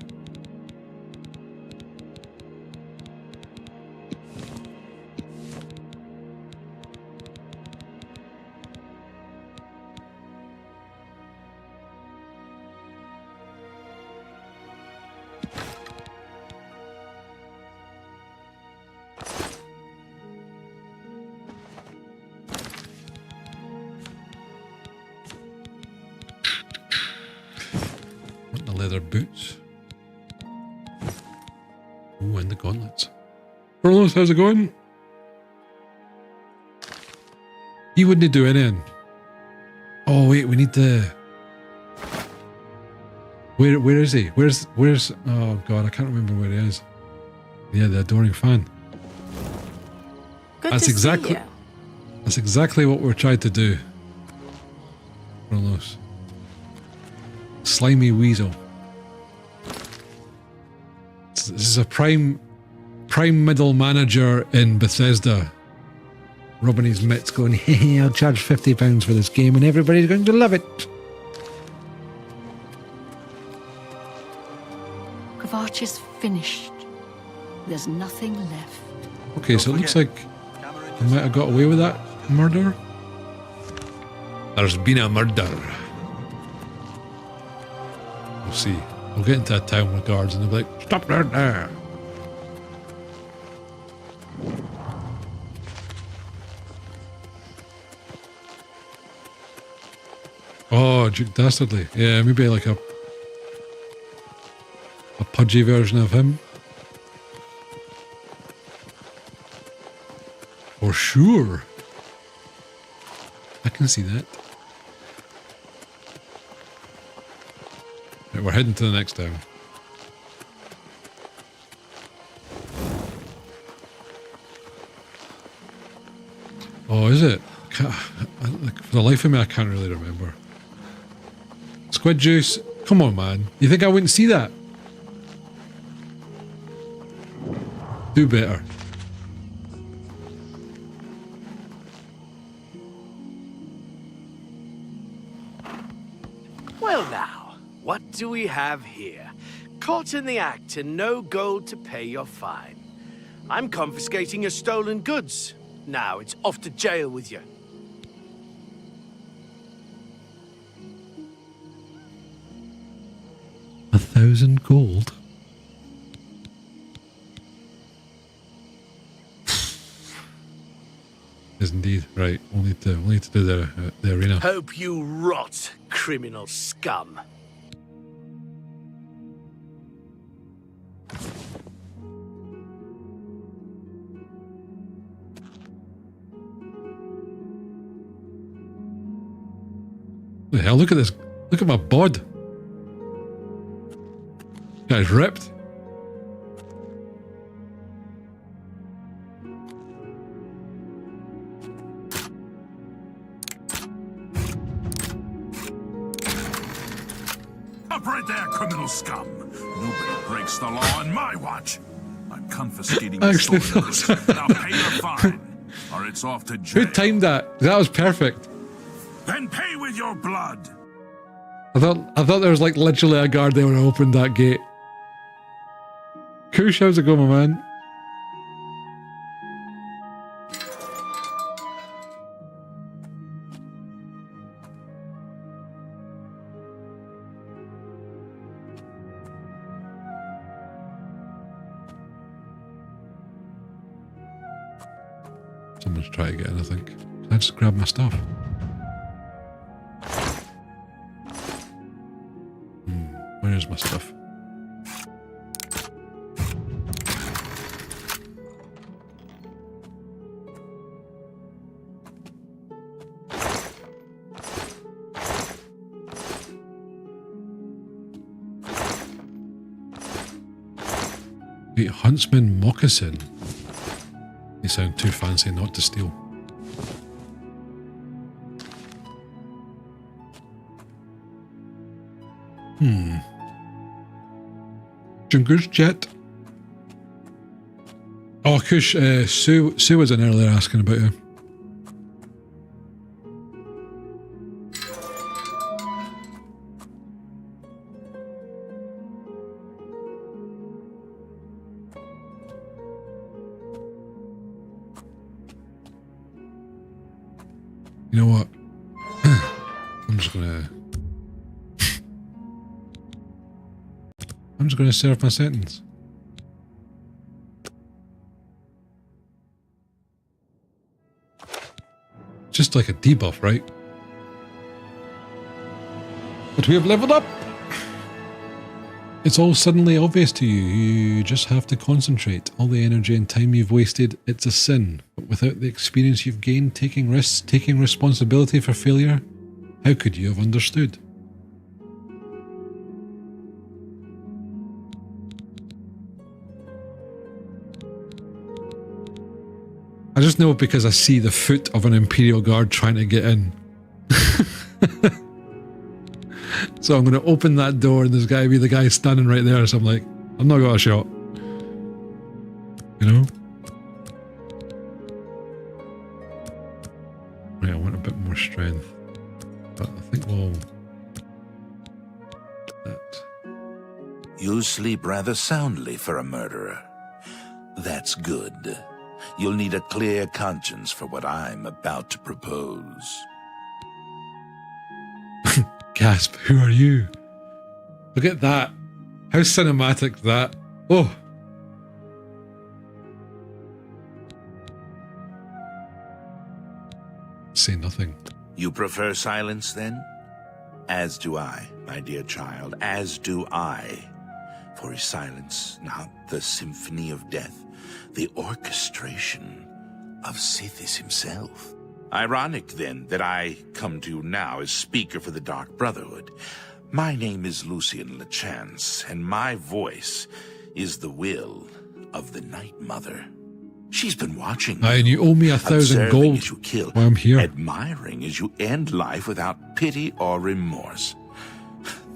Leather boots. Ooh, and the gauntlets. Carlos, how's it going? He wouldn't do anything. Oh wait, we need the... Where is he? Where's oh god, I can't remember where he is. Yeah, the adoring fan. Good That's to exactly see you. That's exactly what we're trying to do. Carlos. Slimy weasel. This is a prime middle manager in Bethesda rubbing his mitts going, hey, I'll charge £50 for this game and everybody's going to love it. Kvatch is finished. There's nothing left. Okay, so it looks like I might have got away with that murder. There's been a murder. We'll see. We'll get into a town with guards and they'll be like, stop right there. Oh, Duke Dastardly. Yeah, maybe like a pudgy version of him. For sure. I can see that. Right, we're heading to the next town. Oh, is it? For the life of me, I can't really remember. Squid juice. Come on, man. You think I wouldn't see that? Do better. Well now, what do we have here? Caught in the act and no gold to pay your fine. I'm confiscating your stolen goods. Now it's off to jail with you. $1,000 gold? Is indeed. Right, we'll need to do the arena. Hope you rot, criminal scum. What the hell? Look at this. Look at my bod. Guy's ripped. Up right there, criminal scum. Nobody breaks the law on my watch. I'm confiscating your Actually, stolen goods. Now pay your fine, or it's off to jail. Who timed that? That was perfect. Then pay with your blood. I thought there was like literally a guard there when I opened that gate. Kush, how's it going, my man? Someone's trying to get in, I think. Can I just grab my stuff? Where's my stuff? Wait, Huntsman Moccasin. They sound too fancy not to steal. Junger's Jet. Oh, Kush, Sue was in earlier asking about you. You know what? I'm just gonna serve my sentence. Just like a debuff, right? But we have leveled up! It's all suddenly obvious to you. You just have to concentrate. All the energy and time you've wasted, it's a sin. But without the experience you've gained taking risks, taking responsibility for failure, how could you have understood? I just know because I see the foot of an Imperial Guard trying to get in. So I'm going to open that door and there's got to be the guy standing right there. So I'm like, I'm not got a shot. You know? Right, I want a bit more strength. But I think we'll... that. You sleep rather soundly for a murderer. That's good. You'll need a clear conscience for what I'm about to propose. Gasp, who are you? Look at that. How cinematic that. Oh. Say nothing. You prefer silence then? As do I, my dear child, as do I. For is silence not the symphony of death, the orchestration of Sithis himself? Ironic, then, that I come to you now as speaker for the Dark Brotherhood. My name is Lucian LeChance, and my voice is the will of the Night Mother. She's been watching and you owe me 1,000 gold as you kill, while I'm here. admiring as you end life without pity or remorse.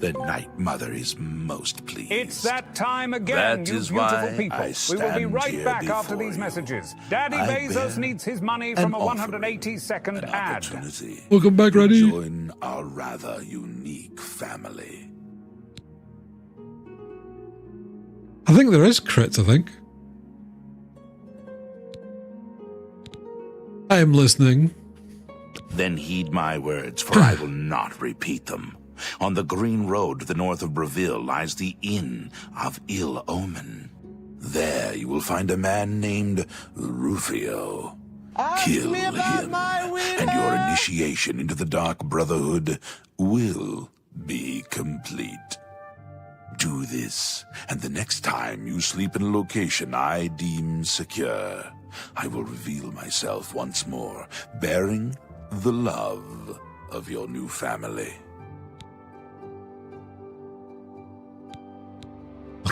The Night Mother is most pleased. It's that time again, That you is beautiful why people. I We will be stand right here back after before these you. messages. Daddy I Bezos bear needs his money an from a offering, 180-second an ad. opportunity Welcome back, to Reddy. join our rather unique family. I think there is crits, I think. I am listening. Then heed my words, for I will not repeat them. On the green road to the north of Breville lies the Inn of Ill Omen. There you will find a man named Rufio. Kill him, and your initiation into the Dark Brotherhood will be complete. Do this, and the next time you sleep in a location I deem secure, I will reveal myself once more, bearing the love of your new family.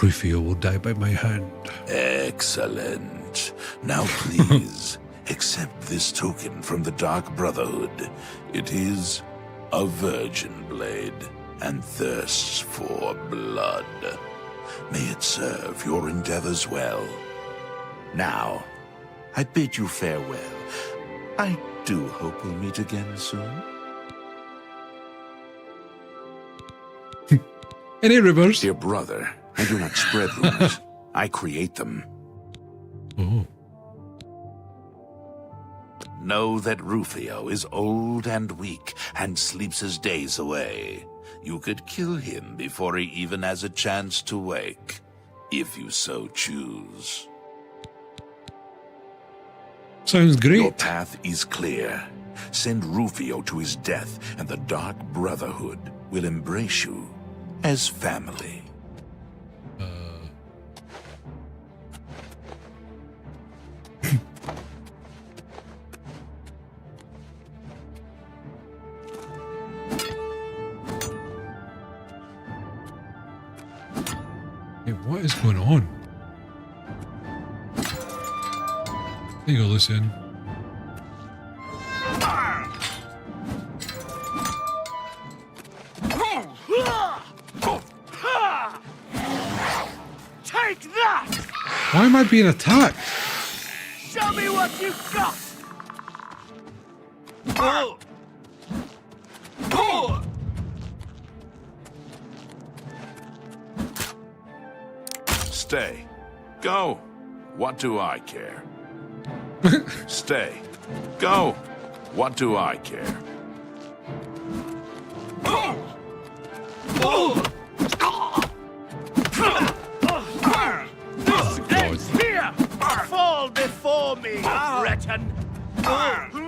Rufio will die by my hand. Excellent. Now please, accept this token from the Dark Brotherhood. It is a virgin blade and thirsts for blood. May it serve your endeavors well. Now, I bid you farewell. I do hope we'll meet again soon. Any rumors? Dear brother, I do not spread rumors. I create them. Oh. Know that Rufio is old and weak and sleeps his days away. You could kill him before he even has a chance to wake, if you so choose. Sounds great. Your path is clear. Send Rufio to his death, and the Dark Brotherhood will embrace you as family. Hey, what is going on? There you go, Lucian. Take that! Why am I being attacked? Show me what you got! Oh. Oh. Stay. Go. What do I care? Stay. Go. What do I care? Here! Fall before me, Breton!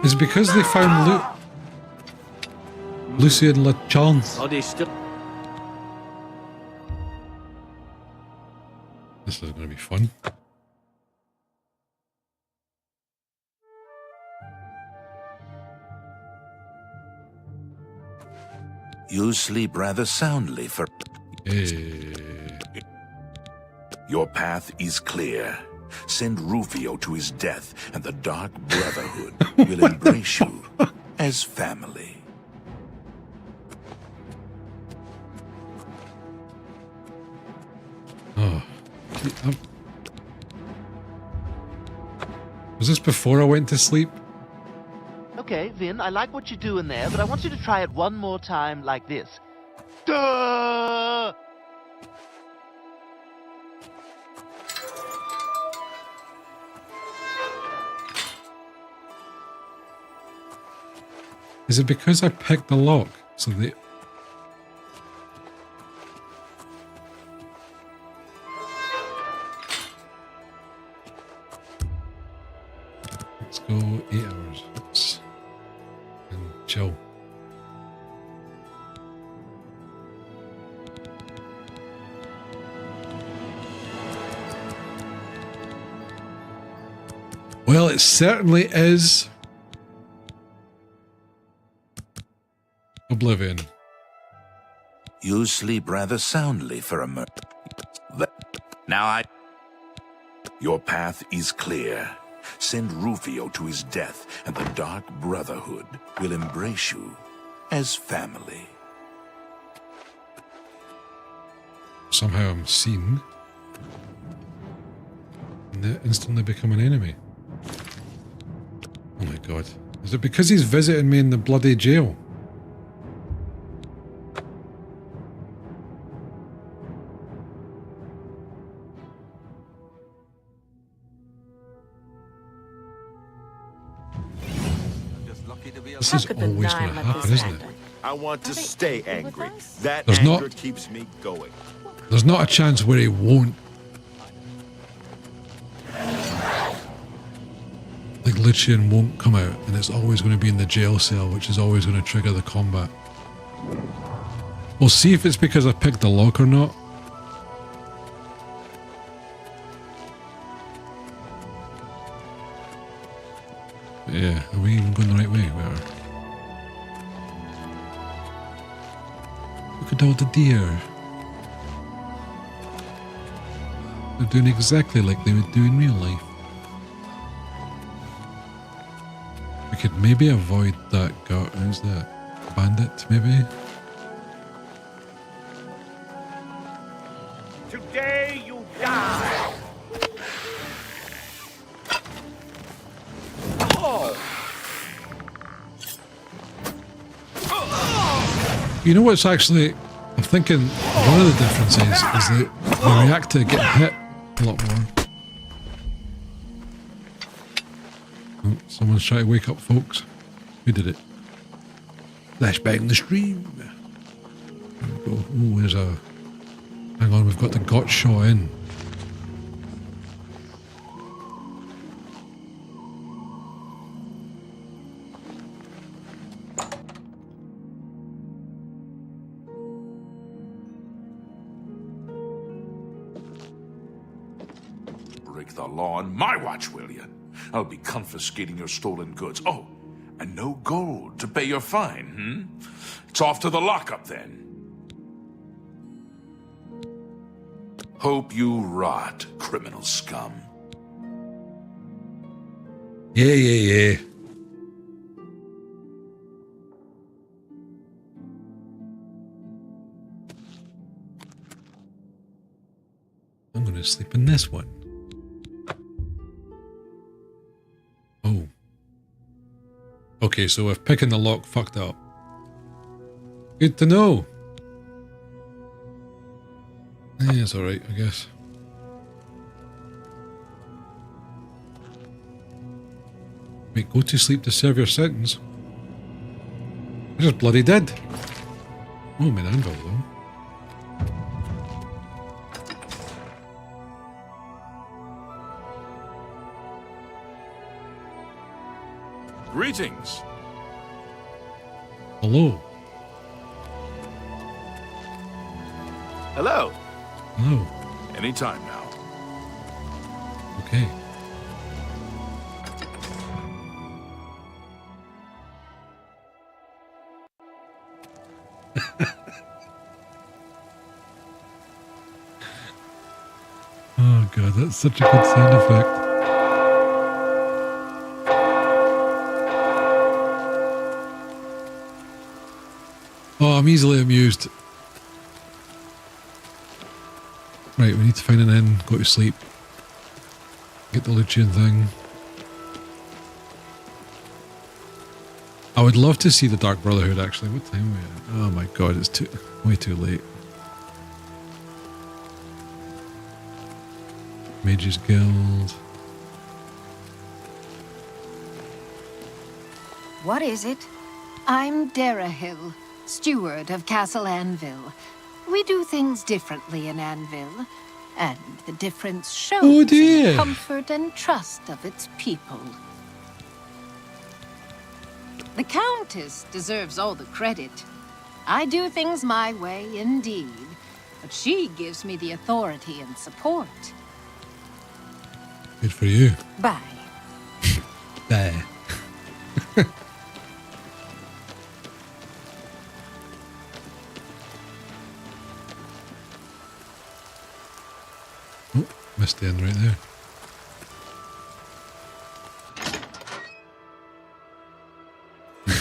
Is it because they found Lucian LeChance? Body still. This is going to be fun. You sleep rather soundly for... Your path is clear. Send Rufio to his death, and the Dark Brotherhood will embrace you as family. Oh. Was this before I went to sleep? Okay, Vin, I like what you're doing there, but I want you to try it one more time like this. Duh! Is it because I picked the lock? So the... Let's go 8 hours. Let's... and chill. Well, it certainly is Oblivion. You sleep rather soundly for a moment. Your path is clear. Send Rufio to his death, and the Dark Brotherhood will embrace you as family. Somehow I'm seen. And they instantly become an enemy. Oh my god. Is it because he's visiting me in the bloody jail? This is always going to happen, isn't it? I want to stay angry. That There's anger not- keeps me going. There's not a chance where he won't. Like Lucian won't come out, and it's always going to be in the jail cell, which is always going to trigger the combat. We'll see if it's because I picked the lock or not. But yeah, are we even going the right way? We are. Look at all the deer. They're doing exactly like they would do in real life. We could maybe avoid that guy. Who's that? Bandit, maybe? Today you die! You know what's actually... I'm thinking one of the differences is that we react to getting hit a lot more. Oh, someone's trying to wake up folks. Who did it? Flashback in the stream. There we go. Oh, there's a... Hang on, we've got the got shot in. Break the law on my watch, will you? I'll be confiscating your stolen goods. Oh, and no gold to pay your fine, It's off to the lockup, then. Hope you rot, criminal scum. Yeah. I'm going to sleep in this one. Oh. Okay, so if picking the lock fucked up. Good to know. Yeah, it's alright, I guess. Wait, go to sleep to serve your sentence? I just bloody did. Oh, I'm in anvil though. Greetings. Hello. Hello. Hello. Anytime now. Okay. Oh god, that's such a good sound effect. Oh, I'm easily amused. Right, we need to find an inn, go to sleep. Get the Lucian thing. I would love to see the Dark Brotherhood actually. What time are we at? Oh my god, it's way too late. Mages Guild. What is it? I'm Darahill, steward of Castle Anvil. We do things differently in Anvil, and the difference shows in the comfort and trust of its people. The Countess deserves all the credit. I do things my way, indeed, but she gives me the authority and support. Good for you. Bye. Bye. Oh, missed the end right there.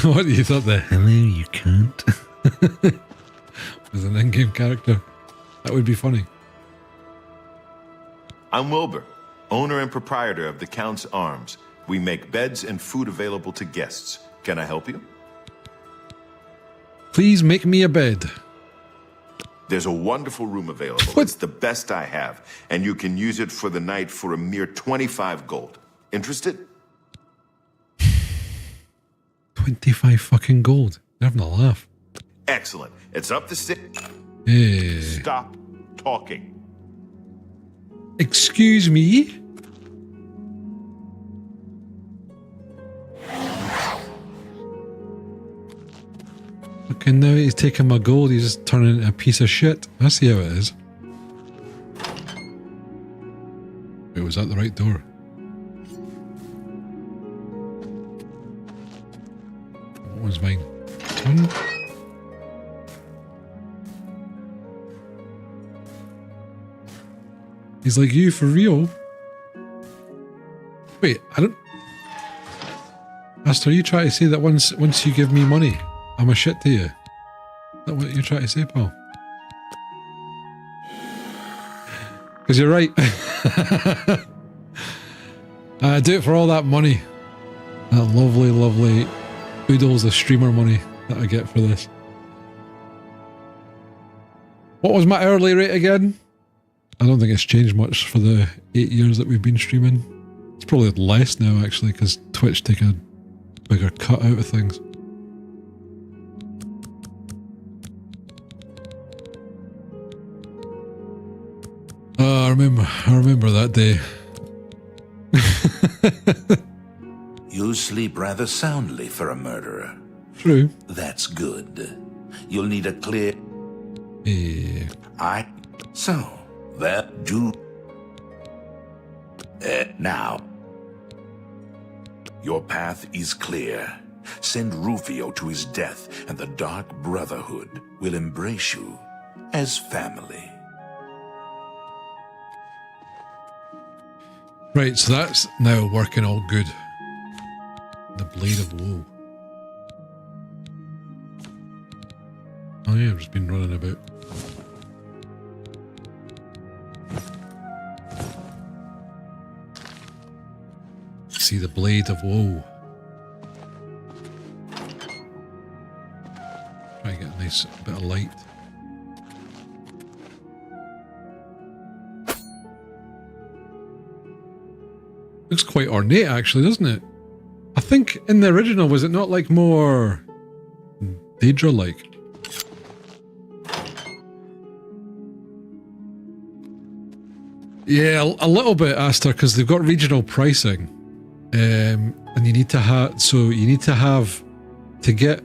What, you thought the hello you can't was an in-game character? That would be funny. I'm Wilbur, owner and proprietor of the Count's Arms. We make beds and food available to guests. Can I help you? Please make me a bed. There's a wonderful room available. It's the best I have, and you can use it for the night for a mere 25 gold. Interested? 25 fucking gold. You're having a laugh. Excellent. It's up to Yeah. Stop talking. Excuse me? Okay, now he's taking my gold, he's just turning it into a piece of shit. I see how it is. Wait, was that the right door? What one's mine? This one? He's like, you for real? Wait, I don't... Master, are you trying to say that once you give me money, I'm a shit to you? Is that what you're trying to say, pal? Because you're right. I do it for all that money. That lovely, lovely oodles of streamer money that I get for this. What was my hourly rate again? I don't think it's changed much for the 8 years that we've been streaming. It's probably less now, actually, because Twitch take a bigger cut out of things. I remember that day. You sleep rather soundly for a murderer. True. That's good. You'll need a clear... Yeah. So, that do... now. Your path is clear. Send Rufio to his death, and the Dark Brotherhood will embrace you as family. Right, so that's now working all good. The Blade of Woe. Oh yeah, I've just been running about. See the Blade of Woe. Try to get a nice bit of light. Looks quite ornate actually, doesn't it? I think in the original, was it not like more Daedra-like? Yeah, a little bit, Aster, because they've got regional pricing. And you need to have, to get,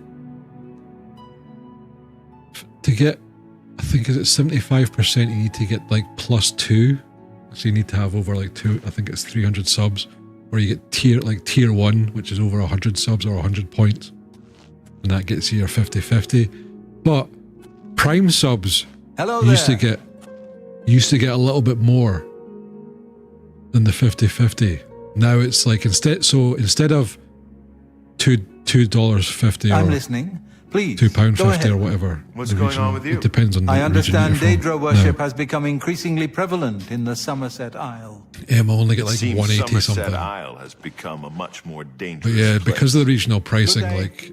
I think is it 75%, you need to get like +2. So you need to have over like I think it's 300 subs, or you get tier 1, which is over 100 subs or 100 points. And that gets you your 50-50. But Prime subs used to get a little bit more than the 50-50. Now it's like instead of $2.50 I'm or listening. Please, £2.50 or whatever. What's going on with you? It depends on the I understand region you're from. Daedra worship has become increasingly prevalent in the Somerset Isle. Yeah, I only get like Seems 180 Somerset something. Isle has become a much more But dangerous yeah, place. because of the regional pricing, like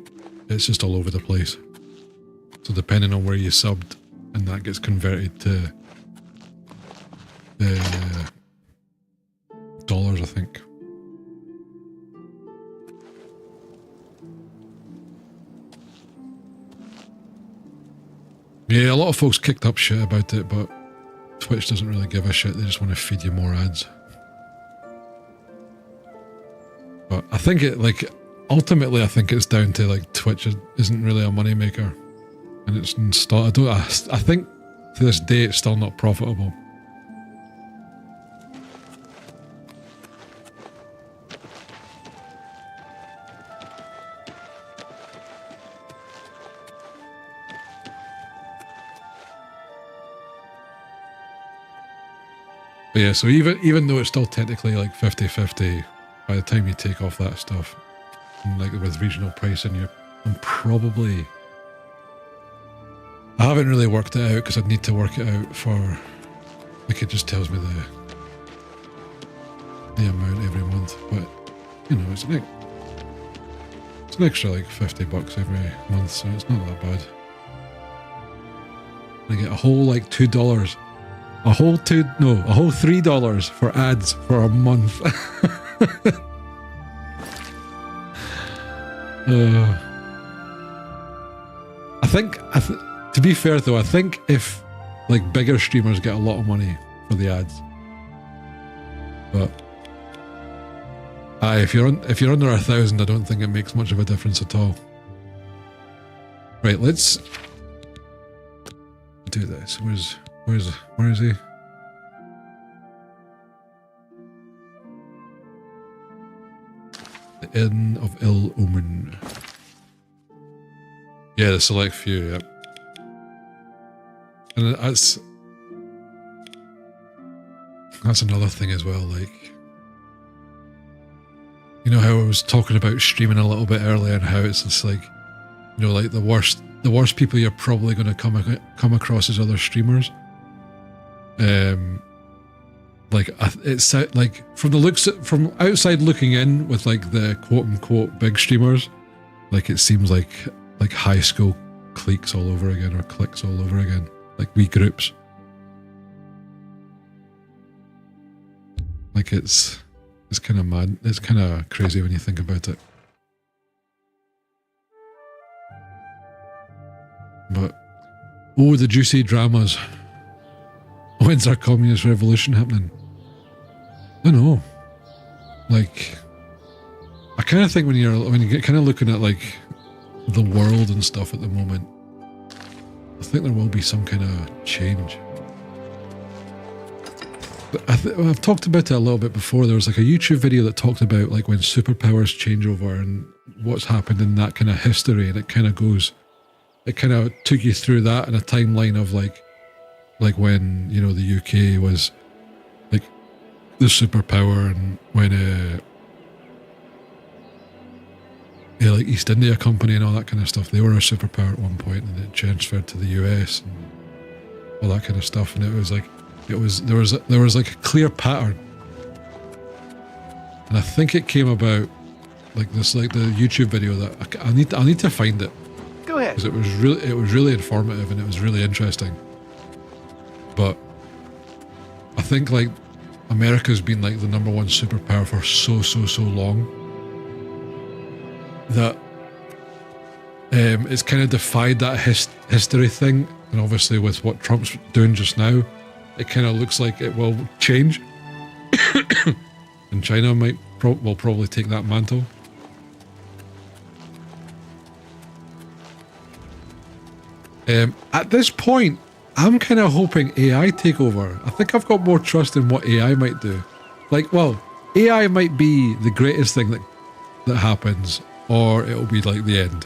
it's just all over the place. So depending on where you subbed, and that gets converted to dollars, I think. Yeah, a lot of folks kicked up shit about it, but Twitch doesn't really give a shit. They just want to feed you more ads. But I think ultimately I think it's down to like Twitch isn't really a moneymaker. And it's I think to this day it's still not profitable. But yeah, so even though it's still technically like 50-50, by the time you take off that stuff, and like with regional pricing, I'm probably... I haven't really worked it out because I'd need to work it out for... Like it just tells me the amount every month, but you know, it's an extra like $50 every month, so it's not that bad. I get a whole like $2. A whole $3 for ads for a month. I think, to be fair though, I think if like bigger streamers get a lot of money for the ads, but if you're under 1,000, I don't think it makes much of a difference at all. Right, let's do this. Where is he? The Inn of Ill Omen. Yeah, the select few, yep. And that's another thing as well, like, you know how I was talking about streaming a little bit earlier and how it's just like, you know, like the worst people you're probably going to come across as other streamers. Like it's like from outside looking in with like the quote unquote big streamers, like it seems like high school cliques all over again, or cliques all over again, like wee groups. Like it's kind of mad. It's kind of crazy when you think about it. But the juicy dramas. When's our communist revolution happening? I don't know. Like, I kind of think when you get kind of looking at like the world and stuff at the moment, I think there will be some kind of change. But I've talked about it a little bit before. There was like a YouTube video that talked about like when superpowers change over and what's happened in that kind of history, and it kind of took you through that in a timeline of like when, you know, the UK was like the superpower, and when like East India Company and all that kind of stuff. They were a superpower at one point, and it transferred to the US and all that kind of stuff. And it was like, there was like a clear pattern. And I think it came about like this, like the YouTube video that I need to find it. Go ahead. Because it was really informative and it was really interesting. But I think like America's been like the #1 superpower for so long that it's kind of defied that history thing. And obviously with what Trump's doing just now, it kind of looks like it will change. And China will probably take that mantle. At this point, I'm kind of hoping AI take over. I think I've got more trust in what AI might do. Like, well, AI might be the greatest thing that happens, or it'll be like the end.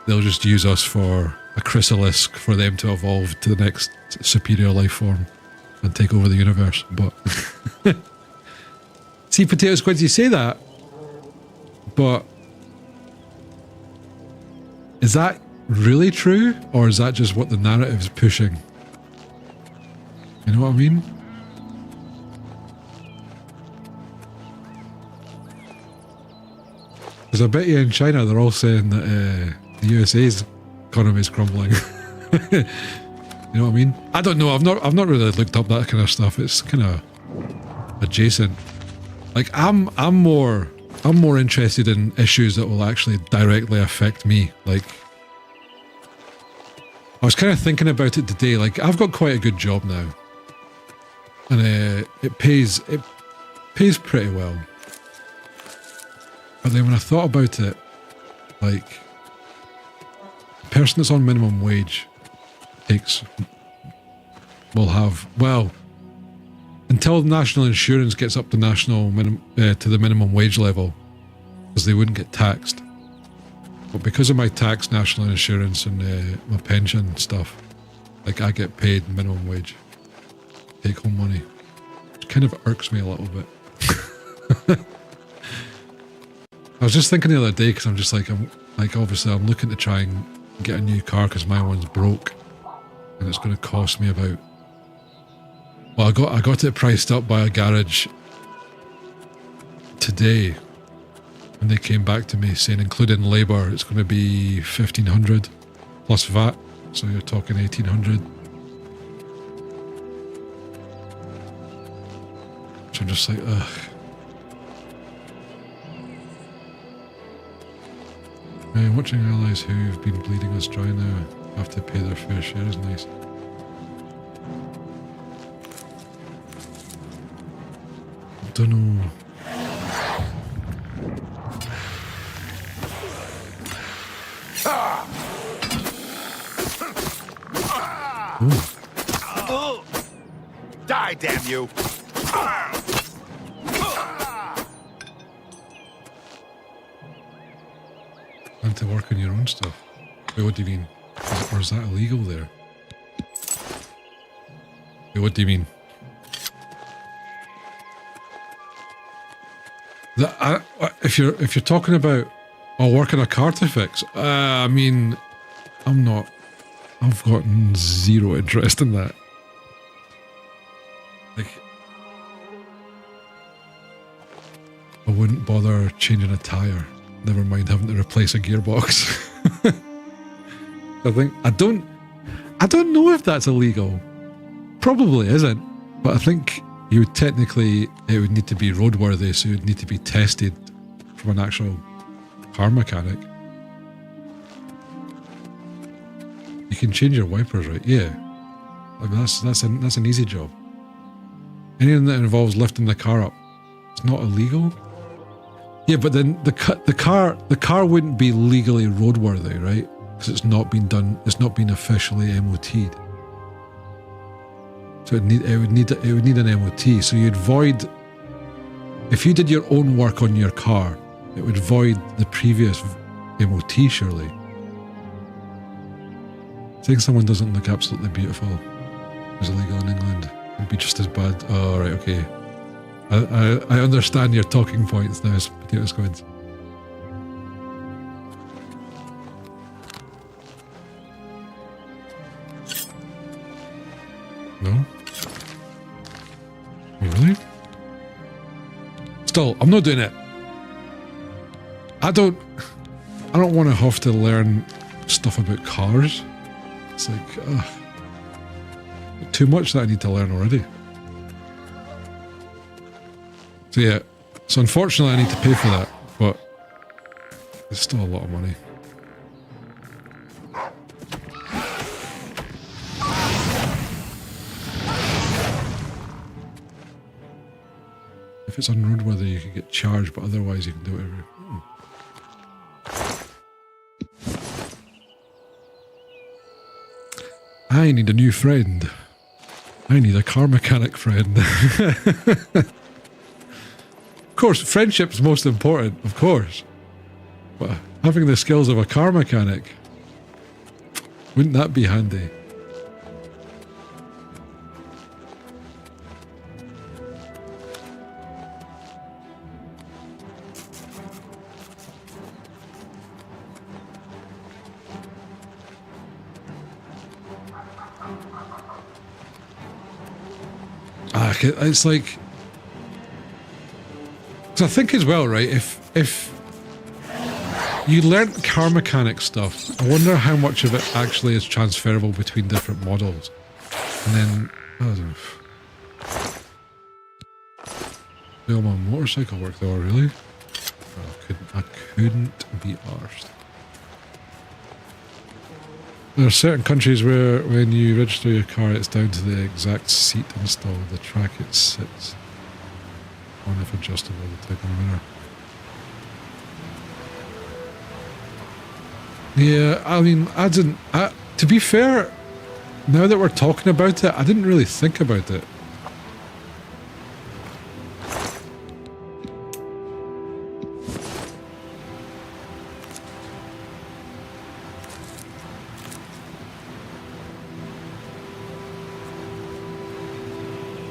They'll just use us for a chrysalis for them to evolve to the next superior life form and take over the universe. But see, Potato Squids, you say that, but is that really true, or is that just what the narrative is pushing? You know what I mean? Because I bet you in China they're all saying that the USA's economy is crumbling. You know what I mean? I don't know. I've not really looked up that kind of stuff. It's kind of adjacent. Like I'm more interested in issues that will actually directly affect me. Like, I was kind of thinking about it today. Like, I've got quite a good job now, and it pays pretty well. But then when I thought about it, like, the person that's on minimum wage will have, well, until national insurance gets up to to the minimum wage level, because they wouldn't get taxed. But because of my tax, national insurance, and my pension stuff, like, I get paid minimum wage, take home money, which kind of irks me a little bit. I was just thinking the other day, because I'm just like, obviously I'm looking to try and get a new car because my one's broke, and it's going to cost me about, well, I got it priced up by a garage today, and they came back to me saying, including labour, it's going to be $1,500 plus VAT, so you're talking $1,800. So I'm just like, ugh. Watching allies who've been bleeding us dry now have to pay their fair share is nice. I don't know. Die, damn you! And to work on your own stuff. Wait, what do you mean? Or is that illegal there? Wait, what do you mean? If you're talking about, I'll work on a car to fix, I mean, I've got zero interest in that. Like, I wouldn't bother changing a tyre. Never mind having to replace a gearbox. I don't know if that's illegal. Probably isn't. But I think it would need to be roadworthy, so it would need to be tested from an actual car mechanic. You can change your wipers, right? Yeah. I mean, that's an easy job. Anything that involves lifting the car up, it's not illegal. Yeah, but then the car wouldn't be legally roadworthy, right? Because it's not been done. It's not been officially MOT'd. So it would need an MOT. So you'd void, if you did your own work on your car, it would void the previous MOT, surely. Saying someone doesn't look absolutely beautiful is illegal in England. It'd be just as bad. Oh, right, okay. I understand your talking points now, Potato Squids. No? Really? Still, I'm not doing it. I don't want to have to learn stuff about cars. It's like, too much that I need to learn already. So yeah, so unfortunately I need to pay for that, but it's still a lot of money. If it's unroadworthy, you can get charged, but otherwise you can do whatever. I need a new friend. I need a car mechanic friend. Of course, friendship's most important, of course. But having the skills of a car mechanic, wouldn't that be handy? It's like, because I think as well, right? If you learnt car mechanic stuff, I wonder how much of it actually is transferable between different models. And then, I don't know. Do all my motorcycle work though, really? I couldn't be arsed. There are certain countries where when you register your car, it's down to the exact seat installed, the track it sits on, if adjustable, the type of mirror. Yeah, I mean, to be fair, now that we're talking about it, I didn't really think about it.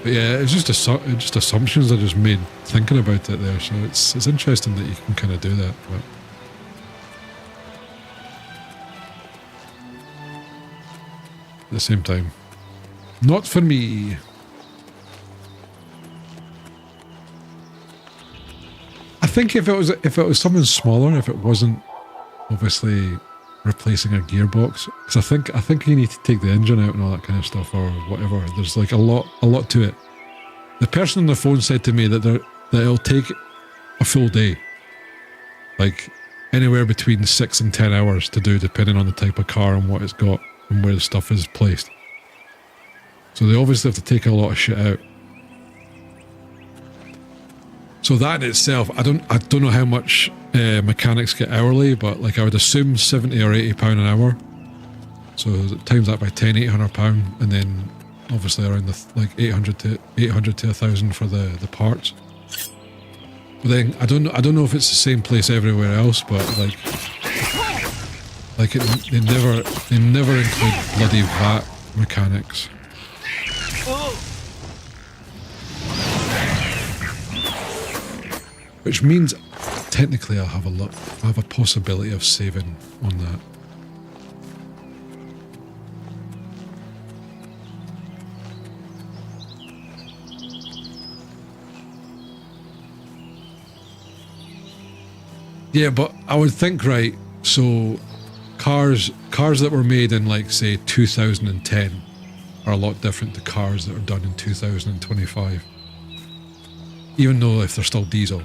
But yeah, it's just assumptions I just made thinking about it there. So it's interesting that you can kind of do that. But at the same time, not for me. I think if it was something smaller, if it wasn't obviously replacing a gearbox, because I think you need to take the engine out and all that kind of stuff or whatever. There's like a lot to it. The person on the phone said to me that it'll take a full day, like anywhere between 6 and 10 hours to do, depending on the type of car and what it's got and where the stuff is placed. So they obviously have to take a lot of shit out. So that in itself, I don't know how much mechanics get hourly, but like I would assume £70 or £80 an hour. So times that by 10, £800, and then obviously around the like 800 to 1,000 for the parts. But then I don't know if it's the same place everywhere else, but they never include bloody VAT mechanics. Which means technically I have a possibility of saving on that. Yeah, but I would think, right, so cars that were made in like say 2010 are a lot different to cars that are done in 2025. Even though if they're still diesel.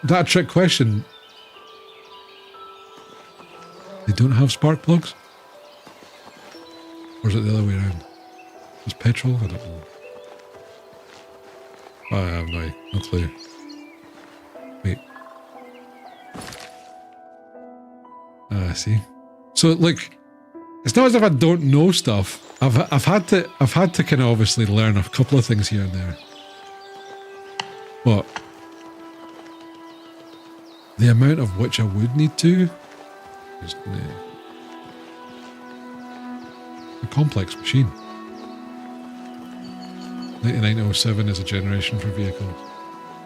That trick question. They don't have spark plugs? Or is it the other way around? Is petrol? I don't know. I have no clue. Wait. I see. So like, it's not as if I don't know stuff. I've had to kind of obviously learn a couple of things here and there. But the amount of which I would need to is a complex machine. 9907 is a generation for vehicles.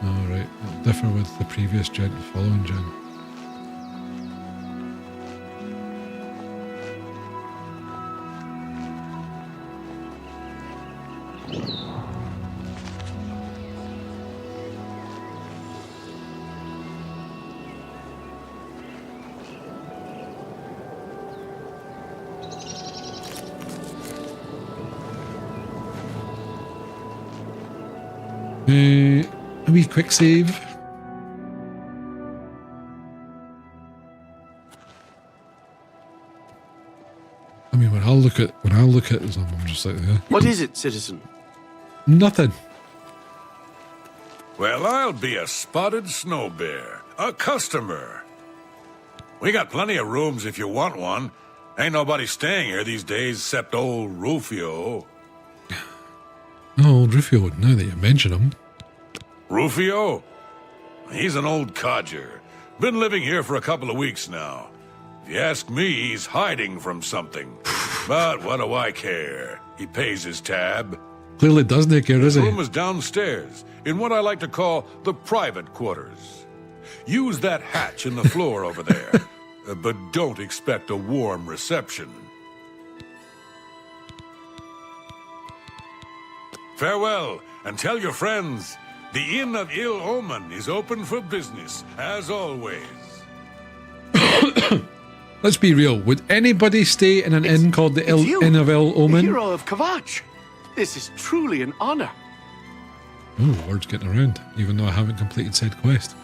Alright, it'll differ with the previous gen, the following gen. A wee quick save. I mean, when I look at it, I'm just like, yeah. What is it, citizen? Nothing. Well, I'll be a spotted snow bear, a customer. We got plenty of rooms if you want one. Ain't nobody staying here these days except old Rufio. Oh, old Rufio, now that you mention him. Rufio? He's an old codger. Been living here for a couple of weeks now. If you ask me, he's hiding from something. But what do I care? He pays his tab. Clearly doesn't care, does he? His room is downstairs, in what I like to call the private quarters. Use that hatch in the floor over there. But don't expect a warm reception. Farewell, and tell your friends, the Inn of Ill Omen is open for business, as always. Let's be real. Would anybody stay in an inn called the Inn of Ill Omen? Hero of Kvatch. This is truly an honor. Oh, word's getting around, even though I haven't completed said quest.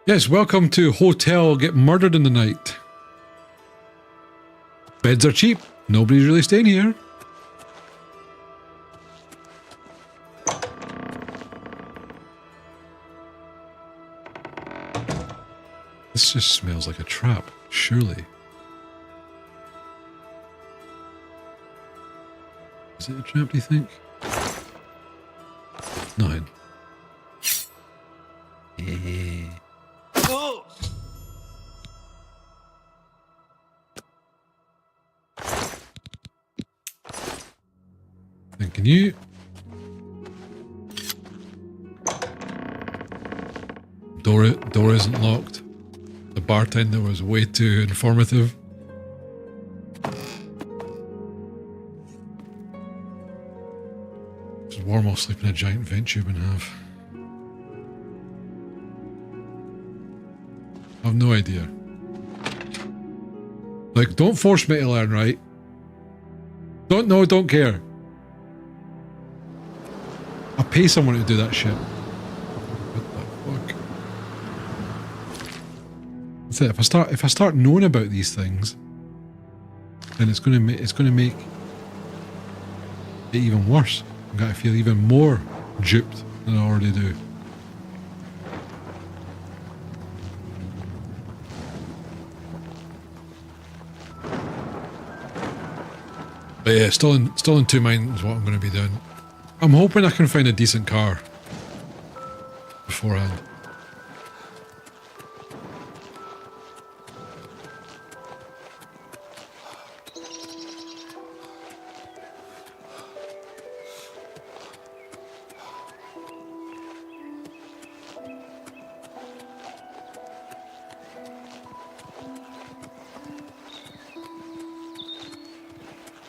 Yes, welcome to Hotel Get Murdered in the Night. Beds are cheap. Nobody's really staying here. This just smells like a trap, surely. Is it a trap, do you think? Nothing. Thanking you. Door isn't locked. The bartender was way too informative. It's warm while sleeping in a giant vent tube and half. I've no idea. Like, don't force me to learn, right? Don't know, don't care. I'll pay someone to do that shit. What the fuck? That's it. If I start knowing about these things, then it's gonna make it even worse. I'm gonna feel even more duped than I already do. But yeah, still in two minds what I'm going to be doing. I'm hoping I can find a decent car beforehand.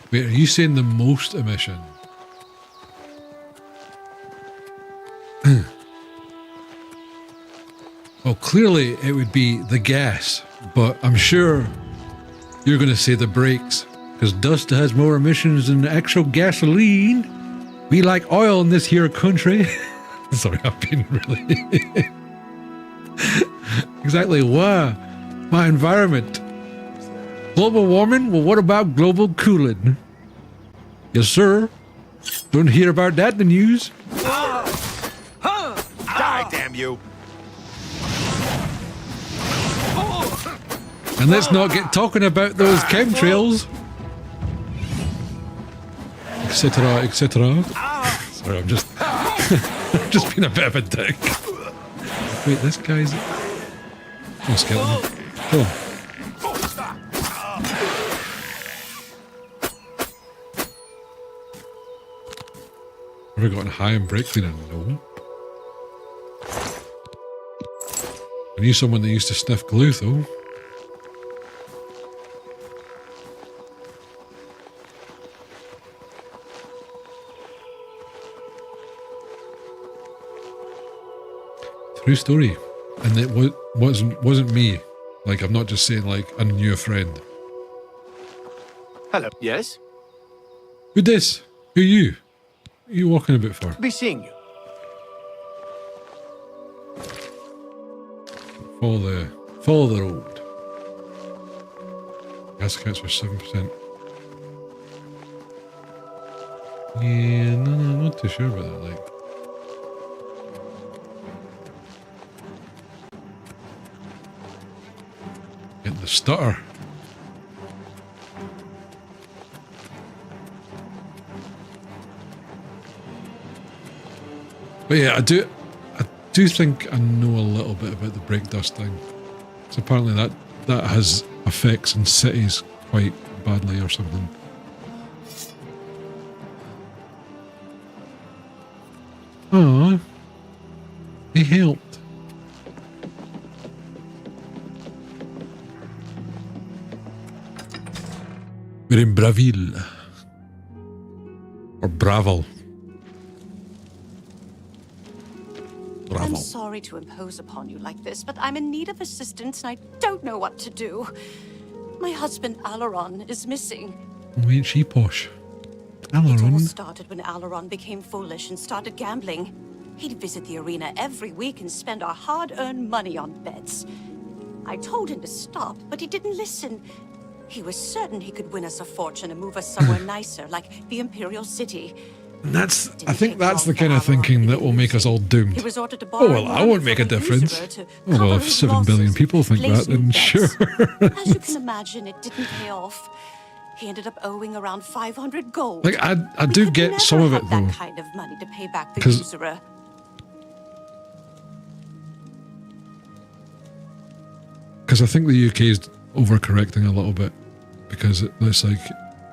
Wait, are you saying the most emission? Well, clearly it would be the gas, but I'm sure you're going to say the brakes, because dust has more emissions than actual gasoline. We like oil in this here country. Sorry, I've been really... Exactly, why? My environment. Global warming? Well, what about global cooling? Yes, sir. Don't hear about that in the news. Die, damn you! And let's not get talking about those chemtrails. Etc, etc. Sorry, I'm just... I'm just being a bit of a dick. Wait, this guy's... Oh, skeleton. Kill him. Have we gotten high and brake cleaner? No. I knew someone that used to sniff glue, though. True story. And it wasn't me. Like, I'm not just saying, like, I knew a friend. Hello. Yes? Who this? Who you? Who are you walking about for? Be seeing you. Follow the road. Gas accounts for 7%. Yeah, no, I'm not too sure about that, like. Get the stutter. But yeah, I do think I know a little bit about the brake dust thing. So apparently that has effects in cities quite badly or something. Oh, he helped. We're in Braville. Or Bravel. I'm sorry to impose upon you like this, but I'm in need of assistance and I don't know what to do. My husband, Alaron, is missing. Oh, ain't she posh? It all Alaron. started when Alaron became foolish and started gambling. He'd visit the arena every week and spend our hard-earned money on bets. I told him to stop, but he didn't listen. He was certain he could win us a fortune and move us somewhere nicer, like the Imperial City. And I think that's the kind of thinking that will make us all doomed. He resorted to Oh, well, I won't make a difference. Oh, well, if 7 billion people think that, then sure. As you can imagine, it didn't pay off. He ended up owing around 500 gold. Like, I do get some of it, though. That kind of money to pay back the usurer. Because I think the UK is overcorrecting a little bit. Because it's like,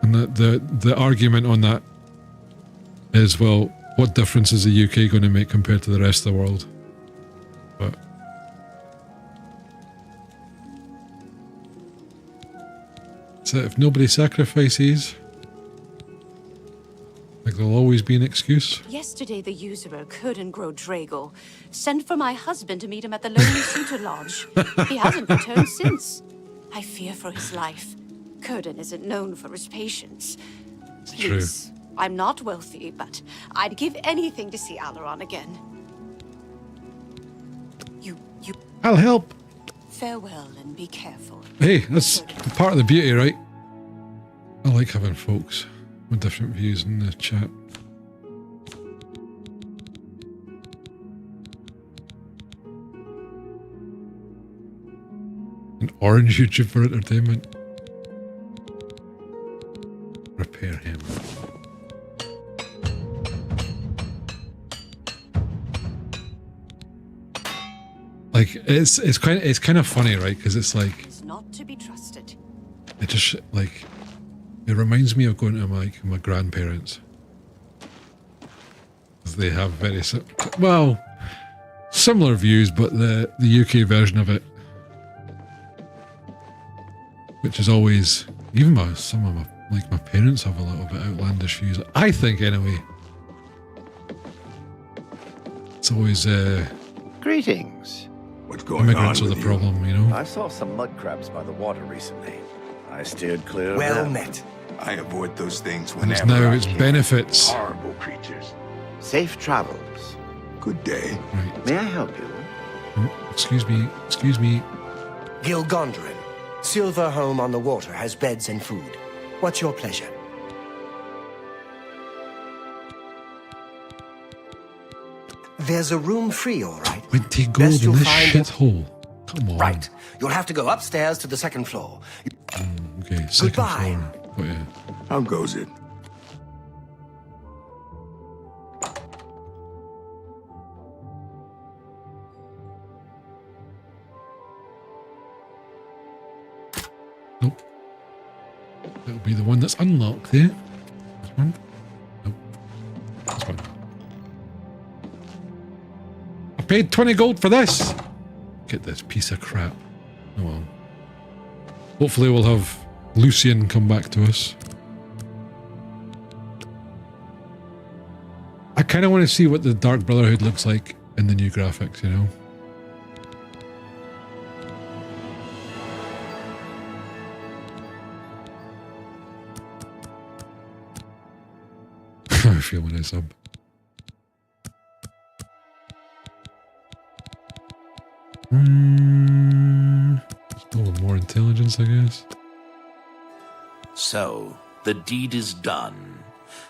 and the argument on that is, well, what difference is the UK going to make compared to the rest of the world? But so if nobody sacrifices, like, there'll always be an excuse. Yesterday, the usurer couldn't grow Drago. Sent for my husband to meet him at the Lonely Suitor Lodge. He hasn't returned since. I fear for his life. Curden isn't known for his patience. Please, I'm not wealthy, but I'd give anything to see Alaron again. You. I'll help. Farewell and be careful. Hey, that's part of the beauty, right? I like having folks with different views in the chat. An orange YouTube for entertainment. Repair him. Like, it's kind of funny, right? Because it's like, It's not to be trusted. it just like, it reminds me of going to my grandparents. 'Cause they have very similar views, but the UK version of it, which is always, even some of my parents have a little bit outlandish views. I think, anyway. It's always Greetings. What's going immigrants on are with the problem, you know. I saw some mud crabs by the water recently. I steered clear of Well them. met. I avoid those things And whenever it's now I its can. benefits. Horrible creatures. Safe travels. Good day. Right. May I help you? Excuse me. Gilgondrin. Silver Home on the Water has beds and food. What's your pleasure? There's a room free, all right. Went to gold Best in you'll this find- shithole. Come on. Right. You'll have to go upstairs to the second floor. Okay, second Goodbye. floor. Oh, yeah. How goes it? It'll be the one that's unlocked there. This one? Nope. This one. I paid 20 gold for this! Get this piece of crap. Oh well. Hopefully we'll have Lucian come back to us. I kind of want to see what the Dark Brotherhood looks like in the new graphics, you know? I feel when I sub. Still with more intelligence, I guess. So, the deed is done.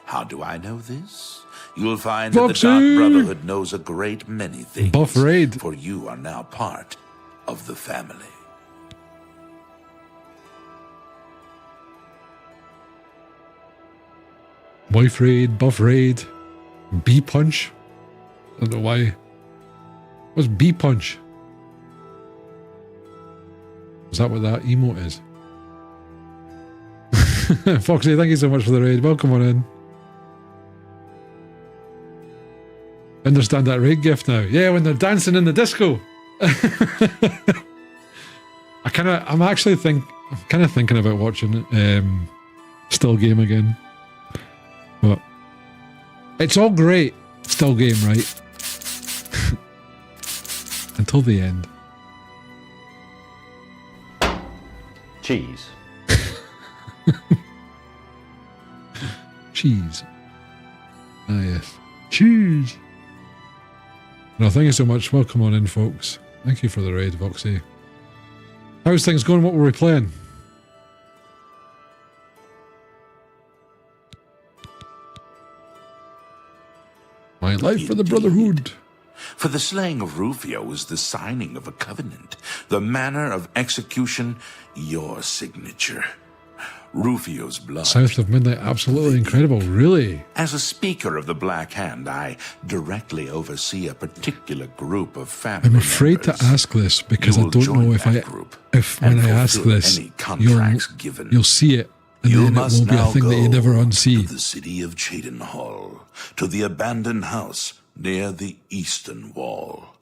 How do I know this? You'll find Foxy! that the Dark Brotherhood knows a great many things. Buff raid. For you are now part of the family. Wife raid, buff raid, B punch. I don't know why. What's B punch? Is that what that emote is? Foxy, thank you so much for the raid. Welcome on in. Understand that raid gift now. Yeah, when they're dancing in the disco. I'm kind of thinking about watching Still Game again. But it's all great. Still Game, right? Until the end. Cheese. Cheese. Ah, yes. Cheese. No, thank you so much. Welcome on in, folks. Thank you for the raid, Voxy. How's things going? What were we playing? My life for the Brotherhood. For the slaying of Rufio was the signing of a covenant. The manner of execution, your signature. Rufio's blood. South of Midnight, absolutely incredible, really. As a speaker of the Black Hand, I directly oversee a particular group of family I'm afraid members. to ask this because I don't know if when I ask this, you'll see it, and You then it must will be a now thing that you go never unsee. to the city of Cheydinhal, to the abandoned house near the eastern wall.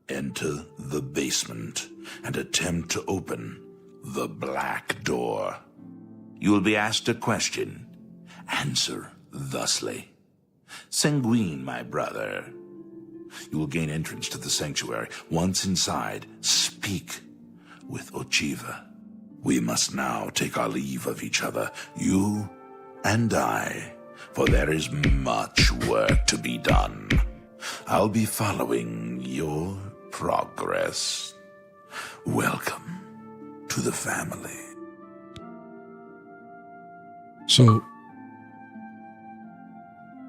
Enter the basement and attempt to open the black door. You will be asked a question. Answer thusly. Sanguine, my brother. You will gain entrance to the sanctuary. Once inside, speak with Ochiva. We must now take our leave of each other, you and I, for there is much work to be done. I'll be following your progress. Welcome to the family. So,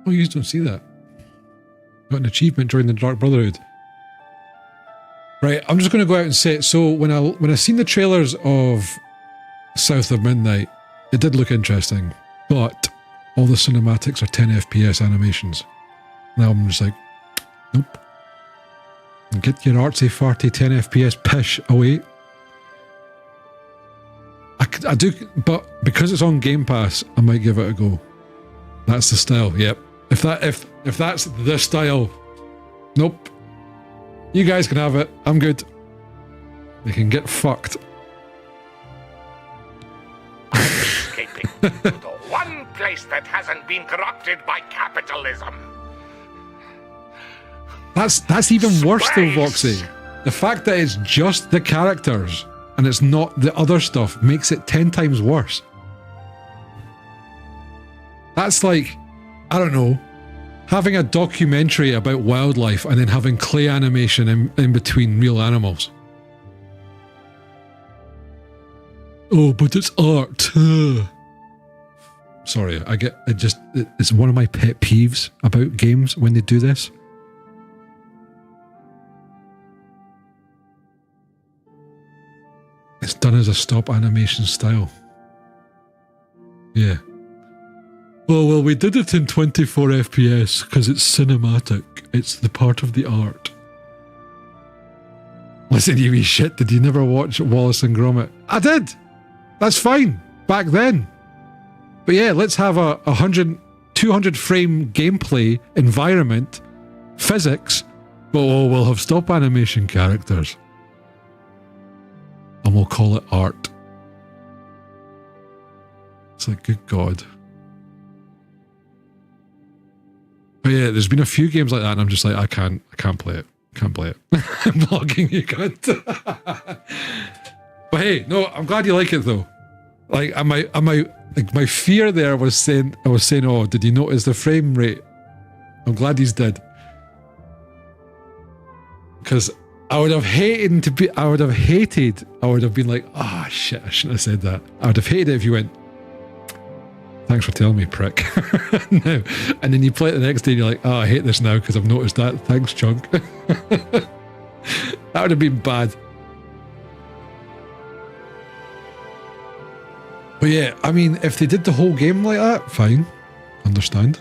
oh, you just don't see that. Got an achievement during the Dark Brotherhood. Right, I'm just going to go out and say it. So when I seen the trailers of South of Midnight, it did look interesting, but all the cinematics are 10 FPS animations. Now I'm just like, nope. Get your artsy farty 10 FPS pish away. I do, but because it's on Game Pass, I might give it a go. That's the style. Yep. If that's the style, nope. You guys can have it. I'm good. They can get fucked. Escaping to the one place that hasn't been corrupted by capitalism. That's even worse though, Voxy. The fact that it's just the characters and it's not the other stuff makes it 10 times worse. That's like, I don't know, having a documentary about wildlife and then having clay animation in between real animals. Oh, but it's art. Sorry, it's one of my pet peeves about games when they do this. It's done as a stop animation style. Yeah. Oh, well, we did it in 24 FPS because it's cinematic. It's the part of the art. Listen, you wee shit, did you never watch Wallace and Gromit? I did! That's fine. Back then. But yeah, let's have a 200 frame gameplay environment, physics, but we'll have stop animation characters. And we'll call it art. It's like, good God. But yeah, there's been a few games like that, and I'm just like, I can't play it. Can't play it. I'm blogging, you can't. But hey, no, I'm glad you like it though. Like, my fear there was saying, oh, did you notice the frame rate? I'm glad he's dead. Because I would have been like, ah, shit, I shouldn't have said that. I would have hated it if you went, thanks for telling me, prick. No. And then you play it the next day and you're like, oh, I hate this now because I've noticed that. Thanks, chunk. That would have been bad. But yeah, I mean, if they did the whole game like that, fine. Understand.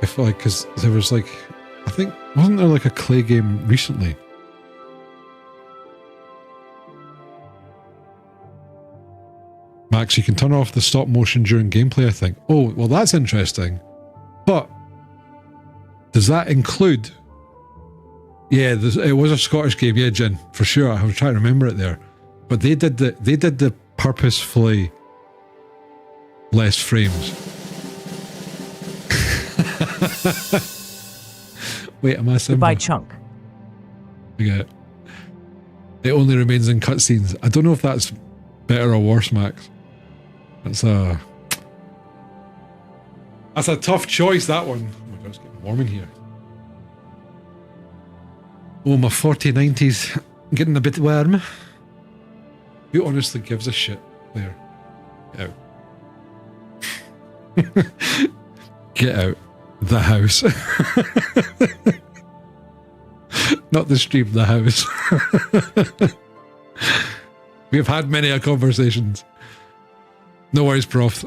If like, because there was like, I think, wasn't there like a clay game recently? Max, you can turn off the stop motion during gameplay, I think. Oh, well, that's interesting. But does that include... Yeah, it was a Scottish game, yeah, Jin, for sure. I was trying to remember it there. But they did the purposefully less frames. Wait, am I Simba? Goodbye, Chunk. Yeah. It only remains in cutscenes. I don't know if that's better or worse, Max. That's a tough choice, that one. Oh my God, it's getting warm in here. Oh, my 4090's getting a bit warm. Who honestly gives a shit there? Get out. Get out. The house. Not the stream, the house. We've had many a conversations. No worries, Prof.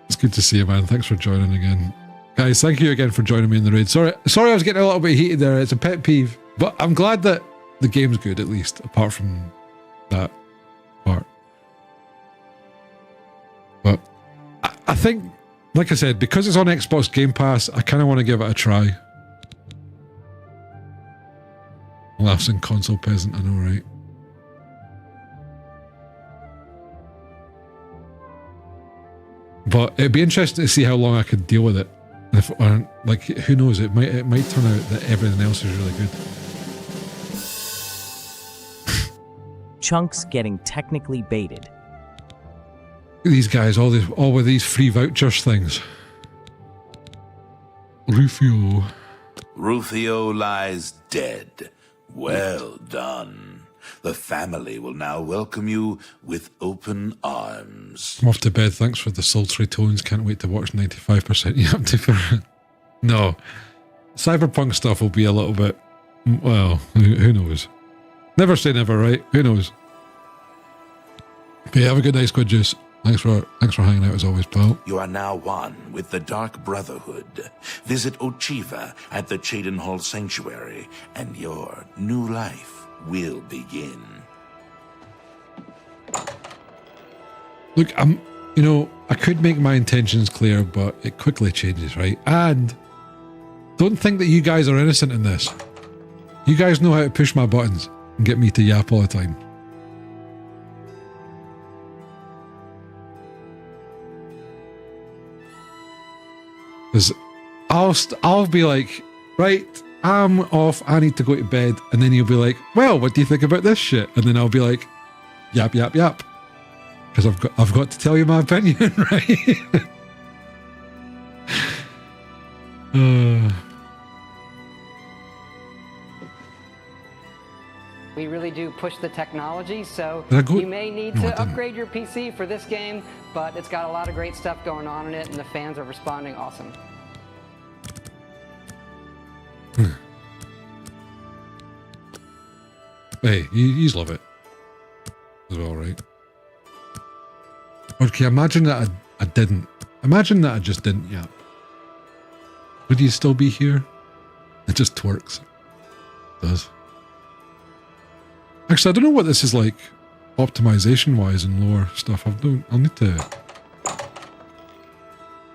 It's good to see you, man. Thanks for joining again. Guys, thank you again for joining me in the raid. Sorry I was getting a little bit heated there. It's a pet peeve. But I'm glad that the game's good, at least, apart from that part. But I think, like I said, because it's on Xbox Game Pass, I kind of want to give it a try. Laughs in console peasant, I know, right? But it'd be interesting to see how long I could deal with it. If, or, like, who knows? It might turn out that everything else is really good. Chunks getting technically baited. These guys, all with these free vouchers things. Rufio. Rufio lies dead. Well done. The family will now welcome you with open arms. I'm off to bed. Thanks for the sultry tones. Can't wait to watch 95%. You have to. No. Cyberpunk stuff will be a little bit. Well, who knows? Never say never, right? Who knows? But yeah, have a good night, Squid Juice. Thanks for hanging out as always, pal. You are now one with the Dark Brotherhood. Visit Ochiva at the Cheydinhall Sanctuary, and your new life will begin. Look, I could make my intentions clear, but it quickly changes, right? And don't think that you guys are innocent in this. You guys know how to push my buttons and get me to yap all the time. Because I'll be like, right, I'm off, I need to go to bed. And then you'll be like, well, what do you think about this shit? And then I'll be like, yap, yap, yap. Because I've got to tell you my opinion, right? We really do push the technology, so you may need No, to upgrade your PC for this game, but it's got a lot of great stuff going on in it, and the fans are responding awesome. Hey, you love it as well, right? Okay, imagine that I didn't. Imagine that I just didn't yap. Would you still be here? It just twerks. It does. Actually, I don't know what this is like optimization-wise and lower stuff. I'll need to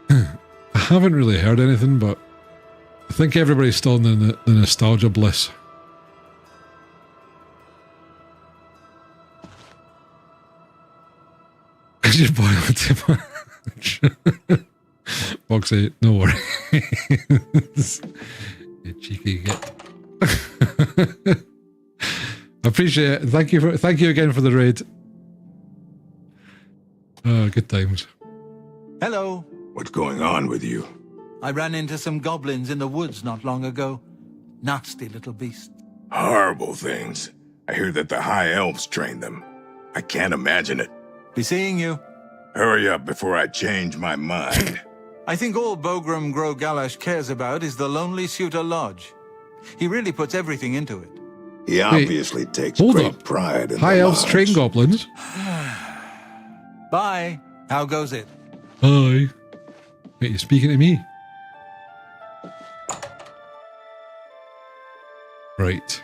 I haven't really heard anything, but I think everybody's still in the nostalgia bliss. Could you boil it too much? Boxy, no worries. You cheeky git. I appreciate it. Thank you again for the raid. Oh, good times. Hello. What's going on with you? I ran into some goblins in the woods not long ago. Nasty little beasts. Horrible things. I hear that the High Elves train them. I can't imagine it. Be seeing you. Hurry up before I change my mind. I think all Bogram Gro Galash cares about is the Lonely Suitor Lodge. He really puts everything into it. He obviously takes great pride in High Elves train goblins. Bye. How goes it? Hi. Wait, you're speaking to me? Right.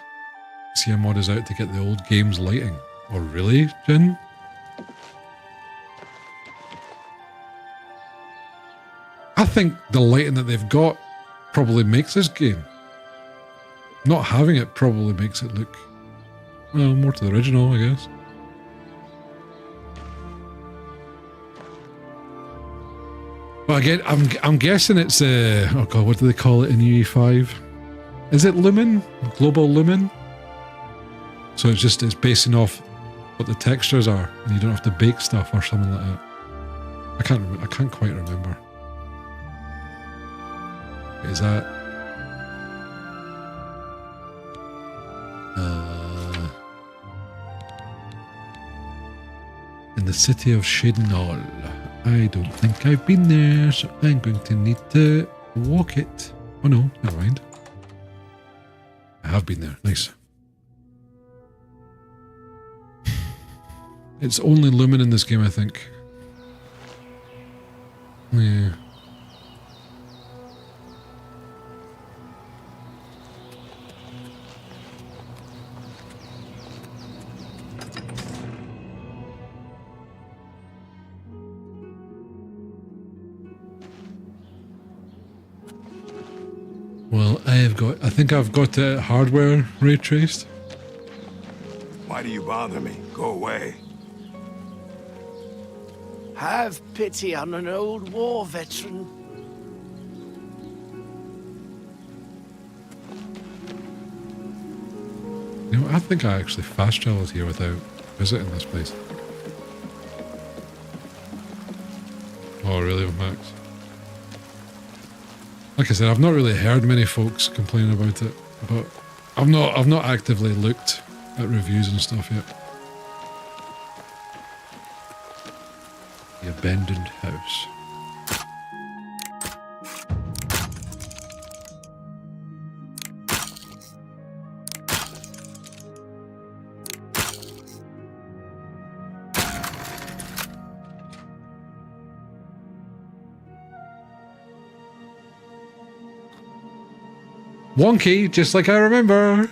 CMod is out to get the old game's lighting. Oh, really, Jin? I think the lighting that they've got probably makes this game. Not having it probably makes it look, well, more to the original, I guess. Well, again, I'm guessing it's oh god, what do they call it in UE5? Is it Lumen? Global Lumen? So it's basing off what the textures are, and you don't have to bake stuff or something like that. I can't quite remember. Is that in the city of Shadnall? I don't think I've been there, so I'm going to need to walk it. Oh no, never mind. I have been there. Nice. It's only Lumen in this game, I think. Yeah. Well, I think I've got hardware ray traced. Why do you bother me? Go away. Have pity on an old war veteran. You know, I think I actually fast traveled here without visiting this place. Oh, really, Max? Like I said, I've not really heard many folks complain about it, but I've not actively looked at reviews and stuff yet. The abandoned house. Wonky, just like I remember.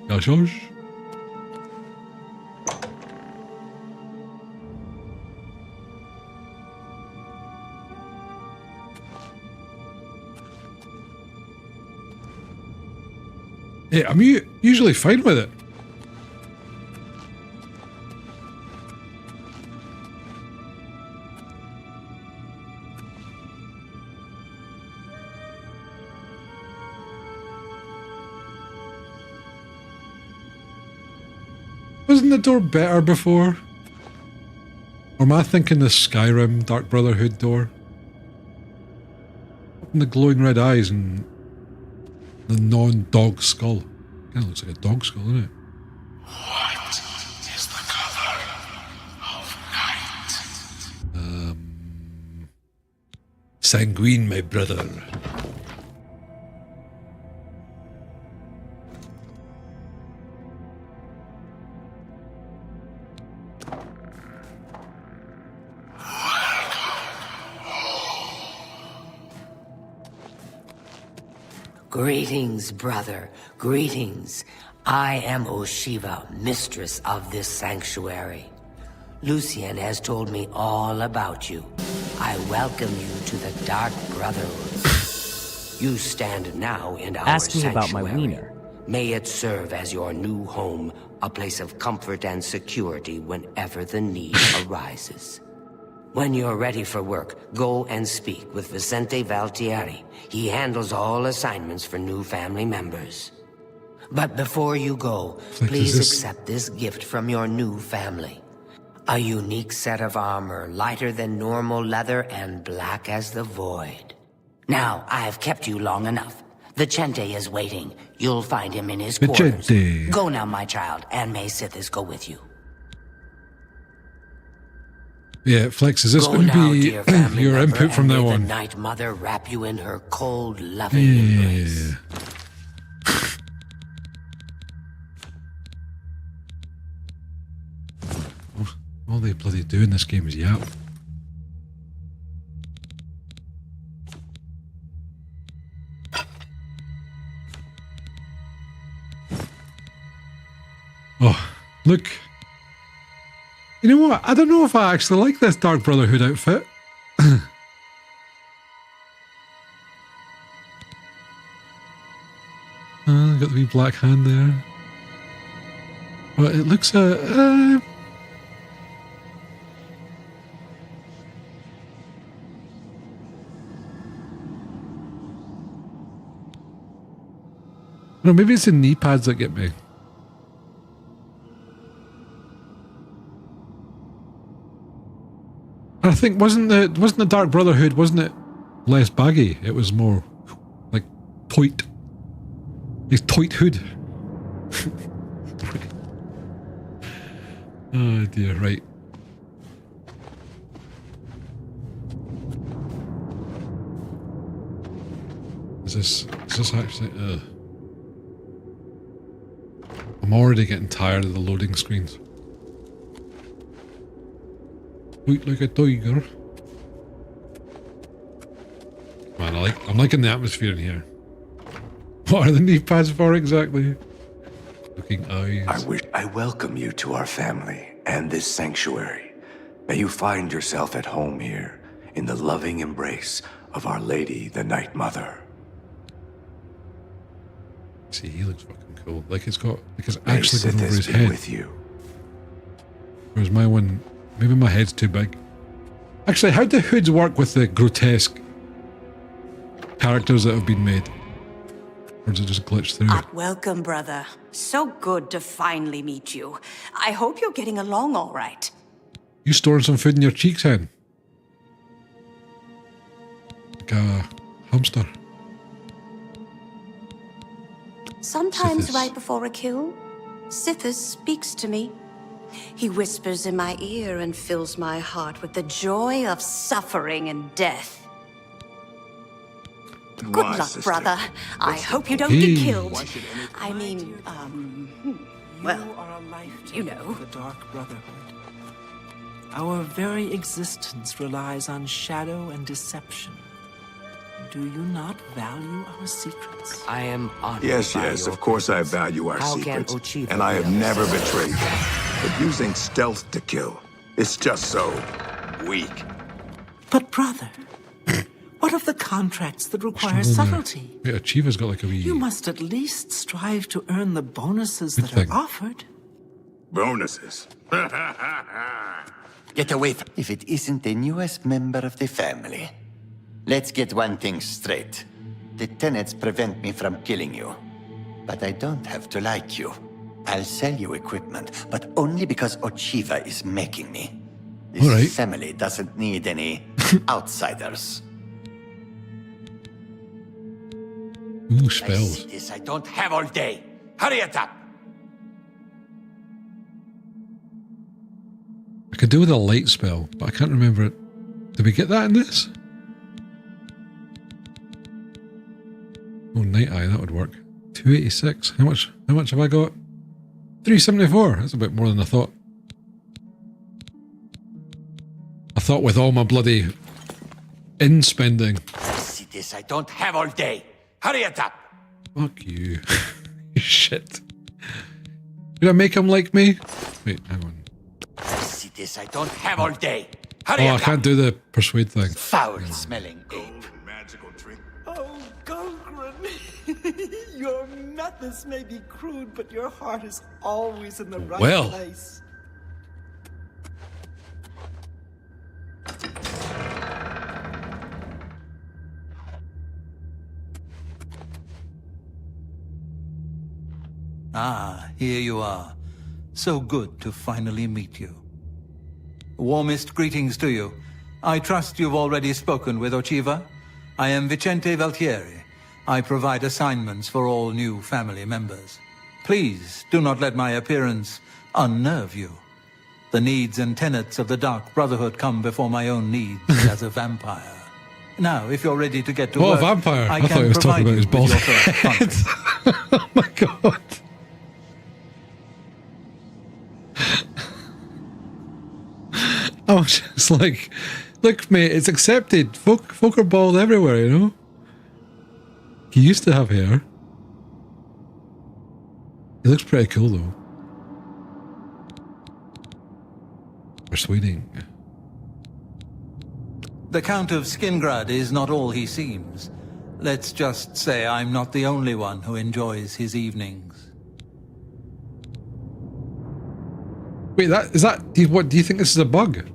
Gosh. Yeah, I'm usually fine with it. Wasn't the door better before? Or am I thinking the Skyrim Dark Brotherhood door? And the glowing red eyes and the non-dog skull. Kind of looks like a dog skull, doesn't it? What is the color of night? Sanguine, my brother. Greetings, brother. Greetings. I am Oshiva, mistress of this sanctuary. Lucien has told me all about you. I welcome you to the Dark Brotherhood. You stand now in our Ask me sanctuary. about my wiener. May it serve as your new home, a place of comfort and security whenever the need arises. When you're ready for work, go and speak with Vicente Valtieri. He handles all assignments for new family members. But before you go, please accept this gift from your new family. A unique set of armor, lighter than normal leather and black as the void. Now, I've kept you long enough. Vicente is waiting. You'll find him in his quarters. Vicente. Go now, my child, and may Sithis go with you. Yeah, Flex, is this going to be your input from now on? The Night Mother wrap you in her cold, loving embrace. All they bloody do in this game is yap. Oh, look. You know what? I don't know if I actually like this Dark Brotherhood outfit. Got the wee black hand there. But it looks no, maybe it's the knee pads that get me. I think wasn't the Dark Brotherhood, wasn't it less baggy? It was more like toit. It's toit hood. Oh dear, right. Is this actually I'm already getting tired of the loading screens. Look like a tiger. Man, I'm liking the atmosphere in here. What are the knee pads for exactly? Looking eyes. I welcome you to our family and this sanctuary. May you find yourself at home here in the loving embrace of Our Lady, the Night Mother. See, he looks fucking cool. Like it's actually going over his be head. With you. Whereas my one, maybe my head's too big. Actually, how do hoods work with the grotesque characters that have been made? Or does it just glitch through it? Welcome, brother. So good to finally meet you. I hope you're getting along all right. You storing some food in your cheeks, hen? Like a hamster. Sometimes Sithis. right before a kill, Sithis speaks to me. He whispers in my ear and fills my heart with the joy of suffering and death. Good Why, luck, sister? brother. I hope you don't Hey. get killed. I mean, well, you know. The Dark Brotherhood. Our very existence relies on shadow and deception. Do you not value our secrets? I am honored. Yes, by yes, your of course I presence. value our How can secrets. Ochiva And I have be never upset? betrayed them. But using stealth to kill, it's just so weak. But brother, what of the contracts that require Strong. subtlety? Wait, Achiva's got like a wee... You must at least strive to earn the bonuses Good that thing. are offered. Bonuses. Get away from... If it isn't the newest member of the family. Let's get one thing straight. The tenets prevent me from killing you. But I don't have to like you. I'll sell you equipment, but only because Ochiva is making me. This All right. family doesn't need any outsiders. Ooh, I spells. see this I don't have all day. Hurry it up! I could do with a light spell, but I can't remember it. Did we get that in this? Oh, Night Eye, that would work. 286. How much have I got? 374. That's a bit more than I thought. I thought with all my bloody in-spending. I see this I don't have all day. Hurry it up! Fuck you. Shit. Did I make him like me? Wait, hang on. I see this I don't have all day. I can't do the persuade thing. Foul-smelling ape. Oh, Gogren, your methods may be crude, but your heart is always in the right place. Ah, here you are. So good to finally meet you. Warmest greetings to you. I trust you've already spoken with Ochiva. I am Vicente Valtieri. I provide assignments for all new family members. Please do not let my appearance unnerve you. The needs and tenets of the Dark Brotherhood come before my own needs as a vampire. Now, if you're ready to get to work, vampire. I thought can he was talking provide about his you with bald your first head. contract. Oh my god. I was just like, look, mate, it's accepted. Folk are bald everywhere, you know? He used to have hair. He looks pretty cool, though. Persuading. The Count of Skingrad is not all he seems. Let's just say I'm not the only one who enjoys his evenings. Wait, what, do you think this is a bug?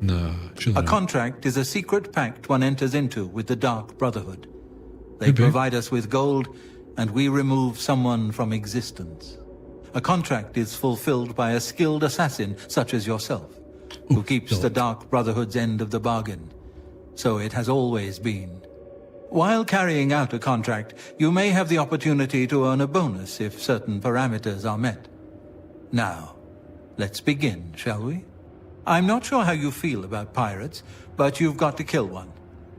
No, surely A not. contract is a secret pact one enters into with the Dark Brotherhood. They provide us with gold, and we remove someone from existence. A contract is fulfilled by a skilled assassin such as yourself, who keeps the Dark Brotherhood's end of the bargain. So it has always been. While carrying out a contract, you may have the opportunity to earn a bonus if certain parameters are met. Now, let's begin, shall we? I'm not sure how you feel about pirates, but you've got to kill one.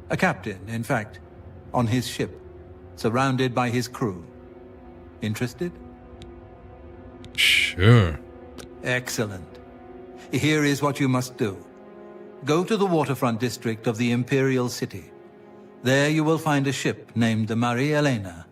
A captain, in fact, on his ship, surrounded by his crew. Interested? Sure. Excellent. Here is what you must do. Go to the waterfront district of the Imperial City. There you will find a ship named the Marie Elena.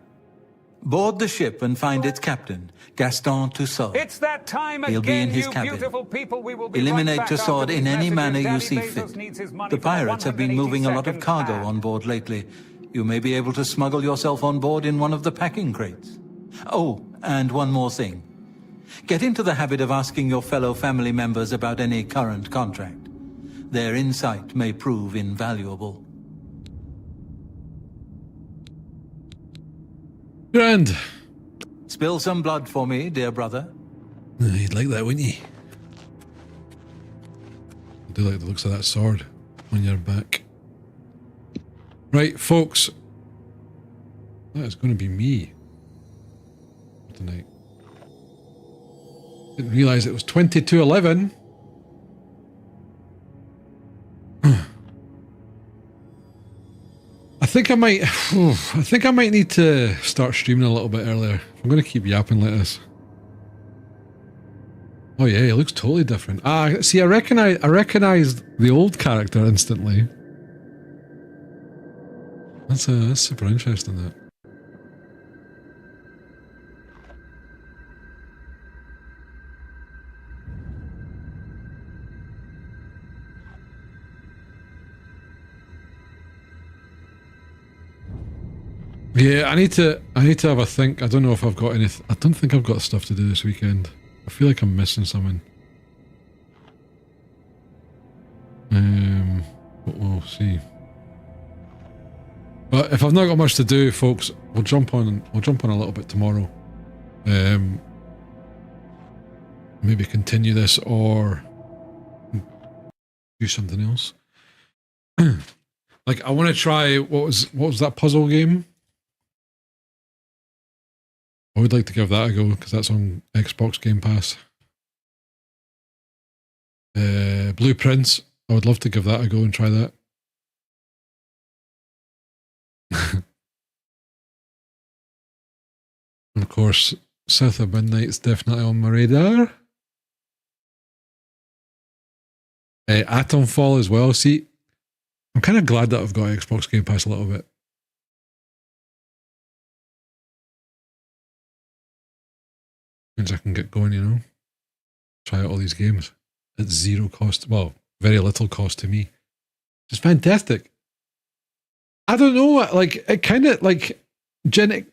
Board the ship and find its captain, Gaston Tussaud. It's that time He'll be in again, his you cabin. beautiful people. We will be Eliminate right back Tussaud after in these any messages. manner you Daddy see Bezos fit. needs his money The for pirates have been 180 moving a lot of seconds. cargo on board lately. You may be able to smuggle yourself on board in one of the packing crates. Oh, and one more thing. Get into the habit of asking your fellow family members about any current contract. Their insight may prove invaluable. Grand. Spill some blood for me, dear brother. You'd like that, wouldn't you? I do like the looks of that sword on your back. Right, folks. That is going to be me tonight. Didn't realise it was 22:11. I think I might need to start streaming a little bit earlier. I'm going to keep yapping like this. Oh yeah, he looks totally different. See, I recognize the old character instantly. That's super interesting, that. Yeah, I need to have a think. I don't know if I've got anything. I don't think I've got stuff to do this weekend. I feel like I'm missing something. But we'll see. But if I've not got much to do, folks, we'll jump on a little bit tomorrow. Maybe continue this or do something else. Like, I want to try what was that puzzle game? I would like to give that a go because that's on Xbox Game Pass. Blueprints. I would love to give that a go and try that. And of course, South of Midnight's definitely on my radar. Atomfall as well. See, I'm kind of glad that I've got Xbox Game Pass a little bit. Means I can get going, you know. Try out all these games at zero cost. Well, very little cost to me. It's fantastic. I don't know, like, it kind of, like, it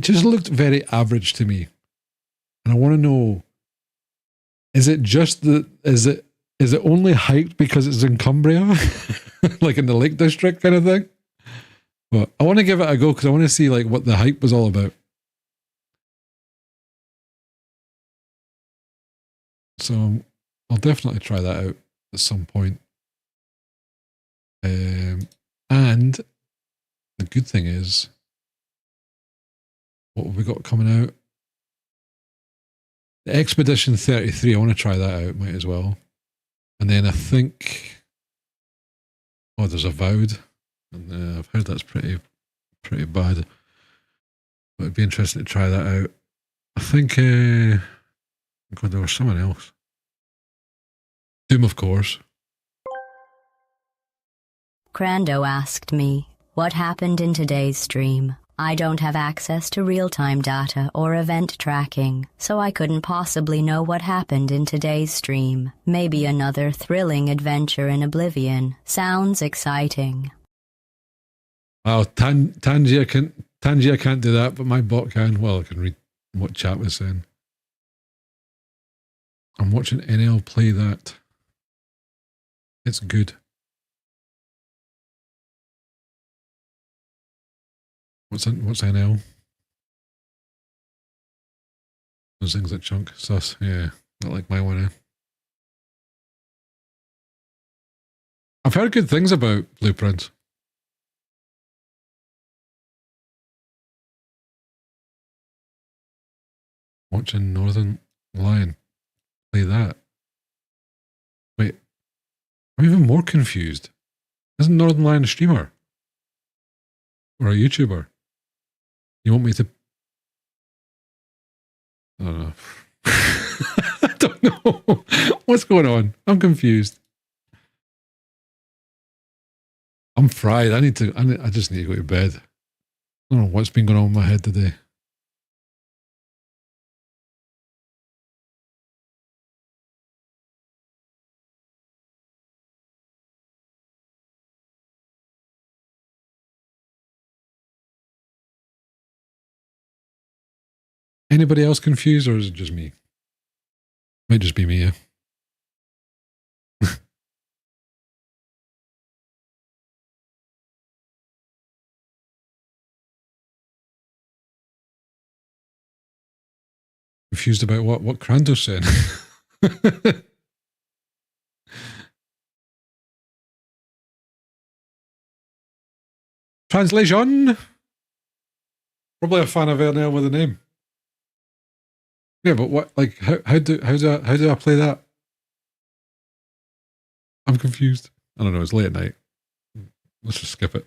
just looked very average to me. And I want to know, is it only hyped because it's in Cumbria? Like in the Lake District kind of thing? But I want to give it a go because I want to see like what the hype was all about. So I'll definitely try that out at some point. And the good thing is, what have we got coming out? The Expedition 33, I want to try that out, might as well. And then I think, there's Avowed. And I've heard that's pretty bad. But it'd be interesting to try that out. I think, God, there was someone else. Doom, of course. Crando asked me, what happened in today's stream? I don't have access to real-time data or event tracking, so I couldn't possibly know what happened in today's stream. Maybe another thrilling adventure in Oblivion. Sounds exciting. Wow, Tangia can't do that, but my bot can. Well, I can read what chat was saying. I'm watching NL play that. It's good. What's NL? Those things that chunk. Sus. Yeah, not like my one. I've heard good things about Blueprints. Watching Northern Lion play that. Wait, I'm even more confused. Isn't Northern Lion a streamer? Or a YouTuber? You want me to... I don't know. I don't know. What's going on? I'm confused. I'm fried. I just need to go to bed. I don't know what's been going on in my head today. Anybody else confused, or is it just me? Might just be me, yeah. Confused about what Krando's saying. Translation. Probably a fan of Ernell with a name. Yeah, but what? Like, how do I play that? I'm confused. I don't know. It's late at night. Let's just skip it.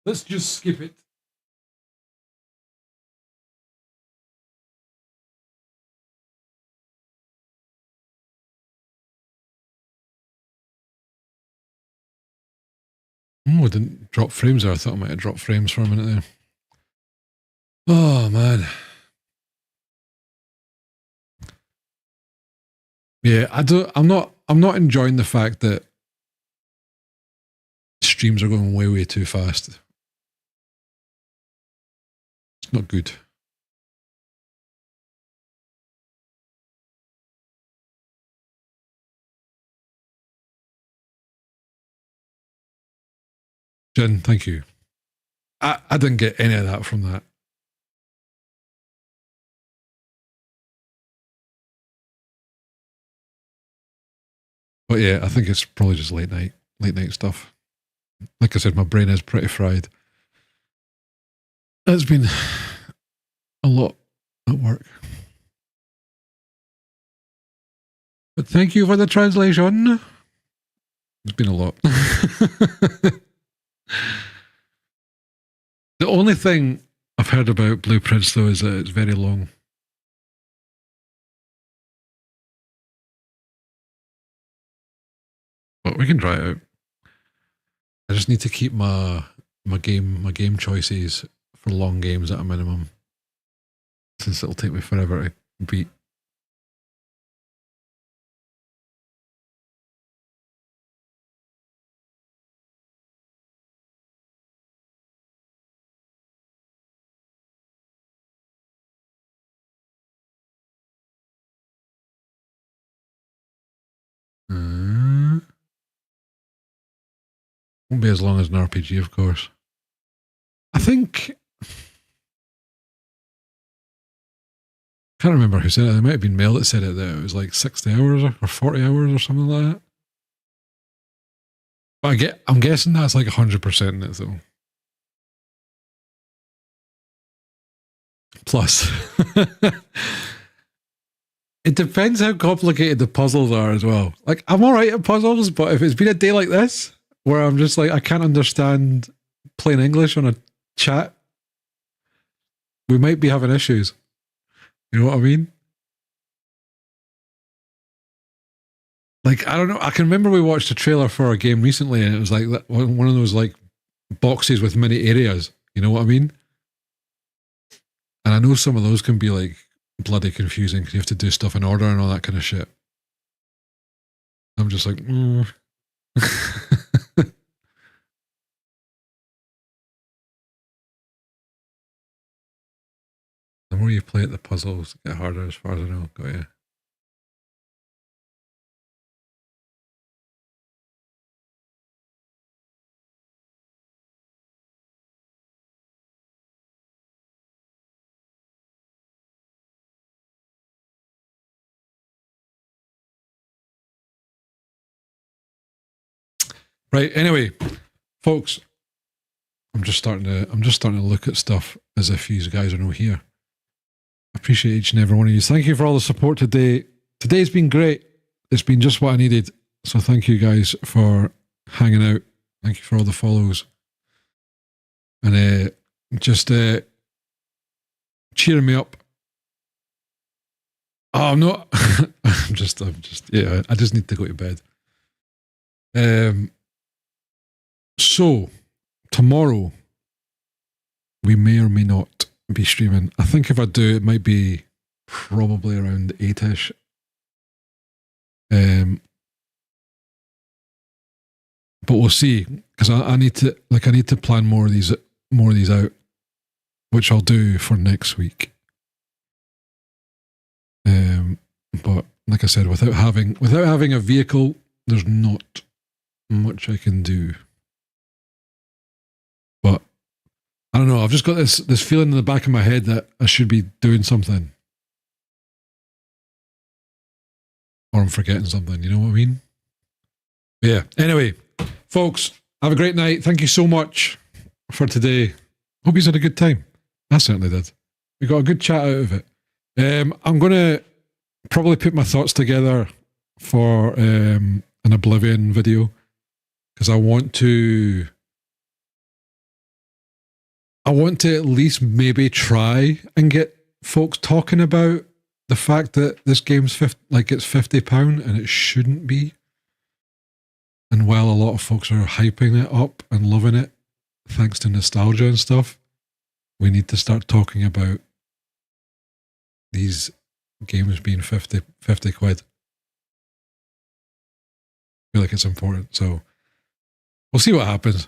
Let's just skip it. Oh, it didn't drop frames there. I thought I might have dropped frames for a minute there. Oh, man. Yeah, I'm not enjoying the fact that streams are going way too fast. It's not good. Jen, thank you. I didn't get any of that from that. But yeah, I think it's probably just late night stuff. Like I said, my brain is pretty fried. It's been a lot at work. But thank you for the translation. It's been a lot. The only thing I've heard about Blueprints, though, is that it's very long. But we can try it out. I just need to keep my game choices for long games at a minimum. since it'll take me forever to beat. Won't be as long as an RPG, of course. I think... can't remember who said it. It might have been Mel that said it, that it was like 60 hours or 40 hours or something like that. But I'm guessing that's like 100% in it, though. Plus, it depends how complicated the puzzles are as well. Like, I'm all right at puzzles, but if it's been a day like this, where I'm just like, I can't understand plain English on a chat, we might be having issues. You know what I mean? Like, I don't know. I can remember we watched a trailer for a game recently, and it was like one of those like boxes with many areas. You know what I mean? And I know some of those can be like bloody confusing because you have to do stuff in order and all that kind of shit. I'm just like, The more you play it, the puzzles get harder as far as I know. Got you. Right. Anyway, folks, I'm just starting to look at stuff as if you guys are not here. I appreciate each and every one of you. Thank you for all the support today. Today's been great. It's been just what I needed. So thank you guys for hanging out. Thank you for all the follows. And just cheering me up. Oh, I'm not. I'm just, yeah, I just need to go to bed. So, tomorrow, we may or may not be streaming. I think if I do, it might be probably around 8-ish. But we'll see, because I need to plan more of these out, which I'll do for next week. But like I said, without having a vehicle, there's not much I can do. But I don't know. I've just got this feeling in the back of my head that I should be doing something, or I'm forgetting something. You know what I mean? But yeah. Anyway, folks, have a great night. Thank you so much for today. Hope you had a good time. I certainly did. We got a good chat out of it. I'm gonna probably put my thoughts together for an Oblivion video, because I want to at least maybe try and get folks talking about the fact that this game's it's £50 and it shouldn't be. And while a lot of folks are hyping it up and loving it, thanks to nostalgia and stuff, we need to start talking about these games being 50 quid. I feel like it's important. So we'll see what happens.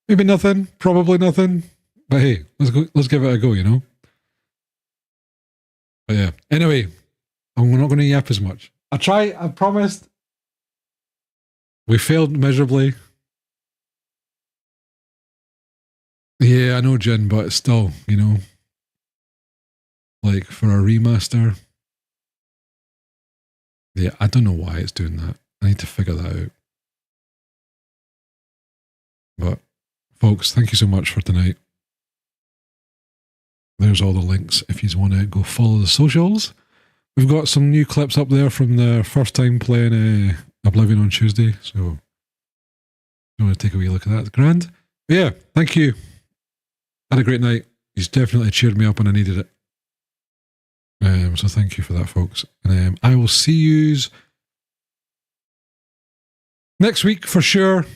Maybe nothing, probably nothing. But hey, let's give it a go, you know? But yeah. Anyway, I'm not going to yap as much. I promised. We failed miserably. Yeah, I know, Jen, but still, you know, like for a remaster. Yeah, I don't know why it's doing that. I need to figure that out. But folks, thank you so much for tonight. There's all the links if you want to go follow the socials. We've got some new clips up there from the first time playing Oblivion on Tuesday. So if you want to take a wee look at that, it's grand. But yeah, thank you. Had a great night. He's definitely cheered me up when I needed it. So thank you for that, folks. And I will see yous next week for sure.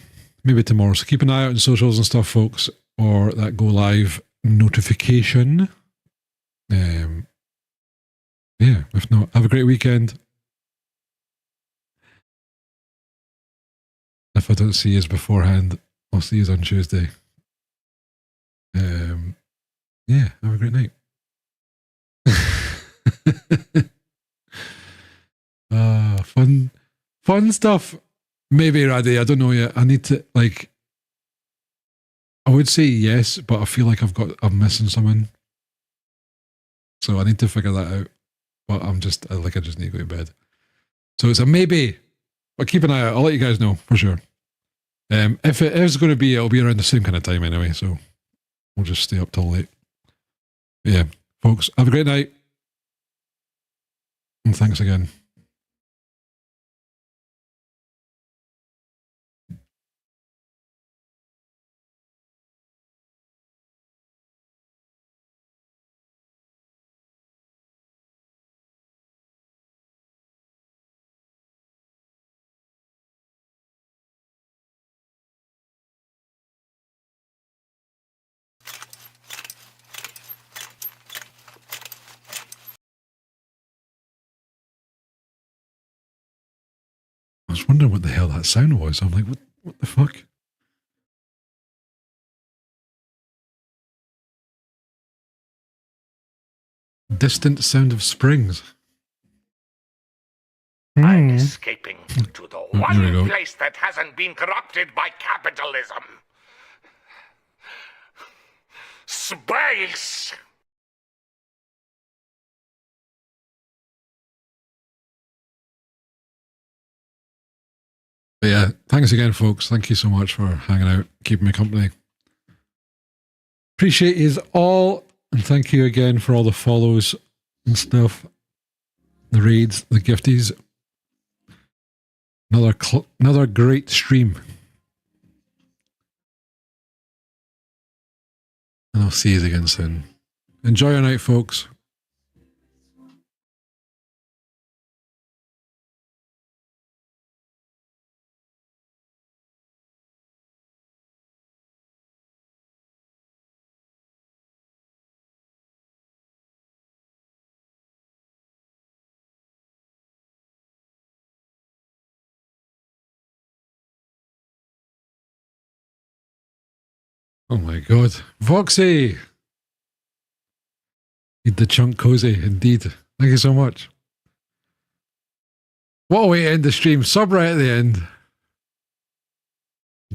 Maybe tomorrow. So keep an eye out on socials and stuff, folks, or that go live notification. Yeah, if not, have a great weekend. If I don't see you beforehand, I'll see you on Tuesday. Yeah, have a great night. Fun stuff. Maybe, Raddy, I don't know yet. I need to, like, I would say yes, but I feel like I'm missing something. So I need to figure that out. But I just need to go to bed. So it's a maybe, but keep an eye out. I'll let you guys know for sure. If it is going to be, it'll be around the same kind of time anyway. So we'll just stay up till late. But yeah, folks, have a great night. And thanks again. I was wondering what the hell that sound was. I'm like, what the fuck? Distant sound of springs. I'm escaping to the we one go. place that hasn't been corrupted by capitalism. Space! But yeah, thanks again, folks. Thank you so much for hanging out, keeping me company. Appreciate you all, and thank you again for all the follows and stuff, the raids, the gifties. Another great stream. And I'll see you again soon. Enjoy your night, folks. Oh my god. Voxy! Eat the chunk cozy, indeed. Thank you so much. What a way to end the stream. Sub right at the end.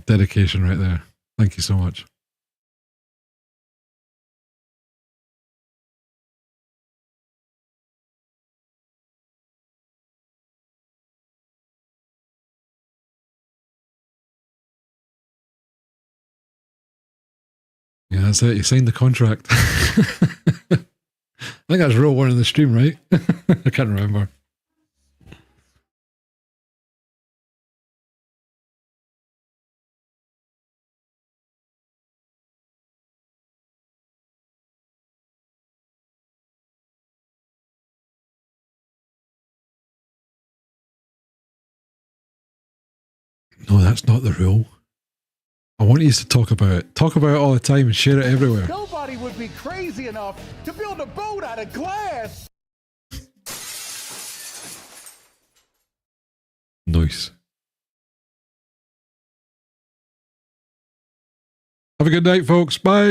Dedication right there. Thank you so much. Yeah, that's it. You signed the contract. I think that's rule one in the stream, right? I can't remember. No, that's not the rule. I want you to talk about it. Talk about it all the time and share it everywhere. Nobody would be crazy enough to build a boat out of glass. Nice. Have a good night, folks. Bye.